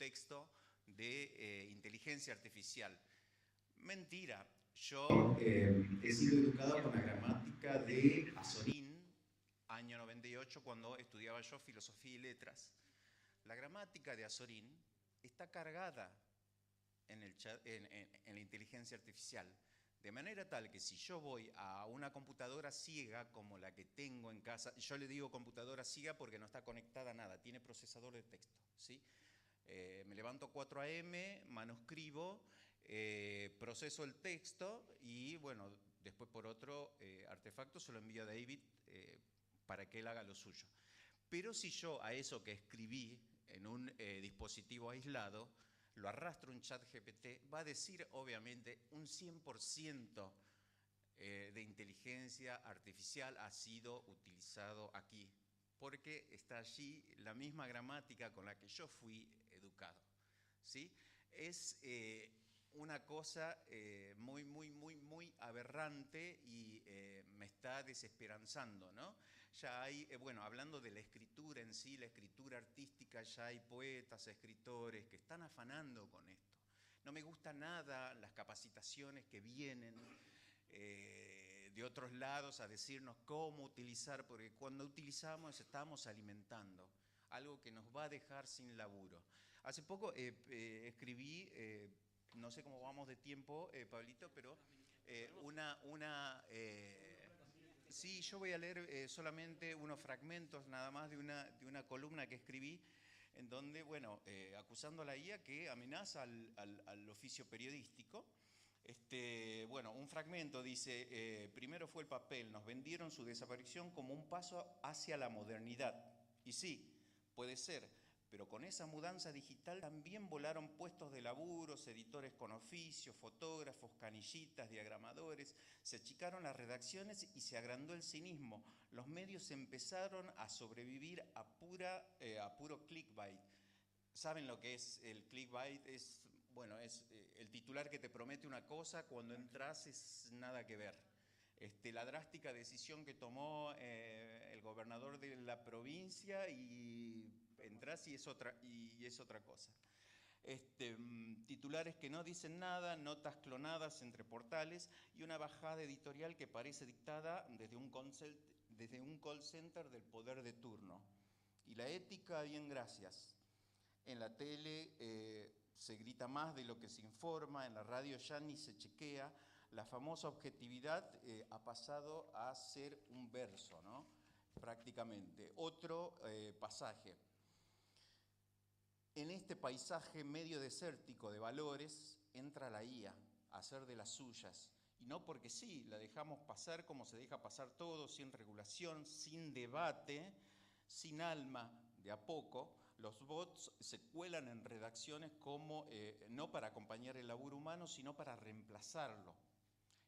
texto de inteligencia artificial. Mentira. Yo he sido educado con la gramática de Azorín, año 98, cuando estudiaba yo filosofía y letras. La gramática de Azorín está cargada en la inteligencia artificial, de manera tal que si yo voy a una computadora ciega como la que tengo en casa, yo le digo computadora ciega porque no está conectada a nada, tiene procesador de texto, ¿sí? Me levanto 4 a.m., manuscribo, proceso el texto y, bueno, después por otro artefacto se lo envío a David para que él haga lo suyo. Pero si yo a eso que escribí en un dispositivo aislado, lo arrastro en ChatGPT, va a decir obviamente un 100% de inteligencia artificial ha sido utilizado aquí, porque está allí la misma gramática con la que yo fui educado, ¿sí? Es una cosa muy aberrante y me está desesperanzando, ¿no? Ya hay, bueno, hablando de la escritura en sí, la escritura artística, ya hay poetas, escritores que están afanando con esto. No me gusta nada las capacitaciones que vienen de otros lados a decirnos cómo utilizar, porque cuando utilizamos estamos alimentando algo que nos va a dejar sin laburo. Hace poco escribí, no sé cómo vamos de tiempo, Pablito, pero sí, yo voy a leer solamente unos fragmentos nada más de una columna que escribí en donde, bueno, acusando a la IA que amenaza al oficio periodístico. Bueno, un fragmento dice, primero fue el papel, nos vendieron su desaparición como un paso hacia la modernidad. Y sí, puede ser, pero con esa mudanza digital también volaron puestos de laburos, editores con oficio, fotógrafos, canillitas, diagramadores, se achicaron las redacciones y se agrandó el cinismo. Los medios empezaron a sobrevivir a puro clickbait. ¿Saben lo que es el clickbait? Bueno, es el titular que te promete una cosa, cuando entras es nada que ver. La drástica decisión que tomó el gobernador de la provincia y entras y es otra cosa. Titulares que no dicen nada, notas clonadas entre portales y una bajada editorial que parece dictada desde un call center del poder de turno. Y la ética, bien, gracias. En la tele se grita más de lo que se informa, en la radio ya ni se chequea. La famosa objetividad ha pasado a ser un verso, ¿no? Prácticamente. Otro pasaje. En este paisaje medio desértico de valores entra la IA a hacer de las suyas. Y no porque sí, la dejamos pasar como se deja pasar todo, sin regulación, sin debate, sin alma, de a poco. Los bots se cuelan en redacciones como no para acompañar el laburo humano, sino para reemplazarlo.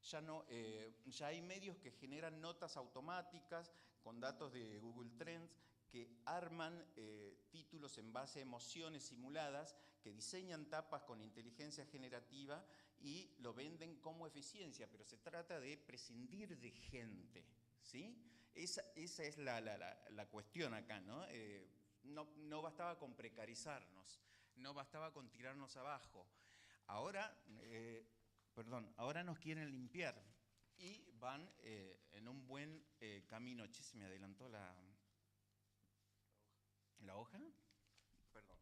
Ya hay medios que generan notas automáticas con datos de Google Trends que arman títulos en base a emociones simuladas, que diseñan tapas con inteligencia generativa y lo venden como eficiencia, pero se trata de prescindir de gente, ¿sí? Esa es la cuestión acá, ¿no? No bastaba con precarizarnos, no bastaba con tirarnos abajo. Ahora nos quieren limpiar y van en un buen camino. Che, se me adelantó la hoja. Perdón.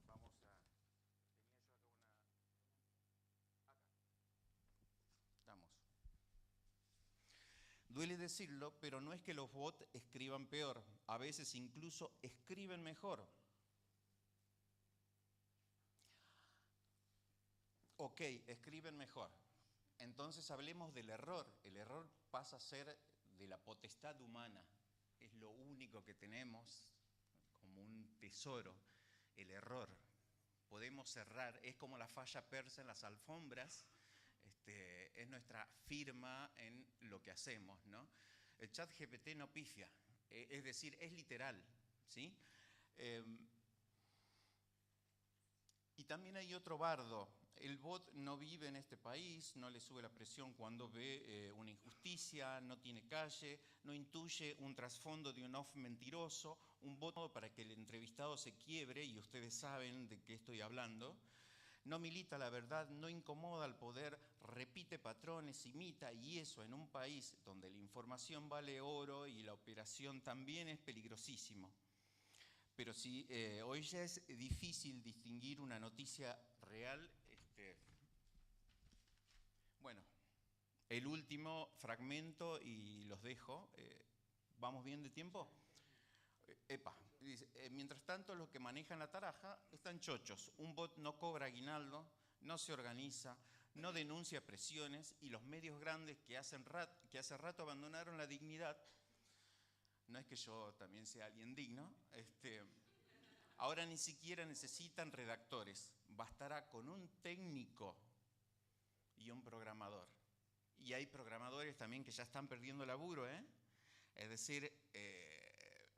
Vamos a... Tenía yo acá una... Acá. Estamos. Duele decirlo, pero no es que los bots escriban peor. A veces incluso escriben mejor. Ok, escriben mejor. Entonces hablemos del error. El error pasa a ser de la potestad humana. Es lo único que tenemos como un tesoro, el error. Podemos errar, es como la falla persa en las alfombras, es nuestra firma en lo que hacemos, ¿no? El ChatGPT no pifia, es decir, es literal, ¿sí? Y también hay otro bardo. El bot no vive en este país, no le sube la presión cuando ve una injusticia, no tiene calle, no intuye un trasfondo de un off mentiroso, un bot para que el entrevistado se quiebre, y ustedes saben de qué estoy hablando. No milita la verdad, no incomoda al poder, repite patrones, imita, y eso en un país donde la información vale oro y la operación también es peligrosísimo. Pero si hoy ya es difícil distinguir una noticia real, bueno, el último fragmento y los dejo. ¿Vamos bien de tiempo? Epa, dice, mientras tanto los que manejan la taraja están chochos. Un bot no cobra aguinaldo, no se organiza, no denuncia presiones, y los medios grandes que hace rato abandonaron la dignidad, no es que yo también sea alguien digno, ahora ni siquiera necesitan redactores, bastará con un técnico y un programador. Y hay programadores también que ya están perdiendo laburo, ¿eh? Es decir,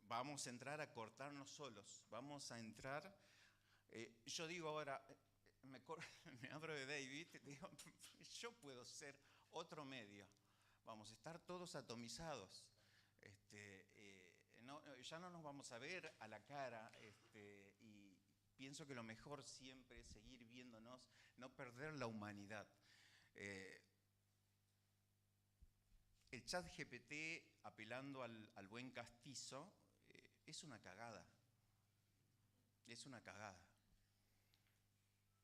vamos a entrar a cortarnos solos, vamos a entrar, yo digo ahora, me abro de David, digo, yo puedo ser otro medio, vamos a estar todos atomizados, ya no nos vamos a ver a la cara, y pienso que lo mejor siempre es seguir viéndonos, no perder la humanidad. El chat GPT, apelando al buen castizo, es una cagada. Es una cagada.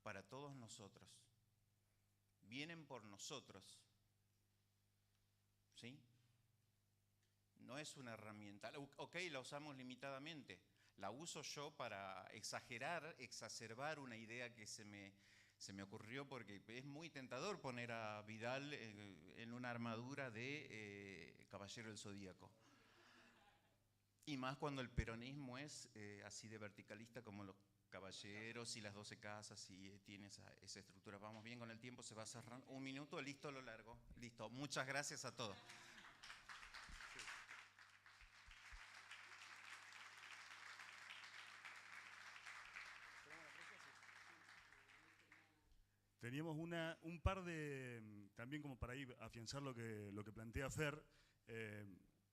Para todos nosotros. Vienen por nosotros. ¿Sí? No es una herramienta. Ok, la usamos limitadamente. La uso yo para exagerar, exacerbar una idea que se me ocurrió, porque es muy tentador poner a Vidal en una armadura de Caballero del Zodíaco. Y más cuando el peronismo es así de verticalista como los caballeros y las 12 casas, y tiene esa estructura. Vamos bien con el tiempo, se va cerrando. Un minuto, listo, lo largo. Listo, muchas gracias a todos. Teníamos un par de, también como para ir a afianzar lo que plantea Fer,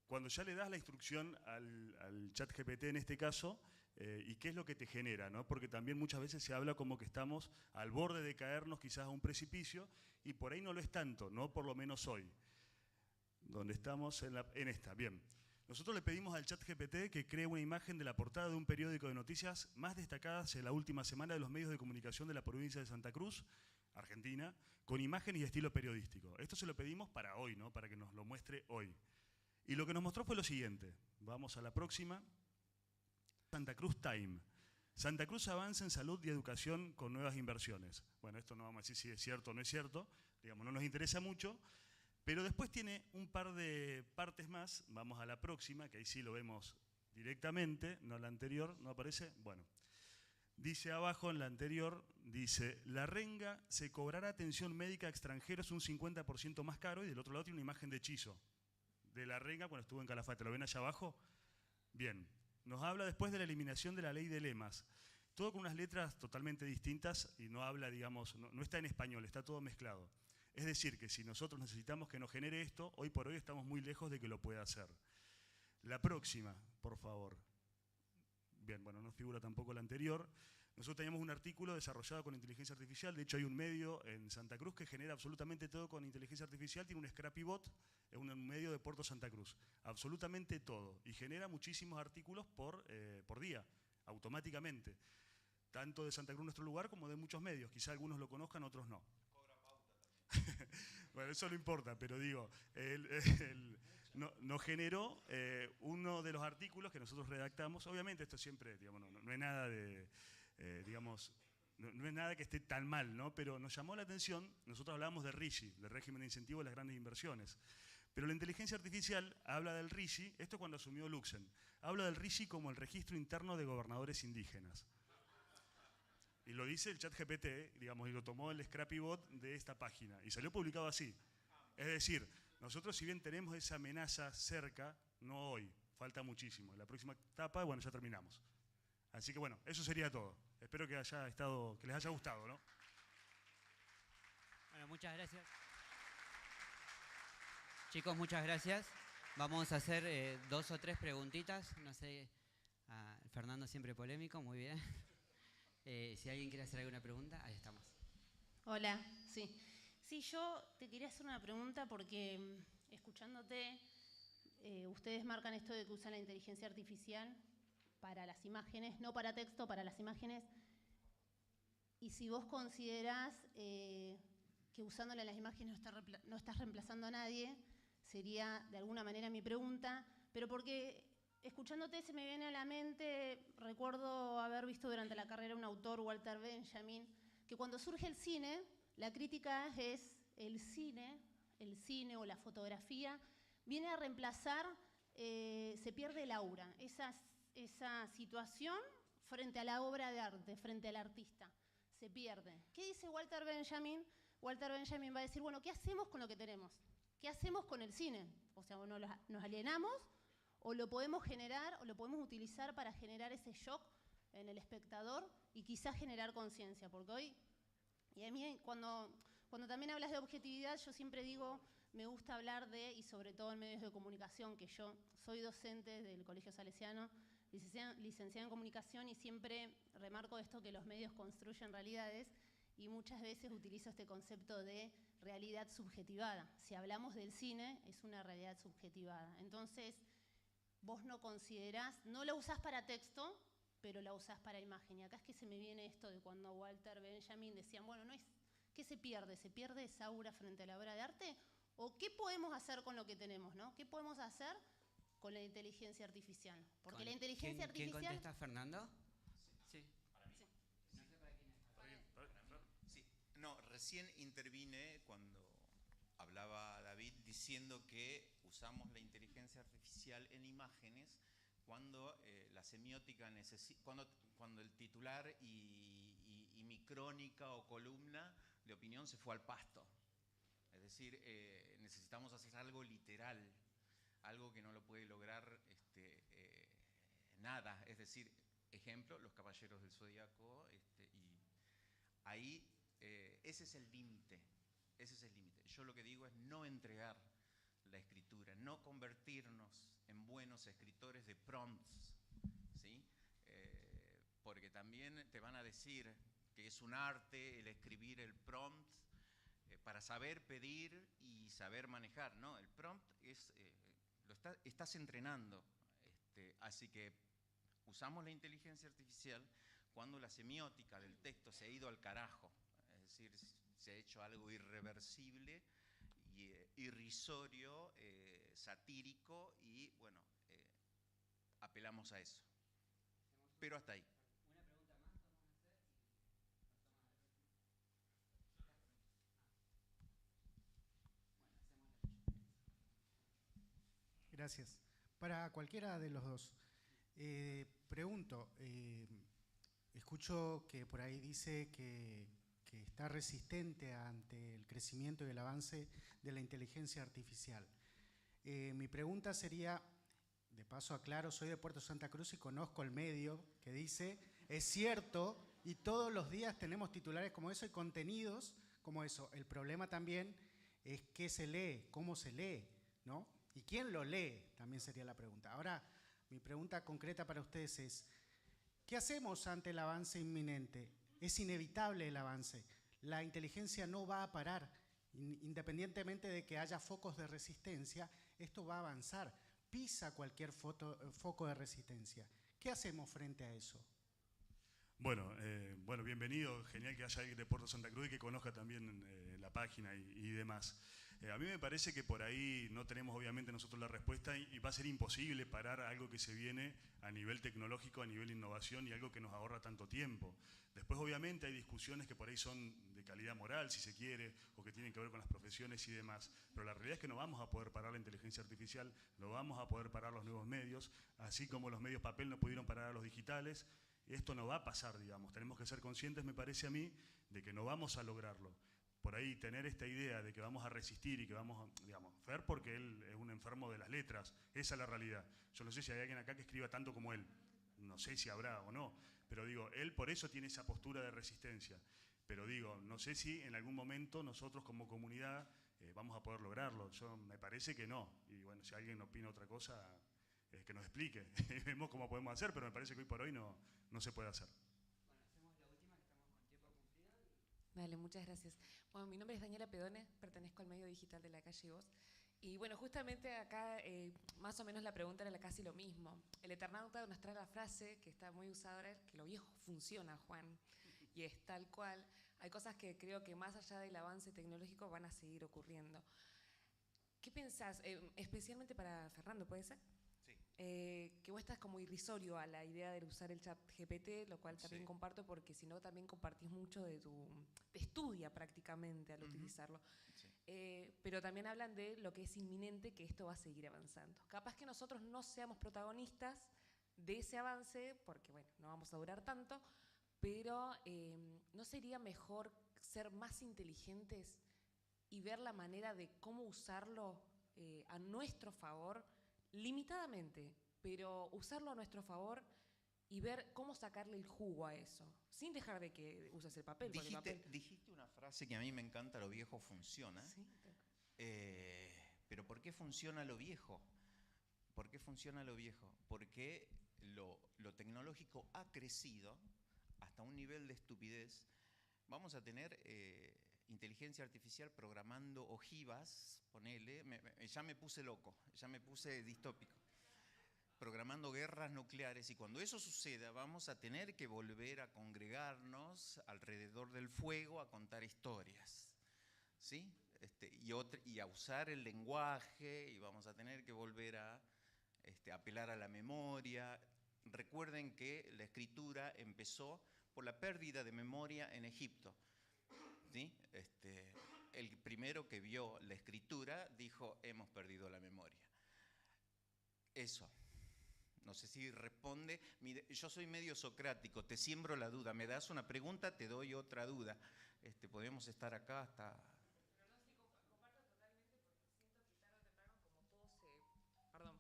cuando ya le das la instrucción al chat GPT en este caso, y qué es lo que te genera, ¿no? Porque también muchas veces se habla como que estamos al borde de caernos quizás a un precipicio, y por ahí no lo es tanto, no por lo menos hoy, donde estamos en esta. Bien, nosotros le pedimos al chat GPT que cree una imagen de la portada de un periódico de noticias más destacadas en la última semana de los medios de comunicación de la provincia de Santa Cruz, Argentina, con imágenes y estilo periodístico. Esto se lo pedimos para hoy, ¿no? Para que nos lo muestre hoy. Y lo que nos mostró fue lo siguiente. Vamos a la próxima. Santa Cruz Time. Santa Cruz avanza en salud y educación con nuevas inversiones. Bueno, esto no vamos a decir si es cierto o no es cierto, digamos, no nos interesa mucho, pero después tiene un par de partes más. Vamos a la próxima, que ahí sí lo vemos directamente, no la anterior, ¿no aparece? Bueno. Dice abajo en la anterior, dice, la renga se cobrará atención médica a extranjeros un 50% más caro, y del otro lado tiene una imagen de Chizo, de la renga cuando estuvo en Calafate. ¿Lo ven allá abajo? Bien, nos habla después de la eliminación de la ley de lemas. Todo con unas letras totalmente distintas, y no habla, digamos, no está en español, está todo mezclado. Es decir, que si nosotros necesitamos que nos genere esto, hoy por hoy estamos muy lejos de que lo pueda hacer. La próxima, por favor. Bien, bueno, no figura tampoco la anterior. Nosotros teníamos un artículo desarrollado con inteligencia artificial. De hecho, hay un medio en Santa Cruz que genera absolutamente todo con inteligencia artificial. Tiene un Scrappy Bot, es un medio de Puerto Santa Cruz. Absolutamente todo. Y genera muchísimos artículos por día, automáticamente. Tanto de Santa Cruz, nuestro lugar, como de muchos medios. Quizá algunos lo conozcan, otros no. Cobra pauta también. Bueno, eso no importa, pero digo, nos generó uno de los artículos que nosotros redactamos. Obviamente esto siempre, digamos, no es nada de, digamos, no es nada que esté tan mal, ¿no? Pero nos llamó la atención. Nosotros hablábamos de RIGI, del régimen de incentivo de las grandes inversiones. Pero la inteligencia artificial habla del RIGI, esto es cuando asumió Luxen, habla del RIGI como el registro interno de gobernadores indígenas. Y lo dice el chat GPT, digamos, y lo tomó el Scrappy Bot de esta página. Y salió publicado así. Es decir, nosotros si bien tenemos esa amenaza cerca, no hoy, falta muchísimo. En la próxima etapa, bueno, ya terminamos. Así que bueno, eso sería todo. Espero que les haya gustado, ¿no? Bueno, muchas gracias. Chicos, muchas gracias. Vamos a hacer 2 o 3 preguntitas. No sé, Fernando siempre polémico, muy bien. Si alguien quiere hacer alguna pregunta, ahí estamos. Hola, sí. Sí, yo te quería hacer una pregunta porque escuchándote, ustedes marcan esto de que usan la inteligencia artificial para las imágenes, no para texto, para las imágenes. Y si vos considerás que usándola en las imágenes no estás reemplazando a nadie, sería de alguna manera mi pregunta, pero porque escuchándote se me viene a la mente, recuerdo haber visto durante la carrera un autor, Walter Benjamin, que cuando surge el cine, la crítica es el cine o la fotografía, viene a reemplazar, se pierde el aura, esa situación frente a la obra de arte, frente al artista, se pierde. ¿Qué dice Walter Benjamin? Walter Benjamin va a decir, bueno, ¿qué hacemos con lo que tenemos? ¿Qué hacemos con el cine? O sea, nos alienamos o lo podemos generar o lo podemos utilizar para generar ese shock en el espectador y quizás generar conciencia, porque hoy, y a mí cuando también hablas de objetividad, yo siempre digo, me gusta hablar de, y sobre todo en medios de comunicación, que yo soy docente del Colegio Salesiano, licenciada en comunicación, y siempre remarco esto que los medios construyen realidades, y muchas veces utilizo este concepto de realidad subjetivada. Si hablamos del cine, es una realidad subjetivada. Entonces, vos no considerás, no la usás para texto, pero la usás para imagen. Y acá es que se me viene esto de cuando Walter Benjamin decían, bueno, no es, ¿qué se pierde? ¿Se pierde esa aura frente a la obra de arte? ¿O qué podemos hacer con lo que tenemos, no? ¿Qué podemos hacer con la inteligencia artificial? Porque la inteligencia artificial... ¿Quién contesta, Fernando? Sí. Sí, no, recién intervine cuando hablaba David diciendo que usamos la inteligencia artificial en imágenes cuando la semiótica cuando el titular y mi crónica o columna de opinión se fue al pasto. Es decir, necesitamos hacer algo literal, algo que no lo puede lograr nada. Es decir, ejemplo, Los Caballeros del Zodíaco, y ahí ese es el límite. Ese es el límite. Yo lo que digo es no entregar la escritura, no convertirnos en buenos escritores de prompts, ¿sí? Porque también te van a decir que es un arte el escribir el prompt para saber pedir y saber manejar, ¿no? El prompt es, estás entrenando, así que usamos la inteligencia artificial cuando la semiótica del texto se ha ido al carajo, es decir, se ha hecho algo irreversible, irrisorio, satírico, y bueno, apelamos a eso. Pero hasta ahí. ¿Una pregunta más podemos hacer? Gracias. Para cualquiera de los dos, pregunto, escucho que por ahí dice que está resistente ante el crecimiento y el avance de la inteligencia artificial. Mi pregunta sería, de paso aclaro, soy de Puerto Santa Cruz y conozco el medio que dice, es cierto, y todos los días tenemos titulares como eso y contenidos como eso. El problema también es qué se lee, cómo se lee, ¿no? ¿Y quién lo lee? También sería la pregunta. Ahora, mi pregunta concreta para ustedes es, ¿qué hacemos ante el avance inminente? Es inevitable el avance. La inteligencia no va a parar. Independientemente de que haya focos de resistencia, esto va a avanzar. Pisa cualquier foco de resistencia. ¿Qué hacemos frente a eso? Bueno, bienvenido. Genial que haya alguien de Puerto Santa Cruz y que conozca también la página y demás. A mí me parece que por ahí no tenemos obviamente nosotros la respuesta y va a ser imposible parar algo que se viene a nivel tecnológico, a nivel innovación y algo que nos ahorra tanto tiempo. Después obviamente hay discusiones que por ahí son de calidad moral, si se quiere, o que tienen que ver con las profesiones y demás, pero la realidad es que no vamos a poder parar la inteligencia artificial, no vamos a poder parar los nuevos medios, así como los medios papel no pudieron parar a los digitales. Esto no va a pasar, digamos, tenemos que ser conscientes, me parece a mí, de que no vamos a lograrlo. Por ahí tener esta idea de que vamos a resistir y que vamos a, digamos, Fer porque él es un enfermo de las letras, esa es la realidad. Yo no sé si hay alguien acá que escriba tanto como él, no sé si habrá o no, pero digo, él por eso tiene esa postura de resistencia. Pero digo, no sé si en algún momento nosotros como comunidad vamos a poder lograrlo. Me parece que no. Y bueno, si alguien opina otra cosa, que nos explique. Vemos cómo podemos hacer, pero me parece que hoy por hoy no se puede hacer. Dale, muchas gracias. Bueno, mi nombre es Daniela Pedone, pertenezco al medio digital de La Calle Voz. Y bueno, justamente acá más o menos la pregunta era casi lo mismo. El Eternauta nos trae la frase que está muy usada ahora, que lo viejo funciona, Juan, y es tal cual. Hay cosas que creo que más allá del avance tecnológico van a seguir ocurriendo. ¿Qué pensás, especialmente para Fernando, puede ser? Sí. Que vos estás como irrisorio a la idea de usar el chat GPT, lo cual también Sí. comparto porque si no también compartís mucho te estudia prácticamente al utilizarlo. Sí. Pero también hablan de lo que es inminente, que esto va a seguir avanzando. Capaz que nosotros no seamos protagonistas de ese avance, porque bueno, no vamos a durar tanto, pero ¿no sería mejor ser más inteligentes y ver la manera de cómo usarlo a nuestro favor, limitadamente, pero usarlo a nuestro favor y ver cómo sacarle el jugo a eso, sin dejar de que uses el papel? Porque el papel... Dijiste una frase que a mí me encanta, lo viejo funciona. Sí, Pero ¿por qué funciona lo viejo? ¿Por qué funciona lo viejo? Porque lo tecnológico ha crecido hasta un nivel de estupidez. Vamos a tener inteligencia artificial programando ojivas, ponele, ya me puse loco, ya me puse distópico, programando guerras nucleares, y cuando eso suceda vamos a tener que volver a congregarnos alrededor del fuego a contar historias, ¿sí? Y a usar el lenguaje, y vamos a tener que volver a apelar a la memoria. Recuerden que la escritura empezó por la pérdida de memoria en Egipto, ¿sí? El primero que vio la escritura dijo: hemos perdido la memoria. Eso. No sé si responde. Yo soy medio socrático, te siembro la duda. Me das una pregunta, te doy otra duda. Podemos estar acá hasta...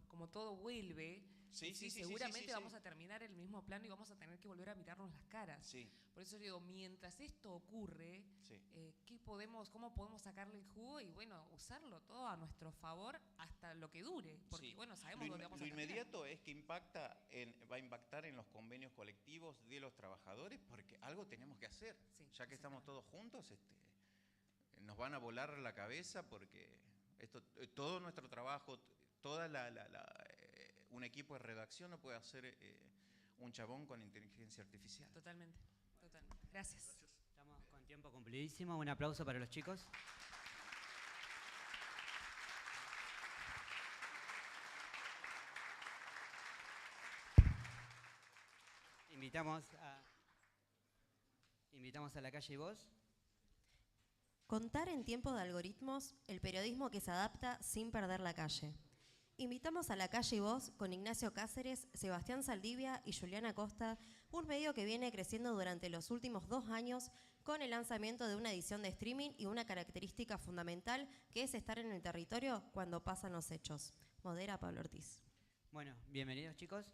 Como todo vuelve, Sí, seguramente sí. vamos a terminar el mismo plano y vamos a tener que volver a mirarnos las caras. Sí. Por eso digo, mientras esto ocurre, Sí. ¿cómo podemos sacarle el jugo y bueno, usarlo todo a nuestro favor hasta lo que dure? Porque Sí. bueno, sabemos dónde vamos a Lo terminar. inmediato es que va a impactar en los convenios colectivos de los trabajadores, porque algo tenemos que hacer. Sí, Ya que estamos todos juntos, nos van a volar la cabeza, porque todo nuestro trabajo, un equipo de redacción no puede hacer un chabón con inteligencia artificial. Totalmente. Gracias. Estamos con tiempo cumplidísimo. Un aplauso para los chicos. Invitamos a La Calle Voz. Contar en tiempo de algoritmos, el periodismo que se adapta sin perder la calle. Invitamos a La Calle Voz con Ignacio Cáceres, Sebastián Saldivia y Juliana Costa, un medio que viene creciendo durante los últimos 2 años con el lanzamiento de una edición de streaming y una característica fundamental que es estar en el territorio cuando pasan los hechos. Modera Pablo Ortiz. Bueno, bienvenidos chicos.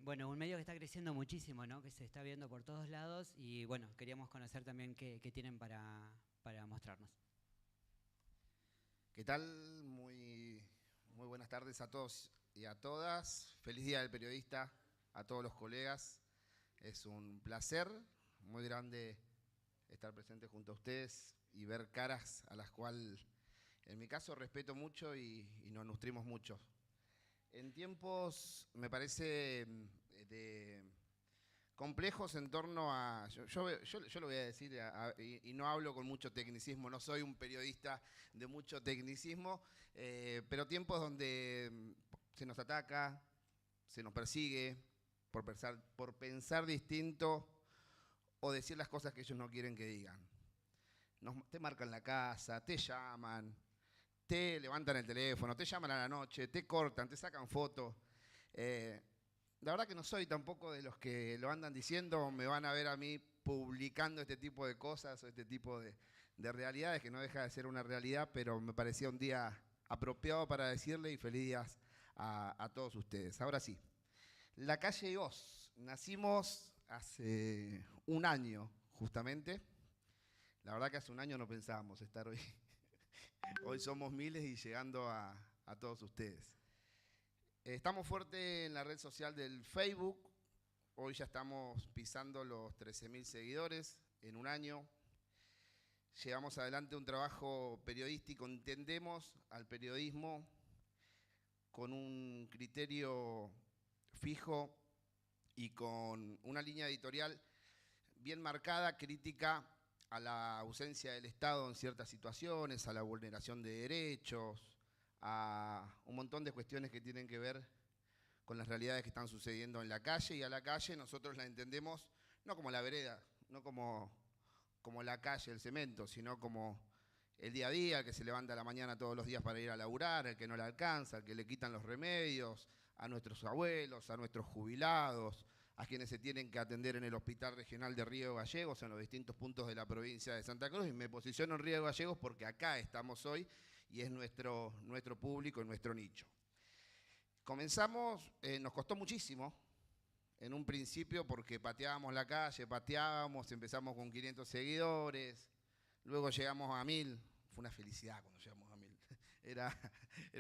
Bueno, un medio que está creciendo muchísimo, ¿no? Que se está viendo por todos lados y bueno, queríamos conocer también qué tienen para mostrarnos. ¿Qué tal? Muy buenas tardes a todos y a todas. Feliz Día del Periodista a todos los colegas. Es un placer muy grande estar presente junto a ustedes y ver caras a las cuales, en mi caso, respeto mucho y nos nutrimos mucho. En tiempos, me parece, complejos en torno a... Yo lo voy a decir, y no hablo con mucho tecnicismo, no soy un periodista de mucho tecnicismo, pero tiempos donde se nos ataca, se nos persigue por pensar distinto o decir las cosas que ellos no quieren que digan. Te marcan la casa, te llaman, te levantan el teléfono, te llaman a la noche, te cortan, te sacan fotos. La verdad que no soy tampoco de los que lo andan diciendo, me van a ver a mí publicando este tipo de cosas o este tipo de realidades, que no deja de ser una realidad, pero me parecía un día apropiado para decirle y feliz días a todos ustedes. Ahora sí, La Calle Voz. Nacimos hace un año, justamente. La verdad que hace un año no pensábamos estar hoy. Hoy somos miles y llegando a todos ustedes. Estamos fuertes en la red social del Facebook. Hoy ya estamos pisando los 13.000 seguidores en un año. Llevamos adelante un trabajo periodístico. Entendemos al periodismo con un criterio fijo y con una línea editorial bien marcada, crítica a la ausencia del Estado en ciertas situaciones, a la vulneración de derechos, a un montón de cuestiones que tienen que ver con las realidades que están sucediendo en la calle, y a la calle nosotros la entendemos no como la vereda, no como la calle, el cemento, sino como el día a día, el que se levanta a la mañana todos los días para ir a laburar, el que no le alcanza, el que le quitan los remedios, a nuestros abuelos, a nuestros jubilados, a quienes se tienen que atender en el Hospital Regional de Río Gallegos, en los distintos puntos de la provincia de Santa Cruz, y me posiciono en Río Gallegos porque acá estamos hoy y es nuestro público, nuestro nicho. Comenzamos, nos costó muchísimo en un principio porque pateábamos la calle, empezamos con 500 seguidores, luego llegamos a 1000, fue una felicidad cuando llegamos a 1000, era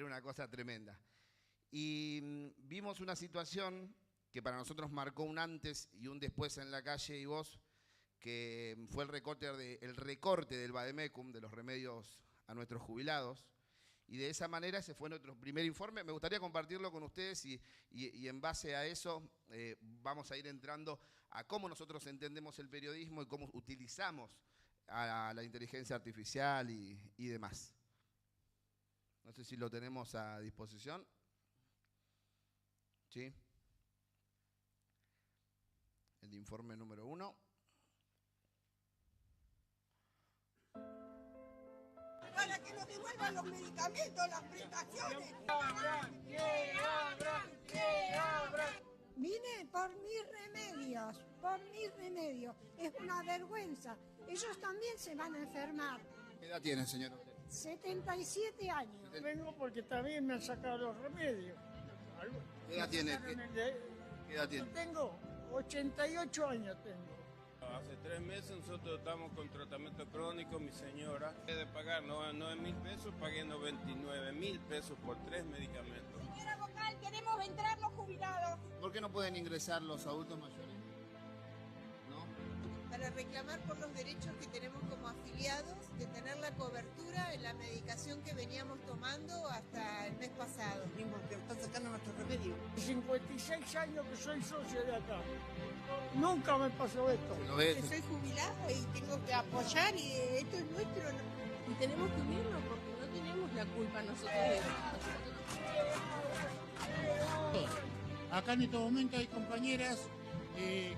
una cosa tremenda. Y vimos una situación que para nosotros marcó un antes y un después en la calle y voz, que fue el recorte del Vademecum, de los remedios a nuestros jubilados. Y de esa manera ese fue nuestro primer informe. Me gustaría compartirlo con ustedes y en base a eso vamos a ir entrando a cómo nosotros entendemos el periodismo y cómo utilizamos a la inteligencia artificial y demás. No sé si lo tenemos a disposición. ¿Sí? El informe número 1. Para que nos devuelvan los medicamentos, las prestaciones. ¡Que abran! Vine por mis remedios, Es una vergüenza. Ellos también se van a enfermar. ¿Qué edad tiene, señor? 77 años. Vengo porque también me han sacado los remedios. ¿Qué edad tiene? ¿Qué edad tiene? Tengo 88 años tengo. Hace 3 meses nosotros estamos con tratamiento crónico, mi señora. En vez de pagar 9.000 pesos, pagué 99.000 pesos por 3 medicamentos. Señora vocal, queremos entrar los jubilados. ¿Por qué no pueden ingresar los adultos mayores? ¿No? Para reclamar por los derechos que tenemos como afiliados, de tener la cobertura en la medicación que veníamos tomando hasta el mes pasado. Que están sacando nuestros remedios. 56 años que soy socio de acá. Nunca me pasó esto. Que soy jubilado y tengo que apoyar y esto es nuestro. Y tenemos que unirnos porque no tenemos la culpa nosotros. Acá en este momento hay compañeras que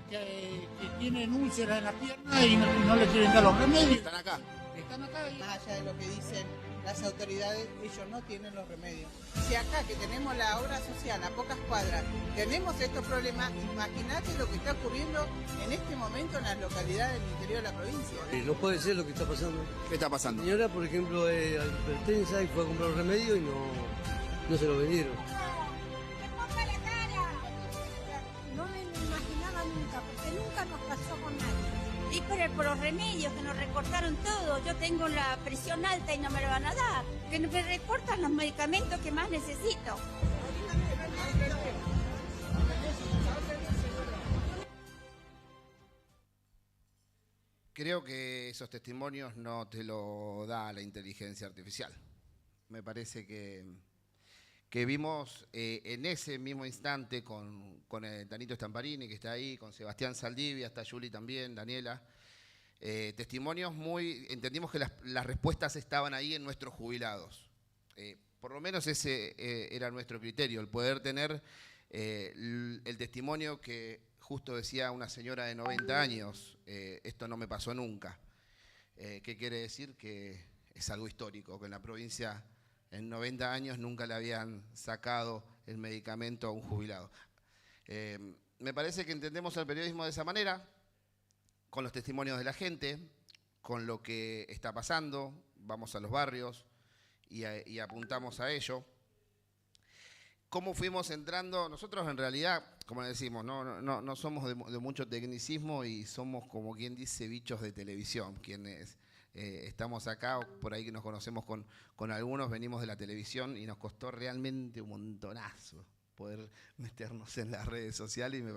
tienen úlceras en la pierna y no le quieren dar los remedios. ¿Están acá? Están acá. Más allá de lo que dicen las autoridades, ellos no tienen los remedios. Si acá que tenemos la obra social a pocas cuadras, tenemos estos problemas, imagínate lo que está ocurriendo en este momento en las localidades del interior de la provincia. No puede ser lo que está pasando. ¿Qué está pasando? La señora, por ejemplo, es hipertensa y fue a comprar un remedio y no se lo vendieron. ¡Que ponga la cara! No me lo imaginaba nunca, porque nunca nos pasó con nadie. Y por los remedios, que nos recortaron todo. Yo tengo la presión alta y no me lo van a dar. Que me recortan los medicamentos que más necesito. Creo que esos testimonios no te lo da la inteligencia artificial. Me parece que vimos en ese mismo instante con el Tanito Stamparini, que está ahí, con Sebastián Saldivia, está Juli también, Daniela, testimonios entendimos que las respuestas estaban ahí en nuestros jubilados. Por lo menos ese era nuestro criterio, el poder tener el testimonio que justo decía una señora de 90 años, esto no me pasó nunca. ¿Qué quiere decir? Que es algo histórico, que en la provincia en 90 años nunca le habían sacado el medicamento a un jubilado. Me parece que entendemos el periodismo de esa manera, con los testimonios de la gente, con lo que está pasando, vamos a los barrios y apuntamos a ello. ¿Cómo fuimos entrando? Nosotros en realidad, como decimos, no somos de mucho tecnicismo y somos, como quien dice, bichos de televisión, quienes estamos acá, o por ahí que nos conocemos con algunos, venimos de la televisión y nos costó realmente un montonazo poder meternos en las redes sociales y me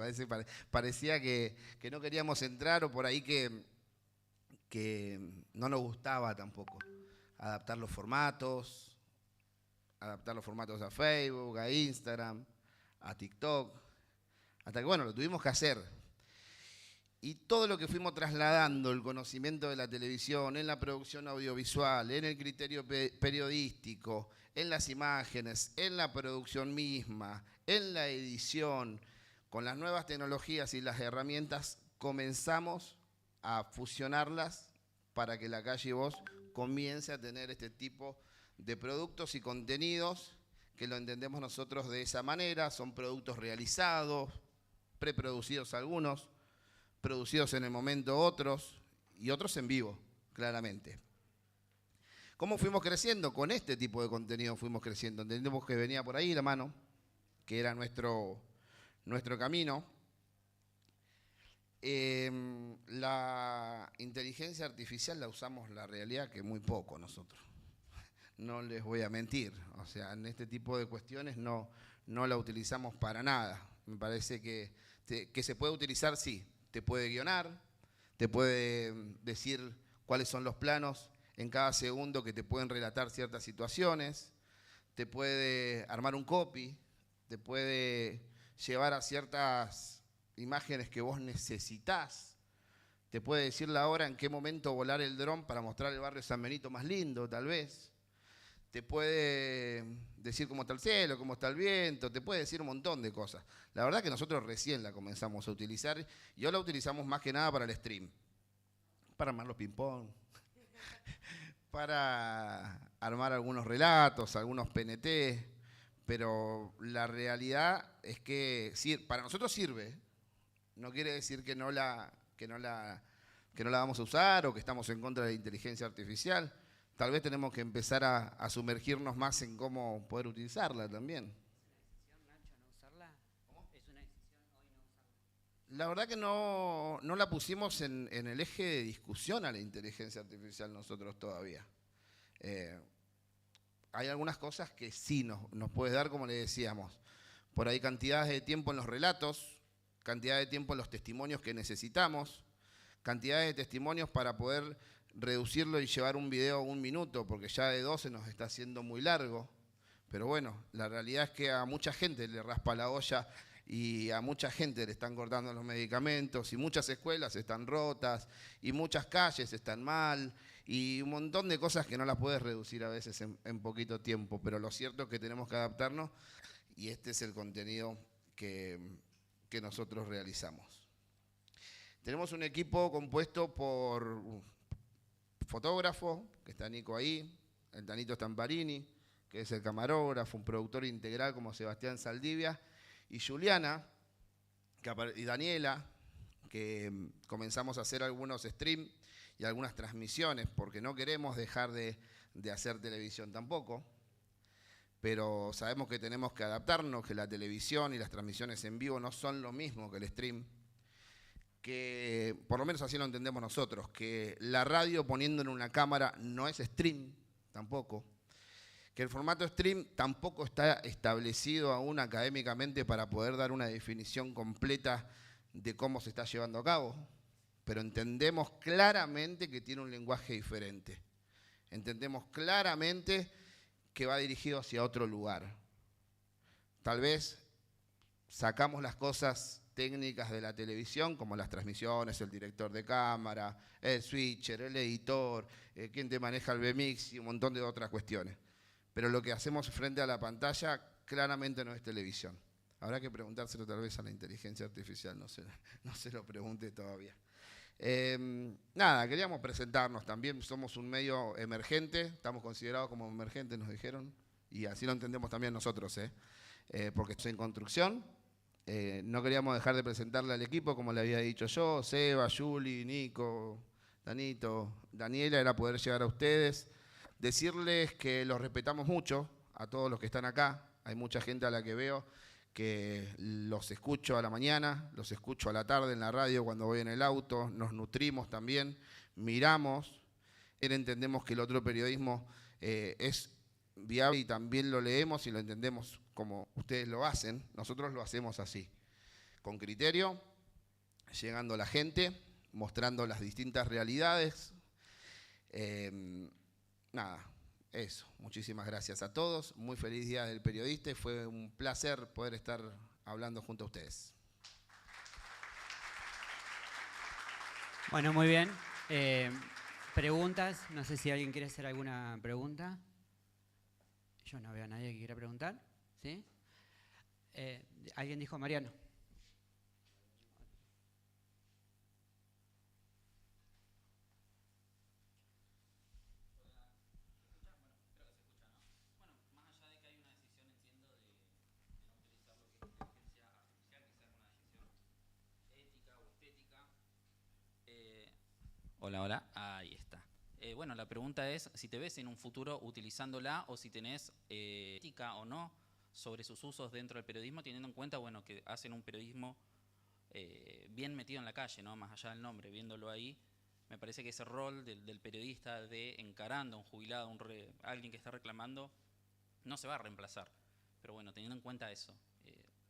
parecía que no queríamos entrar o por ahí que no nos gustaba tampoco adaptar los formatos a Facebook, a Instagram, a TikTok, hasta que bueno, lo tuvimos que hacer. Y todo lo que fuimos trasladando, el conocimiento de la televisión, en la producción audiovisual, en el criterio periodístico, en las imágenes, en la producción misma, en la edición, con las nuevas tecnologías y las herramientas, comenzamos a fusionarlas para que La Calle y Voz comience a tener este tipo de productos y contenidos que lo entendemos nosotros de esa manera. Son productos realizados, preproducidos algunos, producidos en el momento otros y otros en vivo, claramente. ¿Cómo fuimos creciendo? Con este tipo de contenido fuimos creciendo. Entendemos que venía por ahí la mano, que era nuestro camino. La inteligencia artificial la usamos, la realidad, que muy poco nosotros. No les voy a mentir. O sea, en este tipo de cuestiones no la utilizamos para nada. Me parece que se puede utilizar, sí. Te puede guionar, te puede decir cuáles son los planos en cada segundo que te pueden relatar ciertas situaciones, te puede armar un copy, te puede llevar a ciertas imágenes que vos necesitás, te puede decir la hora en qué momento volar el dron para mostrar el barrio San Benito más lindo, tal vez. Te puede decir cómo está el cielo, cómo está el viento, te puede decir un montón de cosas. La verdad que nosotros recién la comenzamos a utilizar y hoy la utilizamos más que nada para el stream, para armar los ping-pong, para armar algunos relatos, algunos PNT, pero la realidad es que para nosotros sirve. No quiere decir que no la vamos a usar o que estamos en contra de la inteligencia artificial. Tal vez tenemos que empezar a sumergirnos más en cómo poder utilizarla también. La verdad que no la pusimos en el eje de discusión a la inteligencia artificial nosotros todavía. Hay algunas cosas que sí nos puede dar, como le decíamos. Por ahí cantidades de tiempo en los relatos, cantidad de tiempo en los testimonios que necesitamos, cantidad de testimonios para poder reducirlo y llevar un video a 1 minuto, porque ya de 12 nos está haciendo muy largo. Pero bueno, la realidad es que a mucha gente le raspa la olla y a mucha gente le están cortando los medicamentos y muchas escuelas están rotas y muchas calles están mal y un montón de cosas que no las puedes reducir a veces en poquito tiempo. Pero lo cierto es que tenemos que adaptarnos y este es el contenido que nosotros realizamos. Tenemos un equipo compuesto por fotógrafo, que está Nico ahí, el Danito Stamparini, que es el camarógrafo, un productor integral como Sebastián Saldivia, y Juliana y Daniela, que comenzamos a hacer algunos streams y algunas transmisiones, porque no queremos dejar de hacer televisión tampoco, pero sabemos que tenemos que adaptarnos, que la televisión y las transmisiones en vivo no son lo mismo que el stream, que por lo menos así lo entendemos nosotros, que la radio poniendo en una cámara no es stream tampoco, que el formato stream tampoco está establecido aún académicamente para poder dar una definición completa de cómo se está llevando a cabo, pero entendemos claramente que tiene un lenguaje diferente, entendemos claramente que va dirigido hacia otro lugar. Tal vez sacamos las cosas técnicas de la televisión, como las transmisiones, el director de cámara, el switcher, el editor, quien te maneja el VMix y un montón de otras cuestiones. Pero lo que hacemos frente a la pantalla claramente no es televisión. Habrá que preguntárselo tal vez a la inteligencia artificial, no se lo pregunte todavía. Nada, queríamos presentarnos también, somos un medio emergente, estamos considerados como emergentes, nos dijeron, y así lo entendemos también nosotros, porque estoy en construcción. No queríamos dejar de presentarle al equipo, como le había dicho yo, Seba, Juli, Nico, Danito, Daniela, era poder llegar a ustedes, decirles que los respetamos mucho, a todos los que están acá, hay mucha gente a la que veo, que los escucho a la mañana, los escucho a la tarde en la radio cuando voy en el auto, nos nutrimos también, miramos, entendemos que el otro periodismo es viable y también lo leemos y lo entendemos como ustedes lo hacen, nosotros lo hacemos así, con criterio, llegando a la gente, mostrando las distintas realidades. Nada, eso. Muchísimas gracias a todos. Muy feliz Día del Periodista. Fue un placer poder estar hablando junto a ustedes. Bueno, muy bien. Preguntas. No sé si alguien quiere hacer alguna pregunta. Yo no veo a nadie que quiera preguntar. ¿Sí? ¿Alguien dijo Mariano? Hola, hola, ahí está. Bueno, la pregunta es si te ves en un futuro utilizándola o si tenés ética o no sobre sus usos dentro del periodismo, teniendo en cuenta, bueno, que hacen un periodismo bien metido en la calle, ¿no? Más allá del nombre, viéndolo ahí, me parece que ese rol del periodista de encarando a un jubilado, alguien que está reclamando, no se va a reemplazar. Pero bueno, teniendo en cuenta eso,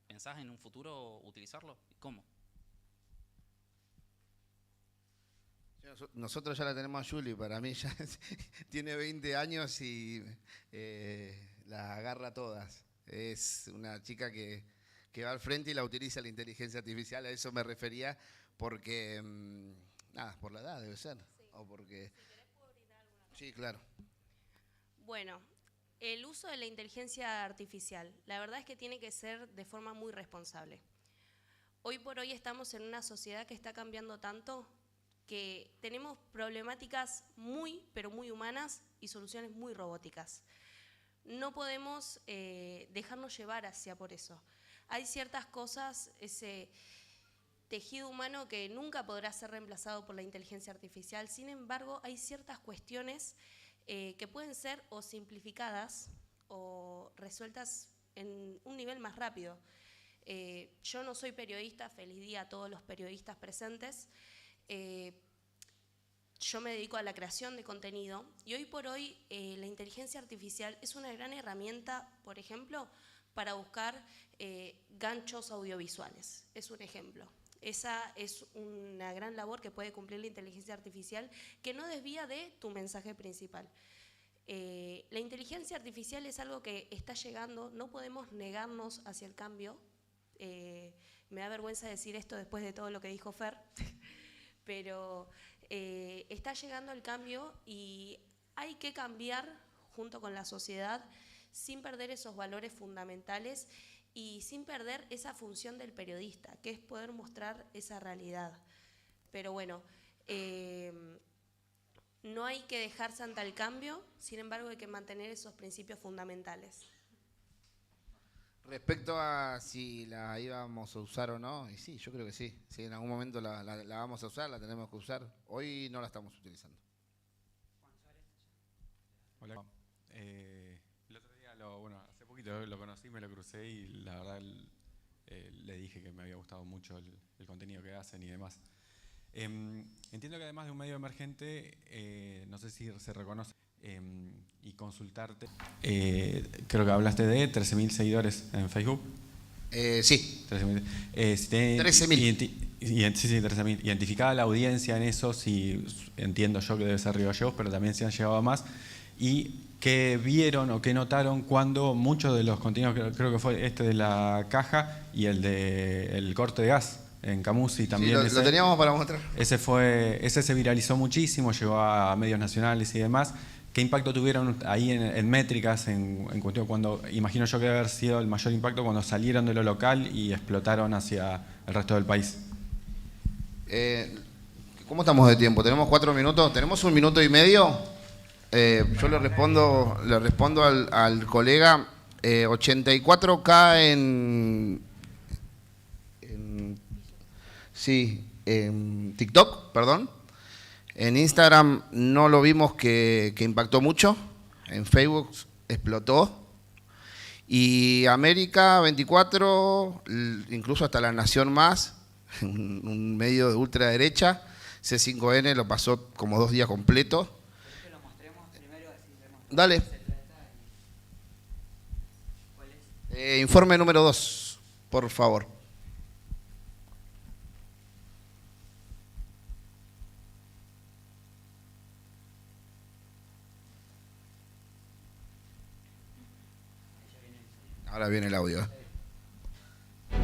¿pensás en un futuro utilizarlo? ¿Cómo? Nosotros ya la tenemos a Juli, para mí ya tiene 20 años y la agarra todas. Es una chica que va al frente y la utiliza la inteligencia artificial, a eso me refería, porque, nada, por la edad debe ser. Sí. O porque... Si querés, ¿puedo brindar alguna cosa? Sí, claro. Bueno, el uso de la inteligencia artificial, la verdad es que tiene que ser de forma muy responsable. Hoy por hoy estamos en una sociedad que está cambiando tanto que tenemos problemáticas muy, pero muy humanas y soluciones muy robóticas. No podemos dejarnos llevar hacia por eso. Hay ciertas cosas, ese tejido humano que nunca podrá ser reemplazado por la inteligencia artificial. Sin embargo, hay ciertas cuestiones que pueden ser o simplificadas o resueltas en un nivel más rápido. Yo no soy periodista, feliz día a todos los periodistas presentes. Yo me dedico a la creación de contenido y hoy por hoy la inteligencia artificial es una gran herramienta, por ejemplo, para buscar ganchos audiovisuales. Es un ejemplo. Esa es una gran labor que puede cumplir la inteligencia artificial que no desvía de tu mensaje principal. La inteligencia artificial es algo que está llegando, no podemos negarnos hacia el cambio. Me da vergüenza decir esto después de todo lo que dijo Fer, pero está llegando el cambio y hay que cambiar junto con la sociedad sin perder esos valores fundamentales y sin perder esa función del periodista, que es poder mostrar esa realidad. Pero bueno, no hay que dejarse ante el cambio, sin embargo hay que mantener esos principios fundamentales. Respecto a si la íbamos a usar o no, y sí, yo creo que sí. Si en algún momento la vamos a usar, la tenemos que usar. Hoy no la estamos utilizando. Hola. El otro día, hace poquito lo conocí, me lo crucé y la verdad le dije que me había gustado mucho el contenido que hacen y demás. Entiendo que además de un medio emergente, no sé si se reconoce, y consultarte. Creo que hablaste de 13.000 seguidores en Facebook. Sí. 13.000. Si 13.000. Sí, 13.000. Identificada la audiencia en eso, si entiendo yo que debe ser Río Gallegos, pero también se han llegado a más. Y qué vieron o qué notaron cuando muchos de los contenidos, creo que fue este de la caja y el del corte de gas en Camusi también. Sí, lo teníamos para mostrar. Ese se viralizó muchísimo, llegó a medios nacionales y demás. ¿Qué impacto tuvieron ahí en métricas, en cuestión cuando, imagino yo que debe haber sido el mayor impacto cuando salieron de lo local y explotaron hacia el resto del país? ¿Cómo estamos de tiempo? ¿Tenemos 4 minutos? ¿Tenemos 1 minuto y medio? Yo le respondo al colega, 84K en TikTok, perdón. En Instagram no lo vimos que impactó mucho, en Facebook explotó. Y América 24, incluso hasta La Nación Más, un medio de ultraderecha, C5N lo pasó como 2 días completos. Que lo mostremos primero, así vemos. Dale. Informe número 2, por favor. Ahora viene el audio.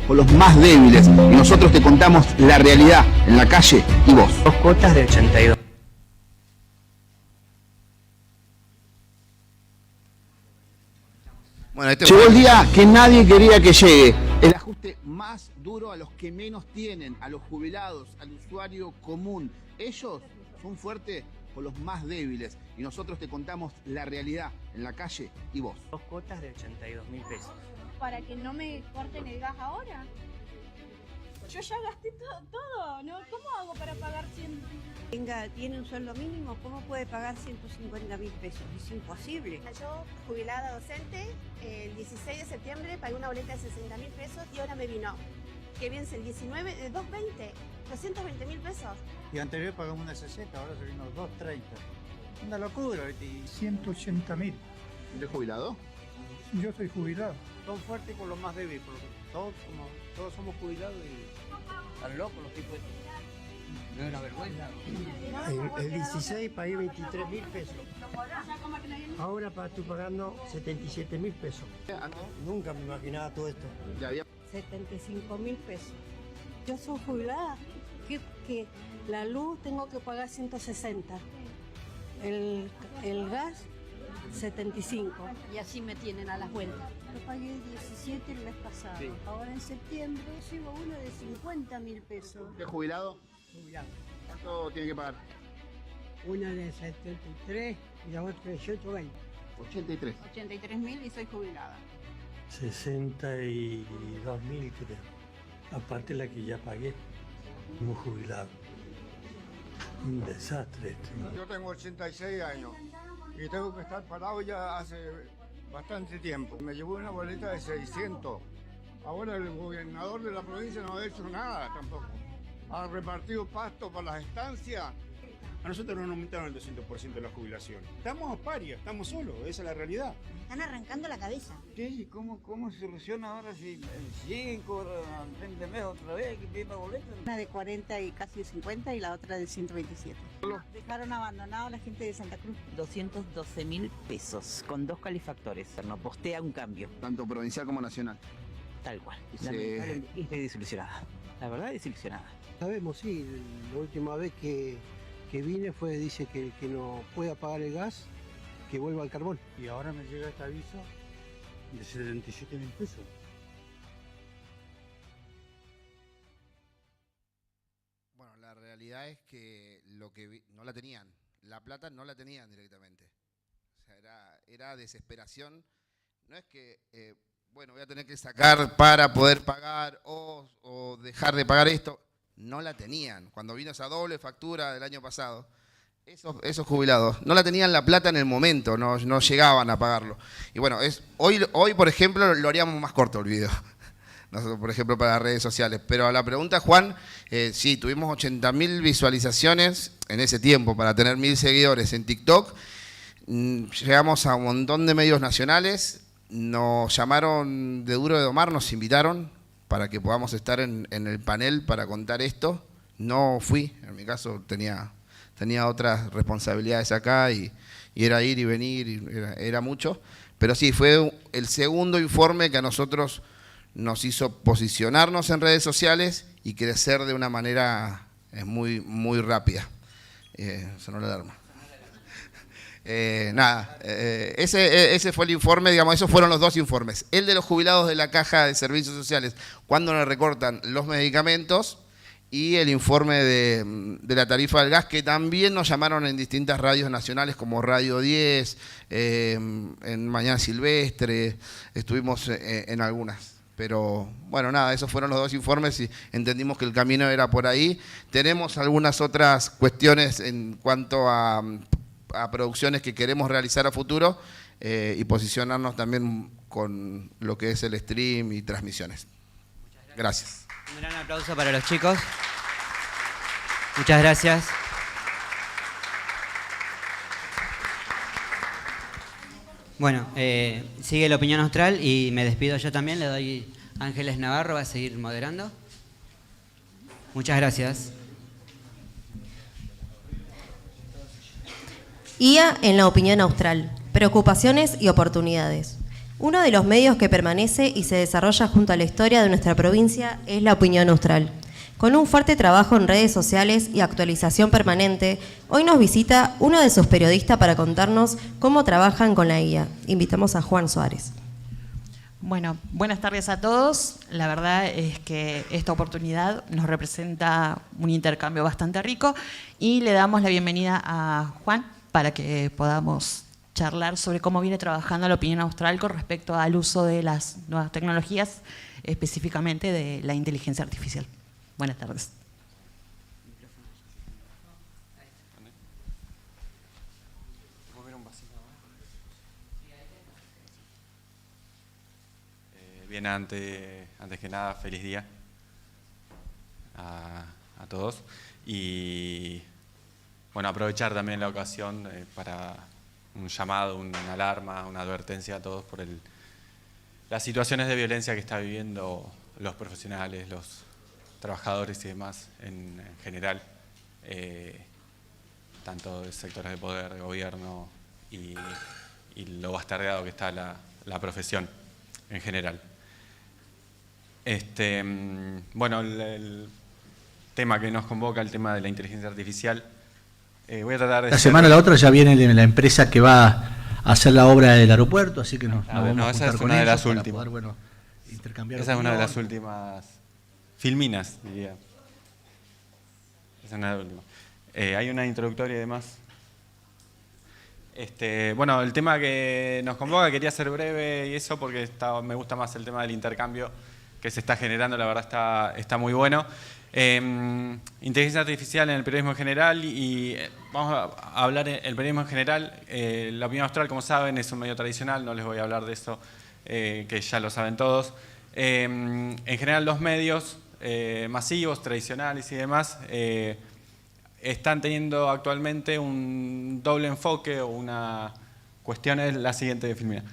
Por los más débiles, y nosotros te contamos la realidad en la calle y vos. 2 cuotas de 82. Bueno, llegó el día que nadie quería que llegue. El ajuste más duro a los que menos tienen, a los jubilados, al usuario común. Ellos son fuertes por los más débiles y nosotros te contamos la realidad en la calle y vos. 2 cuotas de 82.000 pesos. ¿Para que no me corten el gas ahora? Yo ya gasté todo, ¿no? ¿Cómo hago para pagar 100? Tiene un sueldo mínimo, ¿cómo puede pagar 150.000 pesos? Es imposible. Yo, jubilada docente, el 16 de septiembre pagué una boleta de 60.000 pesos y ahora me vino, que vence el 19 de 220, 220.000 pesos. Y anterior pagamos una 60, ahora se vino 230. Una locura, 180.000. ¿De jubilado? Yo soy jubilado. Son fuertes con los más débiles, porque todos somos jubilados y están locos los tipos. No es una vergüenza. El 16 pagué 23.000 pesos. Ahora estoy pagando 77.000 pesos. Nunca me imaginaba todo esto. 75.000 pesos. Yo soy jubilada, que la luz tengo que pagar 160. El gas 75. Y así me tienen a las vueltas. Yo pagué 17 el mes pasado. Sí. Ahora en septiembre llevo uno de 50.000 pesos. ¿De jubilado? Jubilado. ¿Cuánto tiene que pagar? Una de 73 y la otra de 820. 83. 83.000 y soy jubilada. 62.000 creo. Aparte la que ya pagué como jubilado. Un desastre esto. Yo tengo 86 años y tengo que estar parado ya hace bastante tiempo. Me llevó una boleta de 600. Ahora el gobernador de la provincia no ha hecho nada tampoco. Ha repartido pasto para las estancias. A nosotros no nos aumentaron el 200% de la jubilación. Estamos parias, estamos solos, esa es la realidad. Me están arrancando la cabeza. ¿Y cómo se soluciona ahora si siguen cobrando fin de mes otra vez que piden boleta? Una de 40 y casi 50 y la otra de 127. Dejaron abandonado a la gente de Santa Cruz. 212.000 pesos con 2 calefactores. No postea un cambio. Tanto provincial como nacional. Tal cual. Sí. Lamentablemente, y estoy desilusionada. La verdad, desilusionada. Sabemos, sí, la última vez que vine dice que no pueda pagar el gas, que vuelva al carbón. Y ahora me llega este aviso de 77.000 pesos. Bueno, la realidad es que no la tenían, la plata no la tenían directamente. O sea, era desesperación. No es que, voy a tener que sacar para poder pagar o dejar de pagar esto. No la tenían. Cuando vino esa doble factura del año pasado, esos jubilados no la tenían la plata en el momento, no llegaban a pagarlo. Y bueno, hoy por ejemplo, lo haríamos más corto el video. Nosotros, por ejemplo, para las redes sociales. Pero a la pregunta, Juan, sí, tuvimos 80.000 visualizaciones en ese tiempo para tener 1.000 seguidores en TikTok. Llegamos a un montón de medios nacionales. Nos llamaron de Duro de Domar, nos invitaron para que podamos estar en el panel para contar esto. No fui, en mi caso tenía otras responsabilidades acá y era ir y venir, y era mucho. Pero sí, fue el segundo informe que a nosotros nos hizo posicionarnos en redes sociales y crecer de una manera muy, muy rápida. Sonó la alarma. Ese fue el informe, digamos, esos fueron los 2 informes. El de los jubilados de la Caja de Servicios Sociales, cuando le recortan los medicamentos, y el informe de la tarifa del gas, que también nos llamaron en distintas radios nacionales como Radio 10, en Mañana Silvestre, estuvimos en algunas. Pero bueno, nada, esos fueron los 2 informes y entendimos que el camino era por ahí. Tenemos algunas otras cuestiones en cuanto a producciones que queremos realizar a futuro y posicionarnos también con lo que es el stream y transmisiones. Gracias. Un gran aplauso para los chicos. Muchas gracias. Bueno, sigue la opinión austral y me despido yo también. Le doy a Ángeles Navarro, va a seguir moderando. Muchas gracias. IA en la opinión austral. Preocupaciones y oportunidades. Uno de los medios que permanece y se desarrolla junto a la historia de nuestra provincia es la opinión austral. Con un fuerte trabajo en redes sociales y actualización permanente, hoy nos visita uno de sus periodistas para contarnos cómo trabajan con la IA. Invitamos a Juan Suárez. Bueno, buenas tardes a todos. La verdad es que esta oportunidad nos representa un intercambio bastante rico y le damos la bienvenida a Juan para que podamos charlar sobre cómo viene trabajando la opinión austral con respecto al uso de las nuevas tecnologías, específicamente de la inteligencia artificial. Buenas tardes. Bien, antes que nada, feliz día a todos. Y bueno, aprovechar también la ocasión para un llamado, una alarma, una advertencia a todos por las situaciones de violencia que están viviendo los profesionales, los trabajadores y demás en general, tanto de sectores de poder, de gobierno y lo bastardeado que está la profesión en general. Bueno, el tema que nos convoca, el tema de la inteligencia artificial, voy a tratar de... La semana la otra ya viene la empresa que va a hacer la obra del aeropuerto, así que nos vamos a juntar con ellos para poder, bueno, intercambiar. Esa es una de las últimas filminas, diría. Esa es una de las últimas. Hay una introductoria y demás. Bueno, el tema que nos convoca, quería ser breve y eso porque me gusta más el tema del intercambio que se está generando, la verdad está muy bueno. Inteligencia artificial en el periodismo en general y vamos a hablar el periodismo en general. La opinión austral, como saben, es un medio tradicional, no les voy a hablar de eso, que ya lo saben todos. En general los medios masivos, tradicionales y demás, están teniendo actualmente un doble enfoque o una cuestión es la siguiente, Filmina.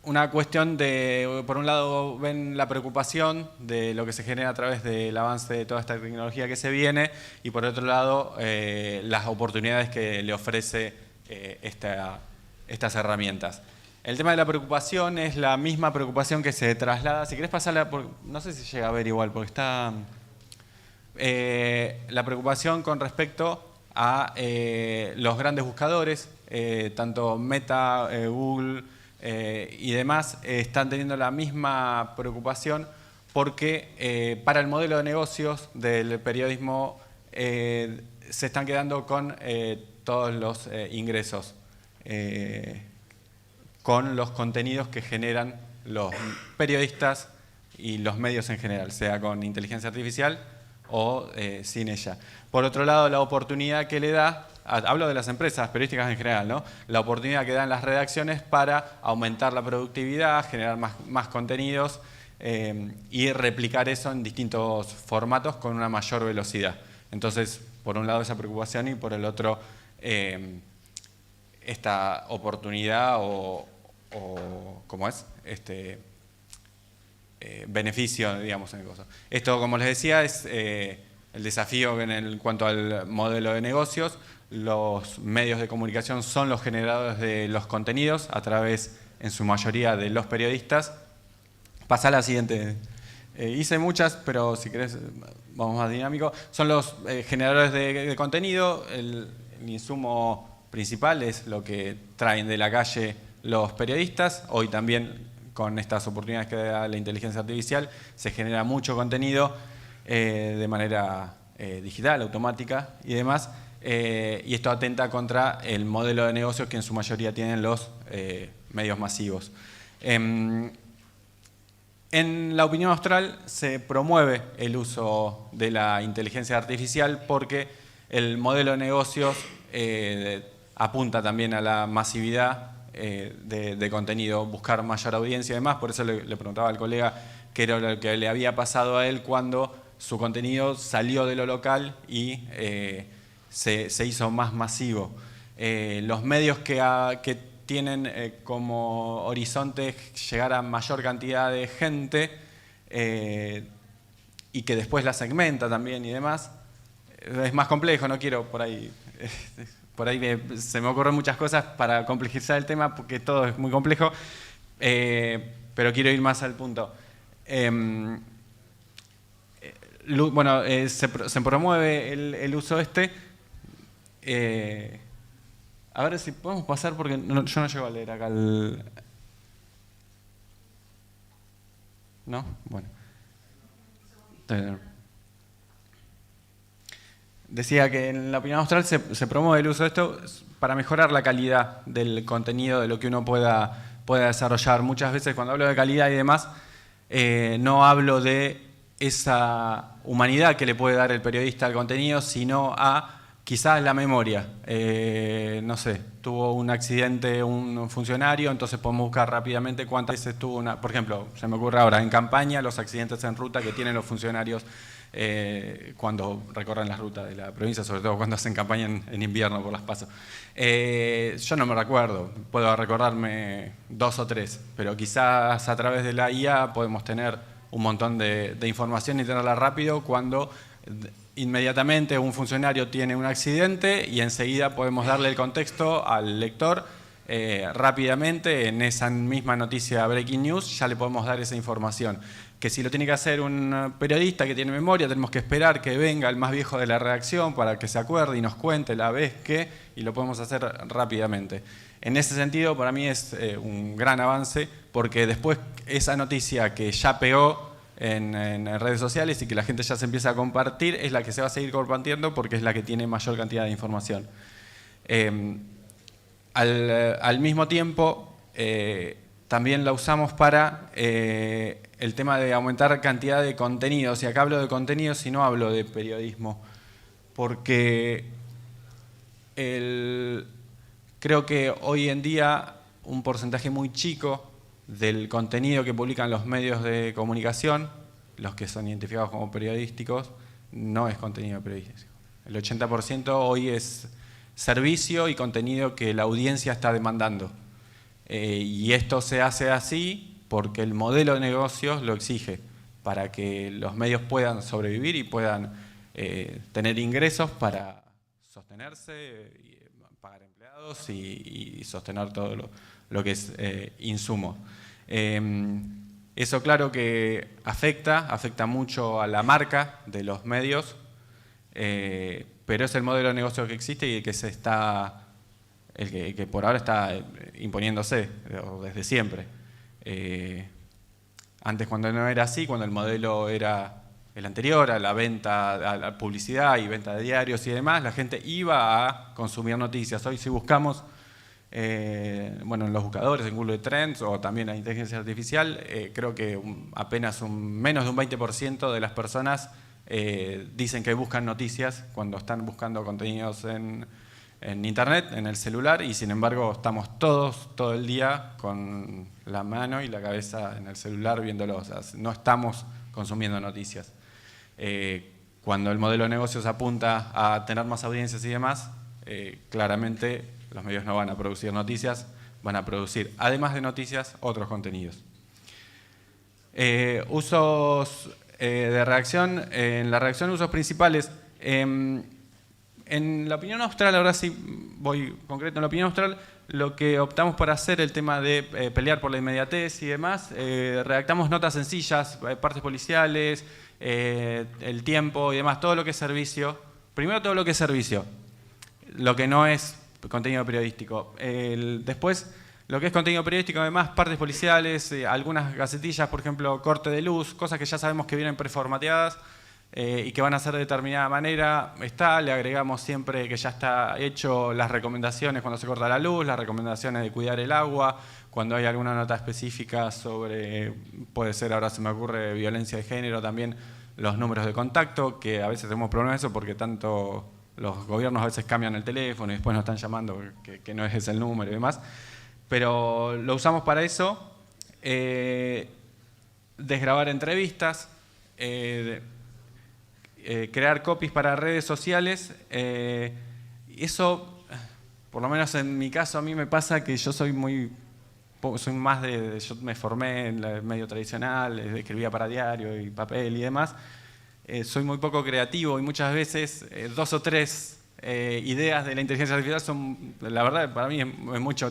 Una cuestión de, por un lado, ven la preocupación de lo que se genera a través del avance de toda esta tecnología que se viene y por otro lado, las oportunidades que le ofrece estas herramientas. El tema de la preocupación es la misma preocupación que se traslada. Si querés pasarla, no sé si llega a ver igual, porque está... la preocupación con respecto a los grandes buscadores, tanto Meta, Google y demás, están teniendo la misma preocupación porque para el modelo de negocios del periodismo se están quedando con todos los ingresos, con los contenidos que generan los periodistas y los medios en general, sea con inteligencia artificial o sin ella. Por otro lado, la oportunidad que le da, hablo de las empresas periodísticas en general, ¿no? La oportunidad que dan las redacciones para aumentar la productividad, generar más contenidos y replicar eso en distintos formatos con una mayor velocidad. Entonces, por un lado esa preocupación y por el otro esta oportunidad o ¿cómo es? Beneficio, digamos, en el costo. Esto, como les decía, es el desafío en cuanto al modelo de negocios. Los medios de comunicación son los generadores de los contenidos a través, en su mayoría, de los periodistas. Pasa a la siguiente. Hice muchas, pero si querés, vamos más dinámico. Son los generadores de contenido. El insumo principal es lo que traen de la calle los periodistas. Hoy también, con estas oportunidades que da la inteligencia artificial, se genera mucho contenido de manera digital, automática y demás. Y esto atenta contra el modelo de negocios que en su mayoría tienen los medios masivos. En la opinión austral se promueve el uso de la inteligencia artificial porque el modelo de negocios apunta también a la masividad de contenido, buscar mayor audiencia y demás. Por eso le preguntaba al colega qué era lo que le había pasado a él cuando su contenido salió de lo local y se hizo más masivo. Los medios que tienen como horizonte llegar a mayor cantidad de gente y que después la segmenta también y demás. Es más complejo, no quiero por ahí se me ocurren muchas cosas para complejizar el tema porque todo es muy complejo, pero quiero ir más al punto. Bueno, se promueve el uso a ver si podemos pasar porque yo no llego a leer acá el... ¿No? Bueno. Decía que en la opinión austral se promueve el uso de esto para mejorar la calidad del contenido, de lo que uno pueda desarrollar. Muchas veces cuando hablo de calidad y demás, no hablo de esa humanidad que le puede dar el periodista al contenido, sino a quizás la memoria. No sé, tuvo un accidente un funcionario, entonces podemos buscar rápidamente cuántas veces tuvo una... Por ejemplo, se me ocurre ahora, en campaña, los accidentes en ruta que tienen los funcionarios cuando recorren las rutas de la provincia, sobre todo cuando hacen campaña en invierno por las PASO. Yo no me recuerdo, puedo recordarme 2 o 3, pero quizás a través de la IA podemos tener un montón de información y tenerla rápido cuando inmediatamente un funcionario tiene un accidente y enseguida podemos darle el contexto al lector rápidamente en esa misma noticia Breaking News, ya le podemos dar esa información. Que si lo tiene que hacer un periodista que tiene memoria, tenemos que esperar que venga el más viejo de la redacción para que se acuerde y nos cuente la vez que, y lo podemos hacer rápidamente. En ese sentido, para mí es un gran avance, porque después esa noticia que ya pegó en redes sociales y que la gente ya se empieza a compartir, es la que se va a seguir compartiendo porque es la que tiene mayor cantidad de información. Al mismo tiempo, también la usamos para el tema de aumentar cantidad de contenidos. Y acá hablo de contenidos y no hablo de periodismo, porque creo que hoy en día un porcentaje muy chico del contenido que publican los medios de comunicación, los que son identificados como periodísticos, no es contenido periodístico. El 80% hoy es servicio y contenido que la audiencia está demandando. Y esto se hace así porque el modelo de negocios lo exige, para que los medios puedan sobrevivir y puedan tener ingresos para sostenerse, pagar empleados y sostener todo lo que es insumo. Eso claro que afecta mucho a la marca de los medios, pero es el modelo de negocio que existe y el que por ahora está imponiéndose desde siempre. Antes, cuando no era así, cuando el modelo era el anterior, a la venta, a la publicidad y venta de diarios y demás, la gente iba a consumir noticias. Hoy si buscamos, bueno, en los buscadores, en Google Trends o también la inteligencia artificial, creo que apenas menos de un 20% de las personas dicen que buscan noticias cuando están buscando contenidos en internet, en el celular, y sin embargo estamos todo el día con la mano y la cabeza en el celular viéndolo. O sea, no estamos consumiendo noticias. Cuando el modelo de negocios apunta a tener más audiencias y demás, claramente los medios no van a producir noticias, van a producir, además de noticias, otros contenidos. Usos de redacción. En la redacción, usos principales. En la opinión austral, ahora sí voy concreto, en la opinión austral, lo que optamos por hacer, el tema de pelear por la inmediatez y demás, redactamos notas sencillas, partes policiales, el tiempo y demás, todo lo que es servicio. Primero todo lo que es servicio, lo que no es contenido periodístico. Después, lo que es contenido periodístico, además, partes policiales, algunas gacetillas, por ejemplo, corte de luz, cosas que ya sabemos que vienen preformateadas, y que van a ser de determinada manera. Le agregamos siempre que ya está hecho las recomendaciones cuando se corta la luz, las recomendaciones de cuidar el agua, cuando hay alguna nota específica sobre, puede ser, ahora se me ocurre, violencia de género, también los números de contacto, que a veces tenemos problemas de eso porque tanto los gobiernos a veces cambian el teléfono y después nos están llamando que no es ese el número y demás, pero lo usamos para eso. Desgrabar entrevistas, crear copies para redes sociales. Eso por lo menos en mi caso, a mí me pasa que yo soy más yo me formé en el medio tradicional, escribía para diario y papel y demás. Soy muy poco creativo y muchas veces 2 o 3 ideas de la inteligencia artificial son, la verdad, para mí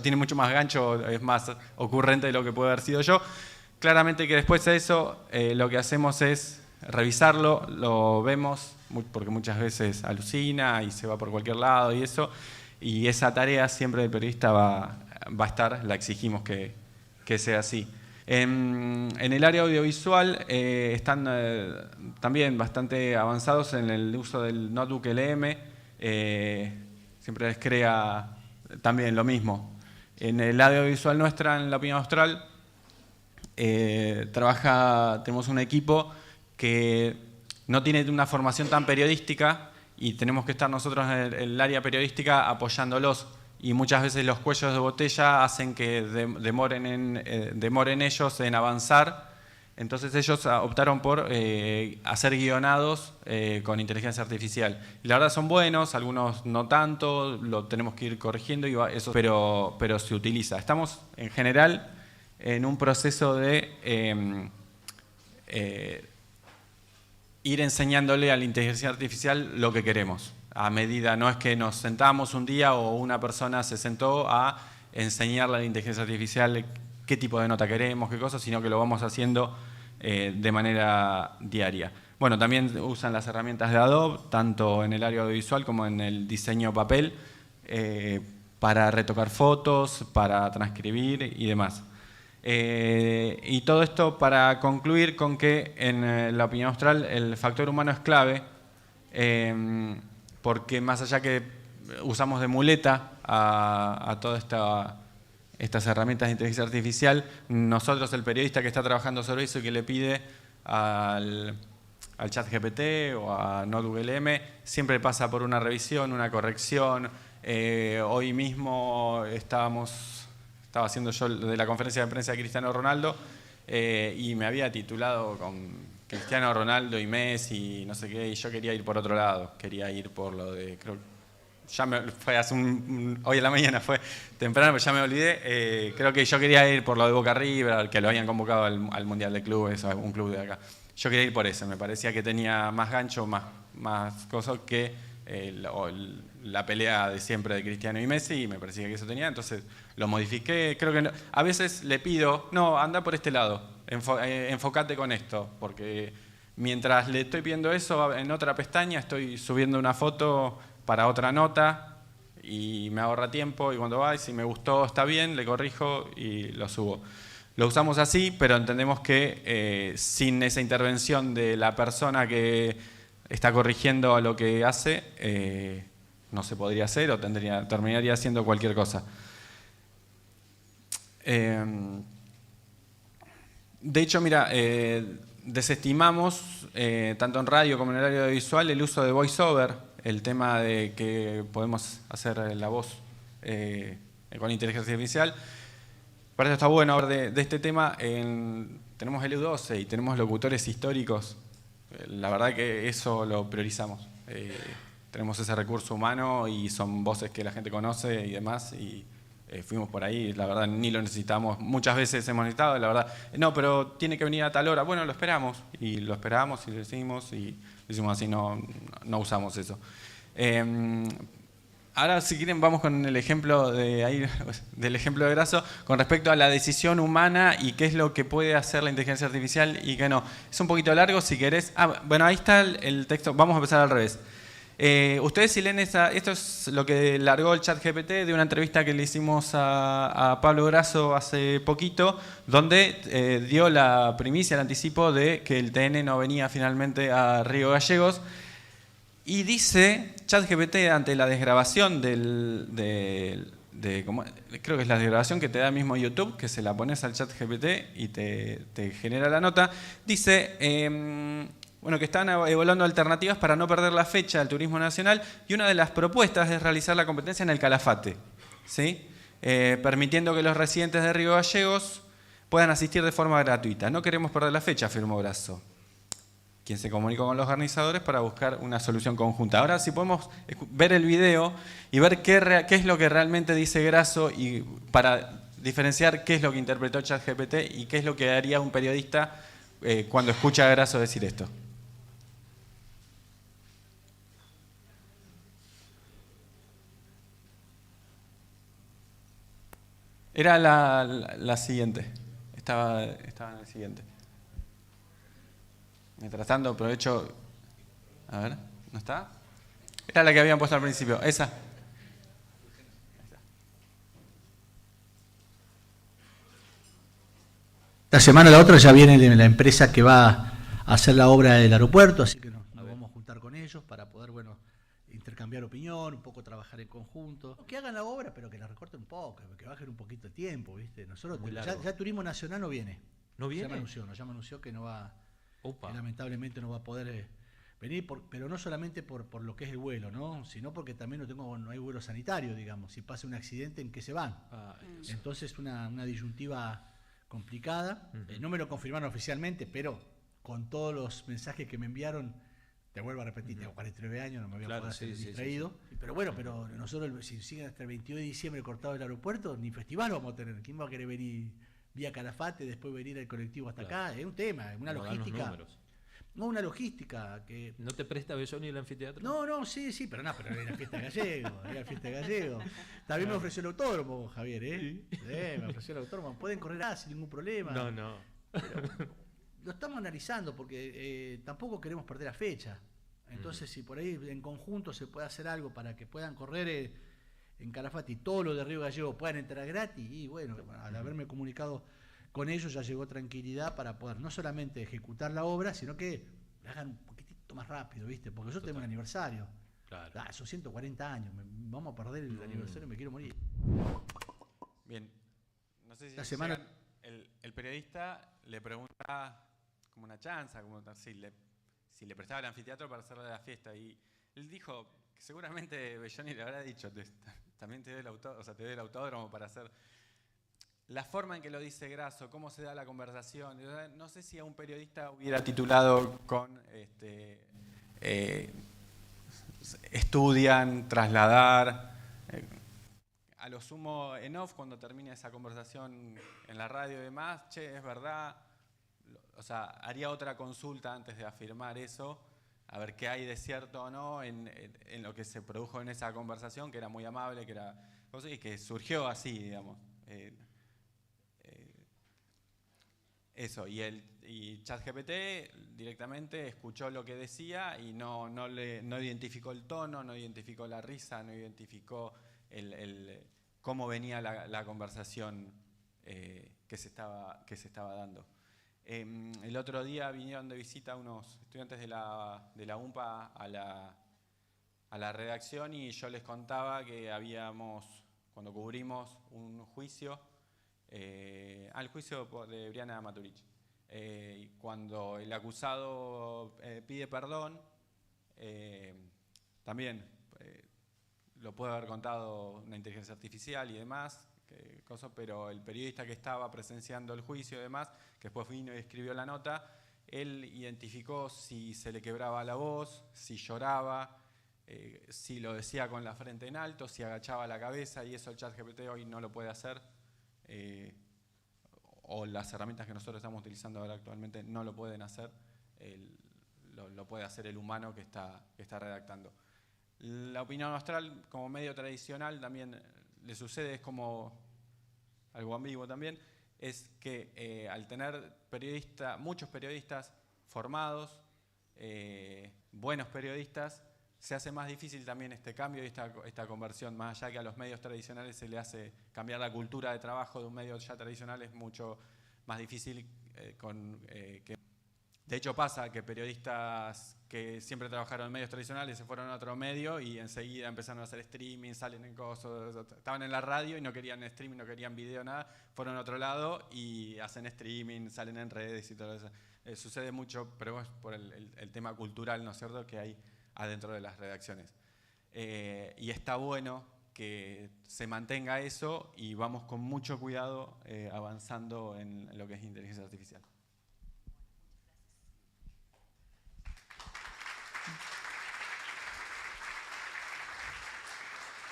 tiene mucho más gancho, es más ocurrente de lo que puede haber sido yo. Claramente que después de eso lo que hacemos es revisarlo, lo vemos, porque muchas veces alucina y se va por cualquier lado y eso, y esa tarea siempre del periodista va a estar, la exigimos que sea así. En el área audiovisual están también bastante avanzados en el uso del notebook LM, siempre les crea también lo mismo. En el área audiovisual nuestra, en La Opinión Austral, tenemos un equipo que no tiene una formación tan periodística y tenemos que estar nosotros en el área periodística apoyándolos. Y muchas veces los cuellos de botella hacen que demoren ellos en avanzar. Entonces ellos optaron por hacer guionados con inteligencia artificial. Y la verdad son buenos, algunos no tanto, lo tenemos que ir corrigiendo, pero se utiliza. Estamos en general en un proceso de ir enseñándole a la inteligencia artificial lo que queremos. A medida, no es que nos sentamos un día o una persona se sentó a enseñarle a la inteligencia artificial qué tipo de nota queremos, qué cosas, sino que lo vamos haciendo de manera diaria. Bueno, también usan las herramientas de Adobe, tanto en el área audiovisual como en el diseño papel, para retocar fotos, para transcribir y demás. Y todo esto para concluir con que en La Opinión Austral el factor humano es clave, porque más allá que usamos de muleta a todas estas herramientas de inteligencia artificial, nosotros, el periodista que está trabajando sobre eso y que le pide al ChatGPT o a NotebookLM, siempre pasa por una revisión, una corrección. Hoy mismo estaba haciendo yo de la conferencia de prensa de Cristiano Ronaldo y me había titulado con Cristiano Ronaldo y Messi y no sé qué, y yo quería ir por otro lado, quería ir por lo de, fue hace hoy en la mañana, fue temprano, pero ya me olvidé, creo que yo quería ir por lo de Boca River, que lo habían convocado al Mundial de Clubes, a un club de acá. Yo quería ir por eso, me parecía que tenía más gancho, más cosas que la pelea de siempre de Cristiano y Messi, y me parecía que eso tenía, entonces lo modifiqué. Creo que no, a veces le pido, no, anda por este lado, enfócate con esto, porque mientras le estoy pidiendo eso, en otra pestaña estoy subiendo una foto para otra nota y me ahorra tiempo, y cuando va, y si me gustó está bien, le corrijo y lo subo. Lo usamos así, pero entendemos que sin esa intervención de la persona que está corrigiendo a lo que hace, no se podría hacer o terminaría haciendo cualquier cosa. De hecho, mira, desestimamos, tanto en radio como en el área audiovisual, el uso de voiceover, el tema de que podemos hacer la voz con inteligencia artificial. Para eso está bueno hablar de este tema. Tenemos el U12 y tenemos locutores históricos. La verdad que eso lo priorizamos. Tenemos ese recurso humano y son voces que la gente conoce y demás, y fuimos por ahí, la verdad ni lo necesitamos. Muchas veces hemos necesitado, la verdad, no, pero tiene que venir a tal hora. Bueno, lo esperamos y lo decimos y decimos así, no usamos eso. Ahora, si quieren, vamos con el ejemplo del ejemplo de Grasso con respecto a la decisión humana y qué es lo que puede hacer la inteligencia artificial y qué no. Es un poquito largo, si querés. Bueno, ahí está el texto. Vamos a empezar al revés. Ustedes, si leen esto es lo que largó el ChatGPT de una entrevista que le hicimos a Pablo Grasso hace poquito, donde dio la primicia, el anticipo de que el TN no venía finalmente a Río Gallegos. Y dice ChatGPT, ante la desgrabación creo que es la desgrabación que te da mismo YouTube, que se la pones al ChatGPT y te genera la nota, dice que están evaluando alternativas para no perder la fecha del turismo nacional, y una de las propuestas es realizar la competencia en el Calafate, ¿sí? Permitiendo que los residentes de Río Gallegos puedan asistir de forma gratuita. No queremos perder la fecha, afirmó Grasso. quien se comunicó con los organizadores para buscar una solución conjunta. Ahora, si podemos ver el video y ver qué es lo que realmente dice Grasso y para diferenciar qué es lo que interpretó ChatGPT y qué es lo que haría un periodista cuando escucha a Grasso decir esto. Era la siguiente. Estaba en el siguiente. Mientras tanto, aprovecho. A ver, ¿no está? Era la que habían puesto al principio. Esa. La semana la otra ya viene la empresa que va a hacer la obra del aeropuerto, así que nos vamos a juntar con ellos para poder, bueno, intercambiar opinión, un poco trabajar en conjunto. Que hagan la obra, pero que la recorten un poco, que bajen un poquito el tiempo, ¿viste? Nosotros, ya Turismo Nacional no viene. ¿No viene? Ya me anunció que no va, que lamentablemente no va a poder venir, pero no solamente por lo que es el vuelo, ¿no? Sino porque también no hay vuelo sanitario, digamos. Si pasa un accidente, ¿en qué se van? Entonces una disyuntiva complicada. No me lo confirmaron oficialmente, pero con todos los mensajes que me enviaron, te vuelvo a repetir, tengo 49 años, no me voy a poder hacer distraído. Sí. Pero bueno, pero nosotros, si siguen hasta el 22 de diciembre cortado el aeropuerto, ni festival vamos a tener. ¿Quién va a querer venir vía Calafate, después venir al colectivo hasta acá? Es un tema, es una logística. No, una logística que... ¿No te presta Belloni el anfiteatro? No, sí, pero era la fiesta de Gallego, También me ofreció el autódromo, Javier, ¿eh? Sí. Me ofreció el autódromo. Pueden correr sin ningún problema. No. Pero lo estamos analizando porque tampoco queremos perder la fecha. Entonces, si por ahí en conjunto se puede hacer algo para que puedan correr en Calafate y todos los de Río Gallego puedan entrar gratis, y bueno, al haberme comunicado con ellos ya llegó tranquilidad para poder no solamente ejecutar la obra, sino que la hagan un poquitito más rápido, ¿viste? Porque nosotros tenemos un aniversario. Claro. Son 140 años, vamos a perder el aniversario y me quiero morir. Bien. No sé si la semana... el periodista le pregunta como una chanza, como si le prestaba el anfiteatro para hacerle la fiesta. Y él dijo que seguramente Belloni le habrá dicho, también te doy el autódromo para hacer... La forma en que lo dice Grasso, cómo se da la conversación. No sé si a un periodista hubiera titulado con estudian, trasladar, a lo sumo en off cuando termine esa conversación en la radio y demás, es verdad, haría otra consulta antes de afirmar eso, a ver qué hay de cierto o no en lo que se produjo en esa conversación, que era muy amable, y que surgió así, digamos. Eso, y ChatGPT directamente escuchó lo que decía y no identificó el tono, no identificó la risa, no identificó cómo venía la conversación que se estaba dando. El otro día vinieron de visita unos estudiantes de la UMPA a la redacción y yo les contaba que cuando cubrimos un juicio, al juicio de Briana Maturich. Cuando el acusado pide perdón, también lo puede haber contado una inteligencia artificial y demás, pero el periodista que estaba presenciando el juicio y demás, que después vino y escribió la nota, él identificó si se le quebraba la voz, si lloraba, si lo decía con la frente en alto, si agachaba la cabeza, y eso el ChatGPT hoy no lo puede hacer. O las herramientas que nosotros estamos utilizando ahora actualmente no lo pueden hacer, lo puede hacer el humano que está redactando. La opinión austral como medio tradicional también le sucede, es como algo ambiguo también, es que al tener muchos periodistas formados, buenos periodistas, se hace más difícil también este cambio y esta conversión, más allá que a los medios tradicionales se le hace cambiar la cultura de trabajo de un medio ya tradicional, es mucho más difícil. De hecho pasa que periodistas que siempre trabajaron en medios tradicionales se fueron a otro medio y enseguida empezaron a hacer streaming, salen en cosas, estaban en la radio y no querían streaming, no querían video, nada, fueron a otro lado y hacen streaming, salen en redes y todo eso. Sucede mucho, pero es por el tema cultural, ¿no es cierto?, que hay adentro de las redacciones. Y está bueno que se mantenga eso y vamos con mucho cuidado avanzando en lo que es inteligencia artificial.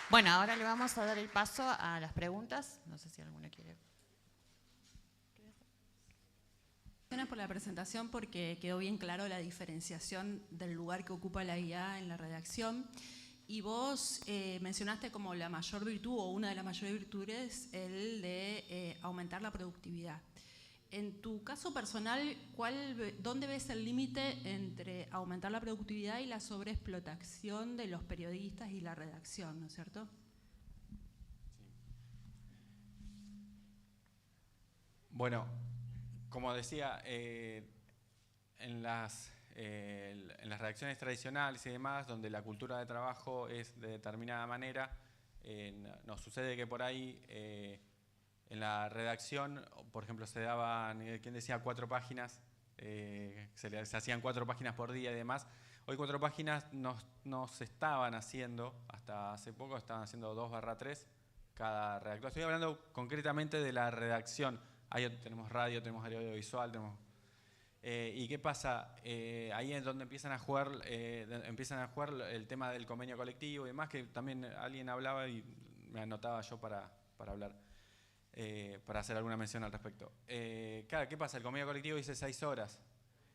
Bueno, ahora le vamos a dar el paso a las preguntas. No sé si alguna quiere. Gracias por la presentación porque quedó bien claro la diferenciación del lugar que ocupa la IA en la redacción. Y vos mencionaste como la mayor virtud o una de las mayores virtudes el de aumentar la productividad. En tu caso personal, ¿dónde ves el límite entre aumentar la productividad y la sobreexplotación de los periodistas y la redacción, ¿no es cierto? Bueno, como decía, en las redacciones tradicionales y demás, donde la cultura de trabajo es de determinada manera, nos sucede que por ahí en la redacción, por ejemplo, se daban, ¿quién decía 4 páginas? Se hacían 4 páginas por día y demás. Hoy 4 páginas no se estaban haciendo, hasta hace poco estaban haciendo 2/3 cada redactor. Estoy hablando concretamente de la redacción. Ahí tenemos radio, tenemos audiovisual, tenemos... ¿Y qué pasa? Ahí es donde empiezan a jugar el tema del convenio colectivo y demás, que también alguien hablaba y me anotaba yo para hablar, para hacer alguna mención al respecto. Claro, ¿qué pasa? El convenio colectivo dice 6 horas.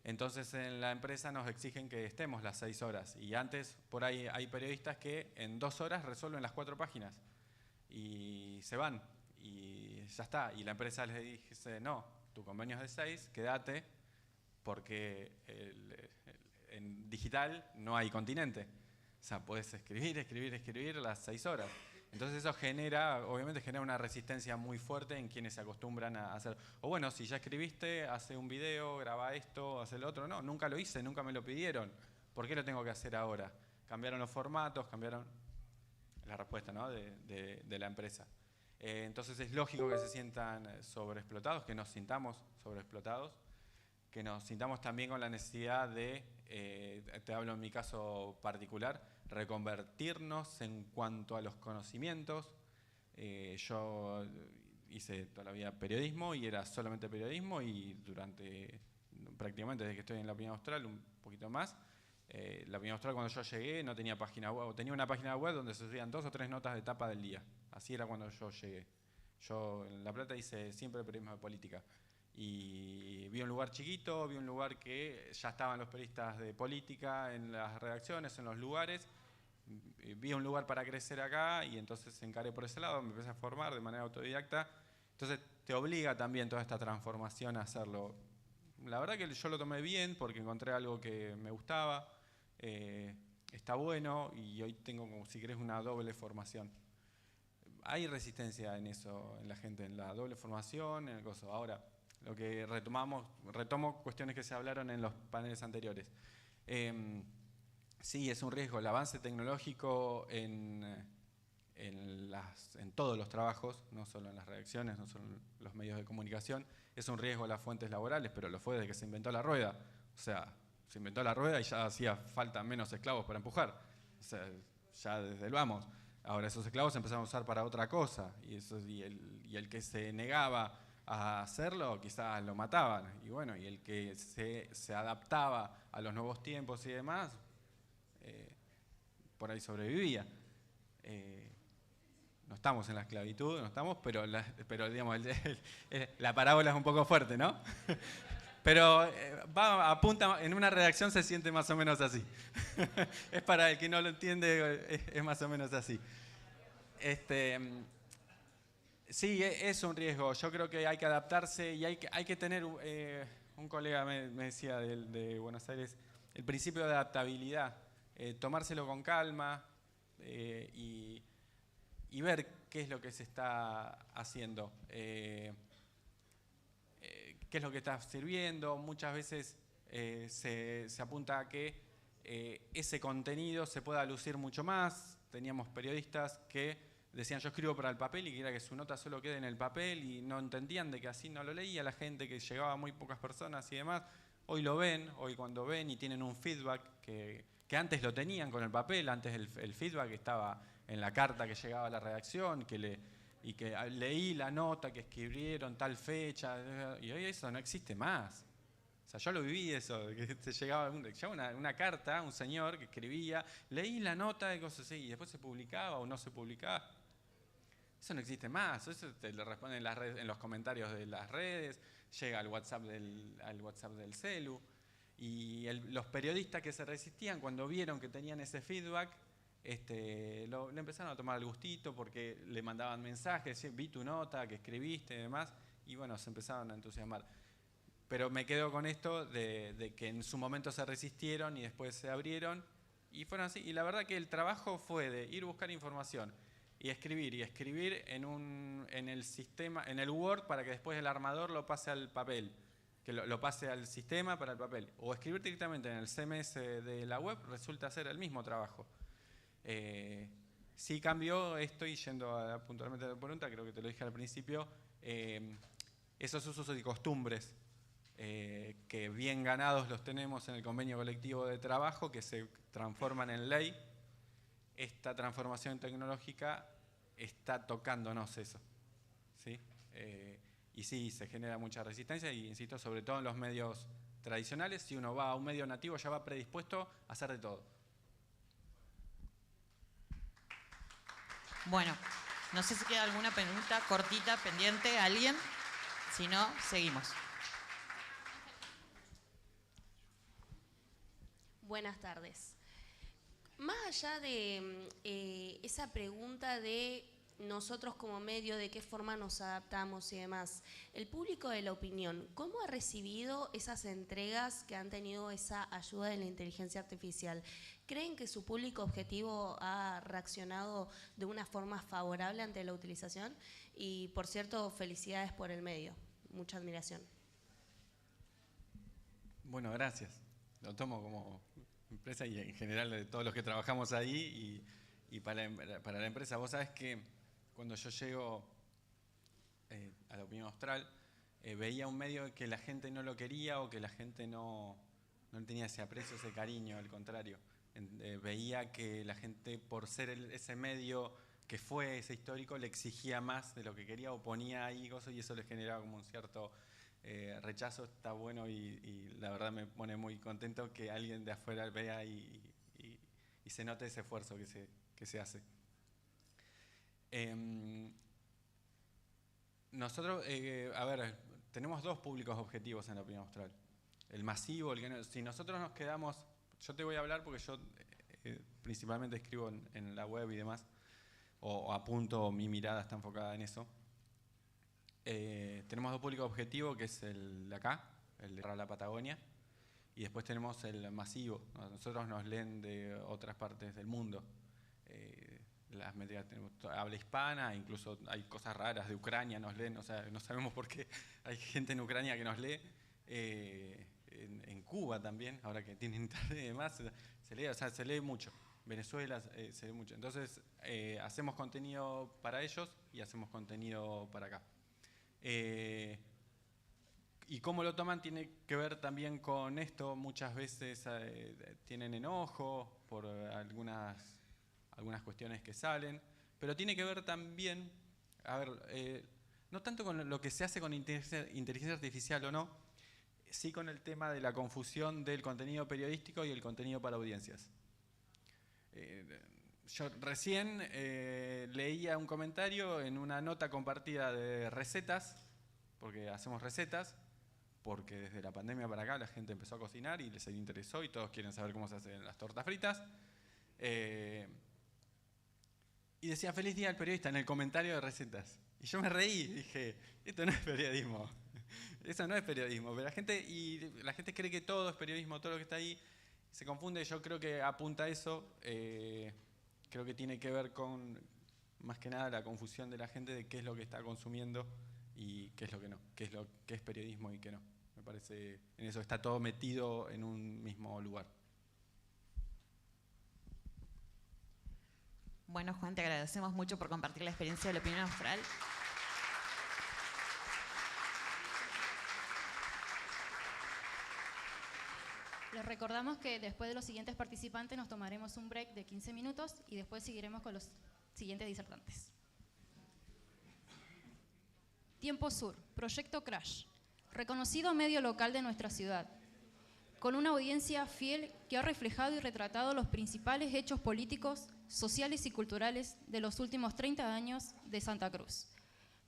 Entonces en la empresa nos exigen que estemos las 6 horas. Y antes por ahí hay periodistas que en 2 horas resuelven las 4 páginas. Y se van. Y ya está. Y la empresa les dice, no, tu convenio es de 6, quédate. Porque en digital no hay continente. O sea, puedes escribir las 6 horas. Entonces eso obviamente genera una resistencia muy fuerte en quienes se acostumbran a hacer. O bueno, si ya escribiste, hace un video, graba esto, hace lo otro. No, nunca lo hice, nunca me lo pidieron. ¿Por qué lo tengo que hacer ahora? Cambiaron los formatos, cambiaron la respuesta, ¿no? de la empresa. Entonces es lógico que se sientan sobreexplotados, que nos sintamos sobreexplotados, que nos sintamos también con la necesidad de, te hablo en mi caso particular, reconvertirnos en cuanto a los conocimientos. Yo hice toda la vida periodismo y era solamente periodismo y prácticamente desde que estoy en la Opinión Austral, un poquito más, la Opinión Austral cuando yo llegué no tenía página web, tenía una página web donde se subían 2 o 3 notas de tapa del día. Así era cuando yo llegué. Yo en La Plata hice siempre periodismo de política. Y vi un lugar chiquito, vi un lugar que ya estaban los periodistas de política en las redacciones, en los lugares. Vi un lugar para crecer acá y entonces encaré por ese lado, me empecé a formar de manera autodidacta. Entonces te obliga también toda esta transformación a hacerlo. La verdad que yo lo tomé bien porque encontré algo que me gustaba, está bueno y hoy tengo como si querés una doble formación. Hay resistencia en eso, en la gente, en la doble formación, en el coso. Ahora, lo que retomo cuestiones que se hablaron en los paneles anteriores. Sí, es un riesgo. El avance tecnológico en todos los trabajos, no solo en las redacciones, no solo en los medios de comunicación, es un riesgo a las fuentes laborales, pero lo fue desde que se inventó la rueda. O sea, se inventó la rueda y ya hacía falta menos esclavos para empujar. O sea, ya desde el vamos. Ahora esos esclavos se empezaron a usar para otra cosa y el que se negaba a hacerlo quizás lo mataban. Y bueno, y el que se adaptaba a los nuevos tiempos y demás, por ahí sobrevivía. No estamos en la esclavitud, no estamos, pero digamos, la parábola es un poco fuerte, ¿no? Pero apunta, en una redacción se siente más o menos así. Es para el que no lo entiende, es más o menos así. Sí, es un riesgo. Yo creo que hay que adaptarse y hay que tener, un colega me decía de Buenos Aires, el principio de adaptabilidad. Tomárselo con calma y ver qué es lo que se está haciendo. Qué es lo que está sirviendo. Muchas veces se apunta a que ese contenido se pueda lucir mucho más. Teníamos periodistas que decían yo escribo para el papel y que era que su nota solo quede en el papel y no entendían de que así no lo leía la gente, que llegaba a muy pocas personas y demás. Hoy lo ven, hoy cuando ven y tienen un feedback que antes lo tenían con el papel, antes el feedback estaba en la carta que llegaba a la redacción, y que leí la nota que escribieron tal fecha, y hoy eso no existe más. O sea, yo lo viví eso, que te llegaba una carta, un señor que escribía, leí la nota de cosas así, y después se publicaba o no se publicaba. Eso no existe más, eso te lo responden en las redes, en los comentarios de las redes, llega al WhatsApp del celu. Y los periodistas que se resistían, cuando vieron que tenían ese feedback, le empezaron a tomar el gustito porque le mandaban mensajes, vi tu nota que escribiste y demás, y bueno, se empezaron a entusiasmar. Pero me quedo con esto de que en su momento se resistieron y después se abrieron y fueron así. Y la verdad que el trabajo fue de ir a buscar información y escribir en el sistema, en el Word, para que después el armador lo pase al papel, que lo pase al sistema para el papel. O escribir directamente en el CMS de la web resulta ser el mismo trabajo. Sí cambió esto, y yendo puntualmente a la pregunta, creo que te lo dije al principio, esos usos y costumbres que bien ganados los tenemos en el convenio colectivo de trabajo, que se transforman en ley. Esta transformación tecnológica está tocándonos eso, ¿sí? Y sí, se genera mucha resistencia, y insisto, sobre todo en los medios tradicionales. Si uno va a un medio nativo, ya va predispuesto a hacer de todo. Bueno, no sé si queda alguna pregunta cortita, pendiente, ¿alguien? Si no, seguimos. Buenas tardes. Más allá de esa pregunta de nosotros como medio, de qué forma nos adaptamos y demás, el público de la opinión, ¿cómo ha recibido esas entregas que han tenido esa ayuda de la inteligencia artificial? ¿Creen que su público objetivo ha reaccionado de una forma favorable ante la utilización? Y, por cierto, felicidades por el medio. Mucha admiración. Bueno, gracias. Lo tomo como empresa y en general de todos los que trabajamos ahí, y para la empresa. Vos sabés que cuando yo llego a la Opinión Austral, veía un medio que la gente no lo quería, o que la gente no tenía ese aprecio, ese cariño, al contrario. Veía que la gente, por ser ese medio que fue ese histórico, le exigía más de lo que quería, o ponía ahí cosas, y eso le generaba como un cierto rechazo. Está bueno, y la verdad me pone muy contento que alguien de afuera vea y se note ese esfuerzo que se hace. Nosotros, a ver, tenemos dos públicos objetivos en la Opinión Austral. El masivo, el que no, si nosotros nos quedamos, yo te voy a hablar porque yo principalmente escribo en la web y demás, o apunto, mi mirada está enfocada en eso. Tenemos dos públicos objetivos, que es el de acá, el de la Patagonia, y después tenemos el masivo. Nosotros nos leen de otras partes del mundo. Las medidas, tenemos habla hispana, incluso hay cosas raras de Ucrania, nos leen, o sea, no sabemos por qué hay gente en Ucrania que nos lee. En Cuba también, ahora que tienen internet y demás, se lee mucho. Venezuela se lee mucho. Entonces, hacemos contenido para ellos y hacemos contenido para acá. Y cómo lo toman tiene que ver también con esto. Muchas veces tienen enojo por algunas cuestiones que salen, pero tiene que ver también, a ver, no tanto con lo que se hace con inteligencia artificial o no, sí con el tema de la confusión del contenido periodístico y el contenido para audiencias. Yo recién leía un comentario en una nota compartida de recetas, porque hacemos recetas, porque desde la pandemia para acá la gente empezó a cocinar y les interesó, y todos quieren saber cómo se hacen las tortas fritas. Y decía, feliz día al periodista, en el comentario de recetas. Y yo me reí, dije, esto no es periodismo. Eso no es periodismo. Pero la gente cree que todo es periodismo, todo lo que está ahí se confunde. Yo creo que apunta a eso. Creo que tiene que ver con, más que nada, la confusión de la gente de qué es lo que está consumiendo y qué es lo que no, qué es periodismo y qué no. Me parece, en eso está todo metido en un mismo lugar. Bueno, Juan, te agradecemos mucho por compartir la experiencia de la Opinión Austral. Les recordamos que después de los siguientes participantes nos tomaremos un break de 15 minutos y después seguiremos con los siguientes disertantes. Tiempo Sur, Proyecto Crash, reconocido medio local de nuestra ciudad, con una audiencia fiel que ha reflejado y retratado los principales hechos políticos, sociales y culturales de los últimos 30 años de Santa Cruz,